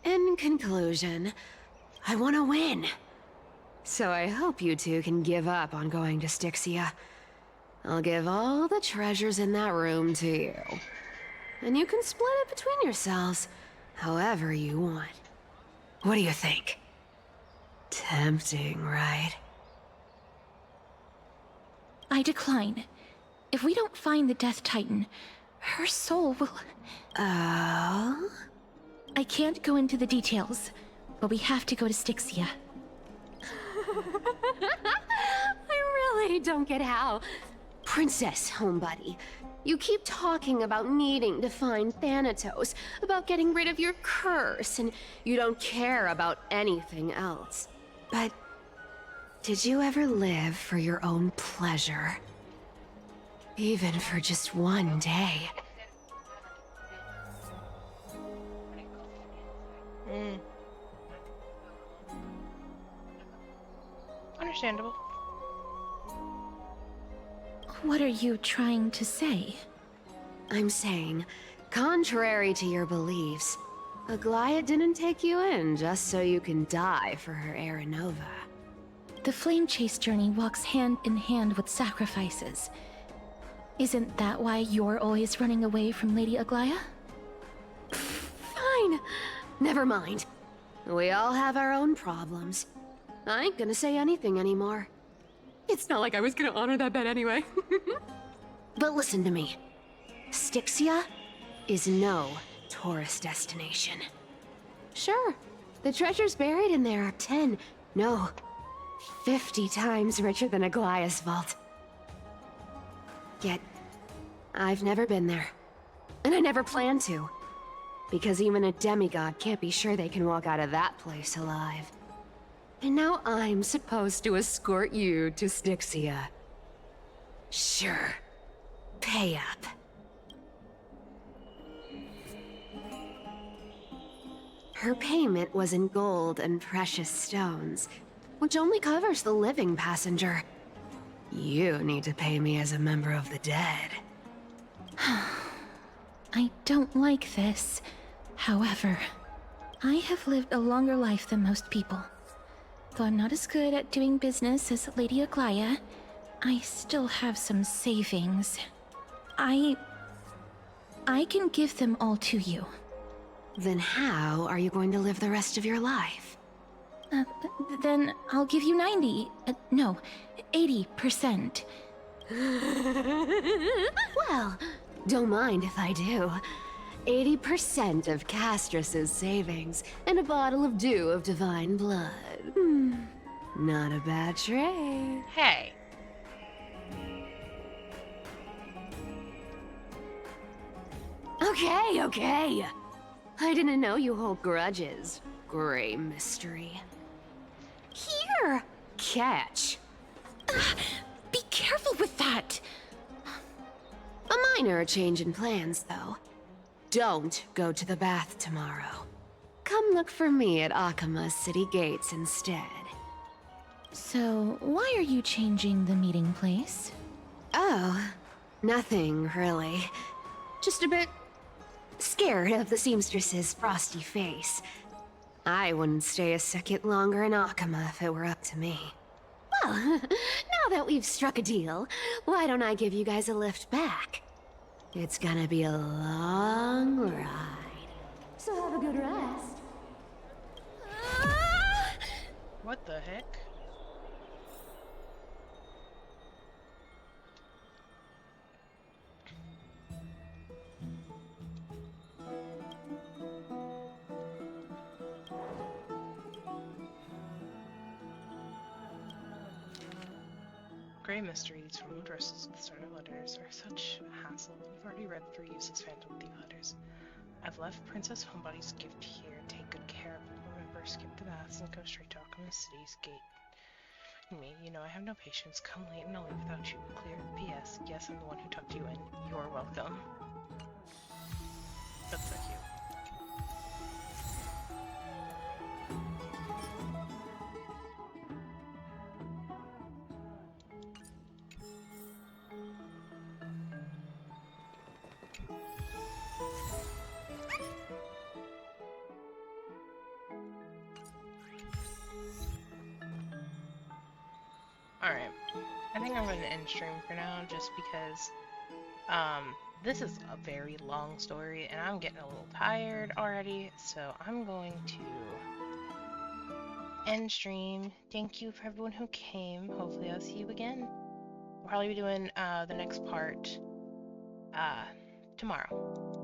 Speaker 9: In conclusion, I want to win. So I hope you two can give up on going to Styxia. I'll give all the treasures in that room to you. And you can split it between yourselves, however you want. What do you think? Tempting, right?
Speaker 15: I decline. If we don't find the Death Titan, her soul will...
Speaker 9: Oh?
Speaker 15: I can't go into the details, but we have to go to Styxia.
Speaker 9: I really don't get how. Princess, homebuddy, You keep talking about needing to find Thanatos, about getting rid of your curse, and you don't care about anything else. But did you ever live for your own pleasure? Even for just one day?
Speaker 1: Understandable.
Speaker 15: What are you trying to say?
Speaker 9: I'm saying, contrary to your beliefs, Aglaia didn't take you in just so you can die for her Aranova.
Speaker 15: The flame chase journey walks hand in hand with sacrifices. Isn't that why you're always running away from Lady Aglaia?
Speaker 9: Fine. Never mind. We all have our own problems. I ain't gonna say anything anymore. It's not like I was gonna honor that bet anyway. But listen to me. Styxia is no tourist destination. Sure, the treasures buried in there are 10, no, 50 times richer than Aglaia's vault. Yet, I've never been there. And I never plan to. Because even a demigod can't be sure they can walk out of that place alive. And now I'm supposed to escort you to Styxia. Sure. Pay up. Her payment was in gold and precious stones, which only covers the living passenger. You need to pay me as a member of the dead.
Speaker 15: I don't like this. However, I have lived a longer life than most people. Though I'm not as good at doing business as Lady Aglaia, I still have some savings. I can give them all to you.
Speaker 9: Then how are you going to live the rest of your life?
Speaker 15: Then I'll give you 90. No, 80%.
Speaker 9: Well, don't mind if I do. 80% of Castrus's savings and a bottle of dew of divine blood. Not a bad trade.
Speaker 1: Hey.
Speaker 9: Okay. I didn't know you hold grudges. Gray mystery. Here! Catch.
Speaker 15: Be careful with that!
Speaker 9: A minor change in plans, though. Don't go to the bath tomorrow. Come look for me at Akima's city gates instead.
Speaker 15: So, why are you changing the meeting place?
Speaker 9: Oh, nothing really. Just a bit scared of the seamstress's frosty face. I wouldn't stay a second longer in Akima if it were up to me. Well, now that we've struck a deal, why don't I give you guys a lift back? It's gonna be a long ride. So have a good rest.
Speaker 1: What the heck? Gray mysteries from addresses to the start of letters are such a hassle. You've already read 3 useless Phantom Thief letters. I've left Princess Homebody's gift here. Take good care of it. Remember, skip the baths and go straight to Alchemist City's gate. Me, you know I have no patience. Come late and I'll leave without you. Clear. P.S. Yes, I'm the one who tucked you in. You're welcome. That's so cute. Alright, I think I'm going to end stream for now, just because, this is a very long story, and I'm getting a little tired already, so I'm going to end stream. Thank you for everyone who came. Hopefully I'll see you again. We'll probably be doing, the next part, tomorrow.